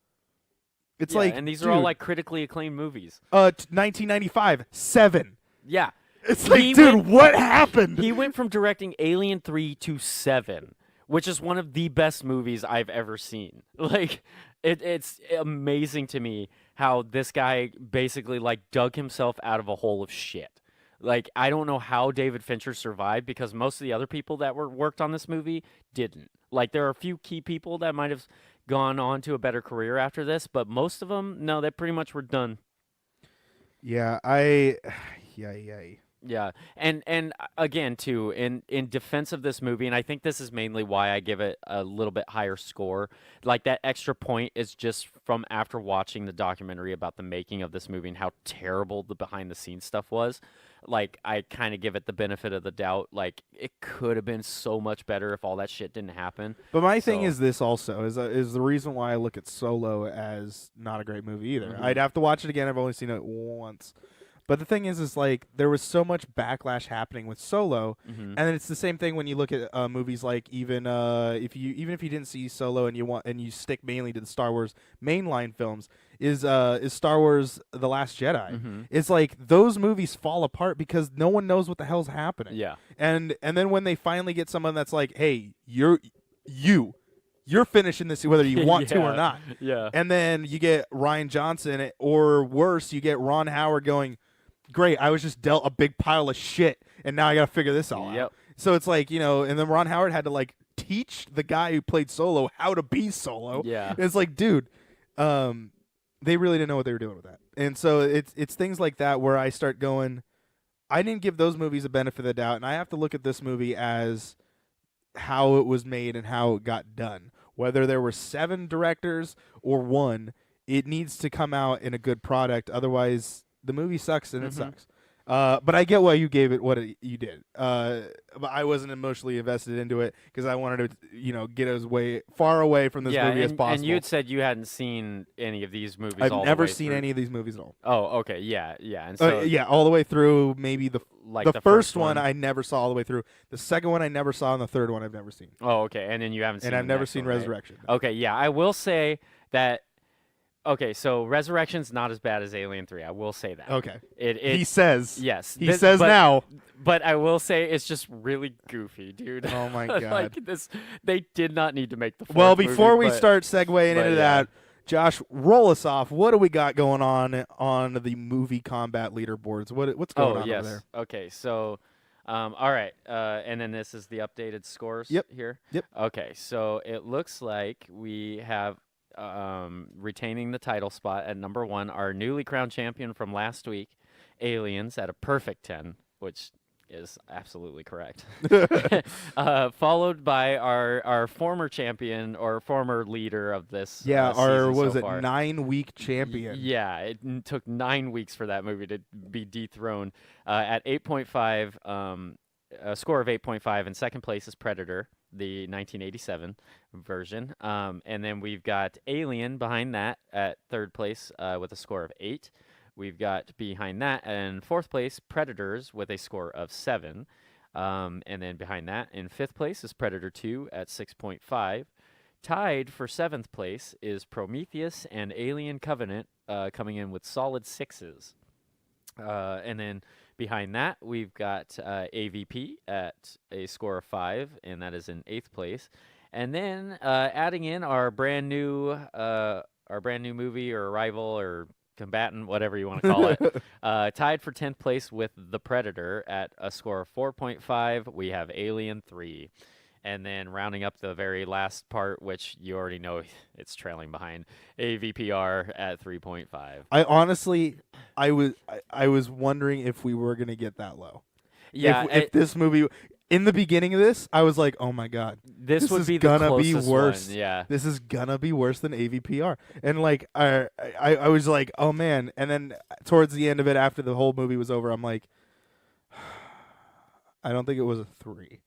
It's like, and these dude, are all like critically acclaimed movies. 1995, Seven. Yeah. It's like, dude, what happened? He went from directing Alien 3 to Seven, which is one of the best movies I've ever seen. Like, it's amazing to me how this guy basically like dug himself out of a hole of shit. Like, I don't know how David Fincher survived because most of the other people that worked on this movie didn't. Like, there are a few key people that might have gone on to a better career after this, but most of them, no, they pretty much were done. Yeah, Yeah, and again too, in defense of this movie, and I think this is mainly why I give it a little bit higher score. Like that extra point is just from after watching the documentary about the making of this movie and how terrible the behind the scenes stuff was. Like I kind of give it the benefit of the doubt. Like it could have been so much better if all that shit didn't happen. But my thing is this also is the reason why I look at Solo as not a great movie either. Mm-hmm. I'd have to watch it again. I've only seen it once. But the thing is like there was so much backlash happening with Solo, Mm-hmm. and it's the same thing when you look at movies like even if you didn't see Solo and you stick mainly to the Star Wars mainline films, is Star Wars The Last Jedi. Mm-hmm. It's like those movies fall apart because no one knows what the hell's happening. Yeah. And then when they finally get someone that's like, hey, you're finishing this whether you want to or not. Yeah. And then you get Rian Johnson, or worse, you get Ron Howard going, great, I was just dealt a big pile of shit, and now I got to figure this all out. So it's like, and then Ron Howard had to like teach the guy who played Solo how to be Solo. Yeah. It's like, dude, they really didn't know what they were doing with that. And so it's things like that where I start going, I didn't give those movies a benefit of the doubt, and I have to look at this movie as how it was made and how it got done. Whether there were 7 directors or 1, it needs to come out in a good product. Otherwise, the movie sucks and it sucks. But I get why you gave it what you did. But I wasn't emotionally invested into it because I wanted to, get as far away from this movie as possible. And you had said you hadn't seen any of these movies. I've never seen any of these movies at all. Oh, okay, yeah, and so all the way through. Maybe the first one one I never saw all the way through. The second one I never saw, and the third one I've never seen. Oh, okay, and then you haven't seen. And I've the never next seen one, right? Resurrection. Okay, yeah, I will say that. Okay, so Resurrection's not as bad as Alien 3. I will say that. Okay. He says. Yes. He says now. But I will say it's just really goofy, dude. Oh my god. Like this, they did not need to make the. Well, before we start segueing into that, Josh, roll us off. What do we got going on the MovieKombat leaderboards? What's going on over there? Okay, so. All right, and then this is the updated scores here. Yep. Okay, so it looks like we have retaining the title spot at number 1, our newly crowned champion from last week, Aliens, at a perfect 10, which is absolutely correct. Followed by our former champion or former leader of this. Yeah, our was so it far. 9-week champion? Yeah, it took 9 weeks for that movie to be dethroned. At 8.5, a score of 8.5, in second place is Predator, the 1987 version. And then we've got Alien behind that at third place with a score of 8. We've got behind that in fourth place Predators with a score of 7. And then behind that in fifth place is Predator 2 at 6.5. Tied for seventh place is Prometheus and Alien Covenant coming in with solid 6s. And then behind that, we've got AVP at a score of 5, and that is in 8th place. And then adding in our brand new movie or rival or combatant, whatever you want to call it, tied for 10th place with The Predator at a score of 4.5. We have Alien 3. And then rounding up the very last part, which you already know it's trailing behind, AVPR at 3.5. I honestly, I was wondering if we were going to get that low. Yeah. If this movie, in the beginning of this, I was like, "Oh my god, This would is be the gonna be closest worse. one. Yeah. This is gonna be worse than AVPR." And like, I was like, "Oh man!" And then towards the end of it, after the whole movie was over, I'm like, I don't think it was a 3.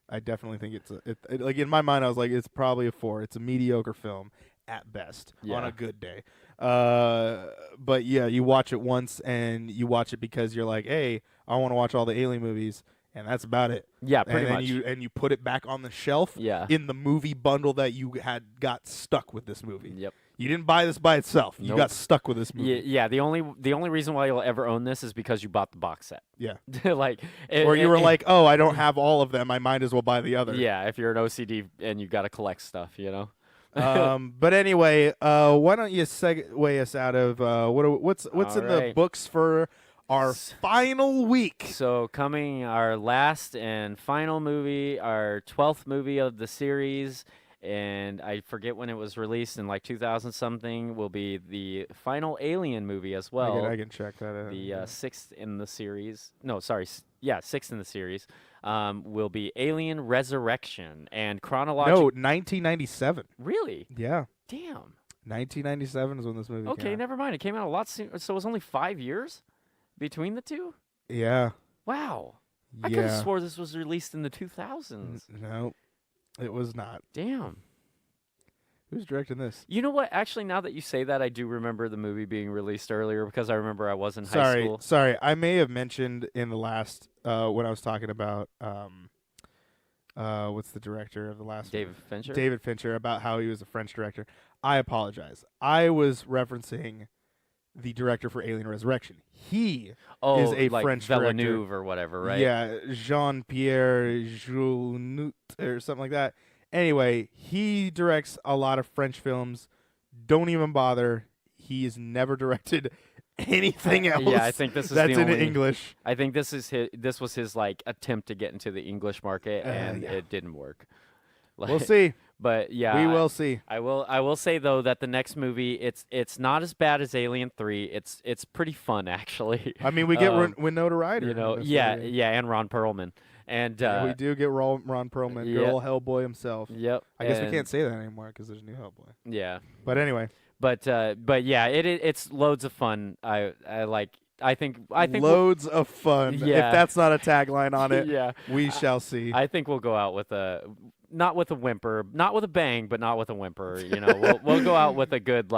I definitely think it's like in my mind, I was like, it's probably a 4. It's a mediocre film at best on a good day. But yeah, you watch it once and you watch it because you're like, hey, I want to watch all the Alien movies, and that's about it. Yeah, pretty and much. You put it back on the shelf in the movie bundle that you got stuck with this movie. Yep. You didn't buy this by itself. You got stuck with this movie. Yeah. The only reason why you'll ever own this is because you bought the box set. Yeah. Like, or you were like, oh, I don't have all of them. I might as well buy the other. Yeah, if you're an OCD and you got to collect stuff, But anyway, why don't you segue us out of what's in the books for our final week? So coming our last and final movie, our 12th movie of the series, and I forget when it was released, in like 2000 something, will be the final Alien movie as well. I can check that out. The 6th in the series. No, sorry. Yeah, 6th in the series. Will be Alien Resurrection, and chronological. No, 1997. Really? Yeah. Damn. 1997 is when this movie came Okay, out. never mind. It came out a lot sooner. So it was only 5 years between the two? Yeah. Wow. Yeah. I could have swore this was released in the 2000s. No, it was not. Damn. Who's directing this? You know what? Actually, now that you say that, I do remember the movie being released earlier because I remember I was in high school. Sorry. I may have mentioned in the last when I was talking about what's the director of the last David Fincher? David Fincher, about how he was a French director. I apologize. I was referencing the director for Alien Resurrection. He is a like French Villeneuve director. Or whatever, right? Yeah, Jean-Pierre Jeunet or something like that. Anyway, he directs a lot of French films. Don't even bother. He has never directed anything else. Yeah, I think this is that's the in only, English. I think this was his like attempt to get into the English market, and it didn't work. Like, we'll see. But yeah, we will see. I will say though that the next movie, it's not as bad as Alien 3. It's pretty fun actually. I mean, we get Winona Ryder. And Ron Perlman. And we do get Ron Perlman, good old Hellboy himself. Yep. I guess we can't say that anymore because there's a new Hellboy. Yeah. But anyway. But yeah, it's loads of fun. I think loads of fun. Yeah. If that's not a tagline on it, yeah, we shall see. I think we'll go out with not with a whimper, not with a bang, but not with a whimper. We'll go out with a good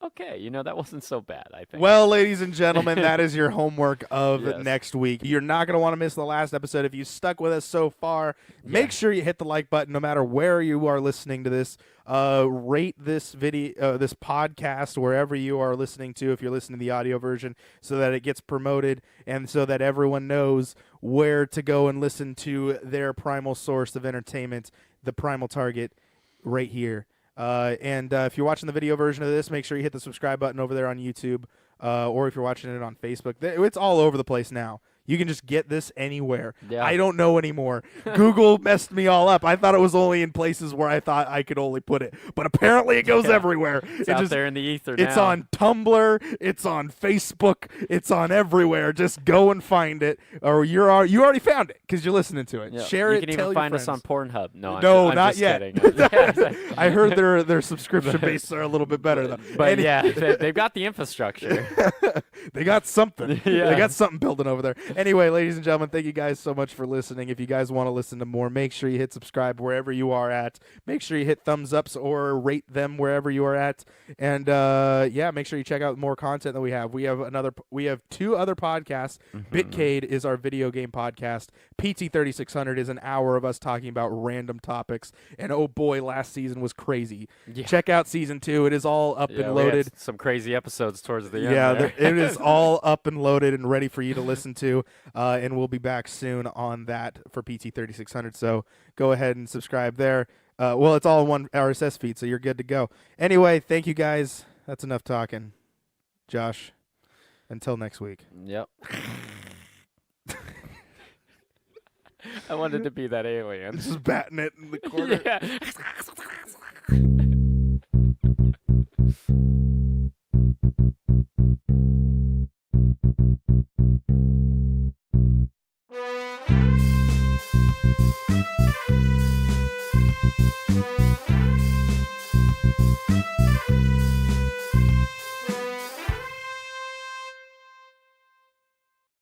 okay, that wasn't so bad, I think. Well, ladies and gentlemen, that is your homework of Yes. next week. You're not going to want to miss the last episode. If you stuck with us so far, make sure you hit the like button no matter where you are listening to this. Rate this video, this podcast, wherever you are listening to, if you're listening to the audio version, so that it gets promoted and so that everyone knows where to go and listen to their primal source of entertainment, the Primal Target, right here. And if you're watching the video version of this, make sure you hit the subscribe button over there on YouTube, or if you're watching it on Facebook. It's all over the place now. You can just get this anywhere. Yeah. I don't know anymore. Google messed me all up. I thought it was only in places where I thought I could only put it. But apparently it goes everywhere. It's out there in the ether It's now. on Tumblr. It's on Facebook. It's on everywhere. Just go and find it. Or you already found it because you're listening to it. Yeah. Share you it. can Tell even your find friends. us on Pornhub. No, I'm not just yet. Kidding. I heard their subscription bases are a little bit better though. But they've got the infrastructure. They got something. Yeah. They got something building over there. Anyway, ladies and gentlemen, thank you guys so much for listening. If you guys want to listen to more, make sure you hit subscribe wherever you are at. Make sure you hit thumbs ups or rate them wherever you are at. And make sure you check out more content that we have. We have 2 other podcasts. Mm-hmm. Bitcade is our video game podcast. PT 3600 is an hour of us talking about random topics. And oh boy, last season was crazy. Yeah. Check out season 2. It is all up and we had loaded. some crazy episodes towards the end. Yeah, it is all up and loaded and ready for you to listen to, and we'll be back soon on that for PT 3600. So go ahead and subscribe there. It's all in one RSS feed, so you're good to go. Anyway, thank you guys. That's enough talking. Josh, until next week. Yep. I wanted to be that alien. Just batting it in the corner. Yeah.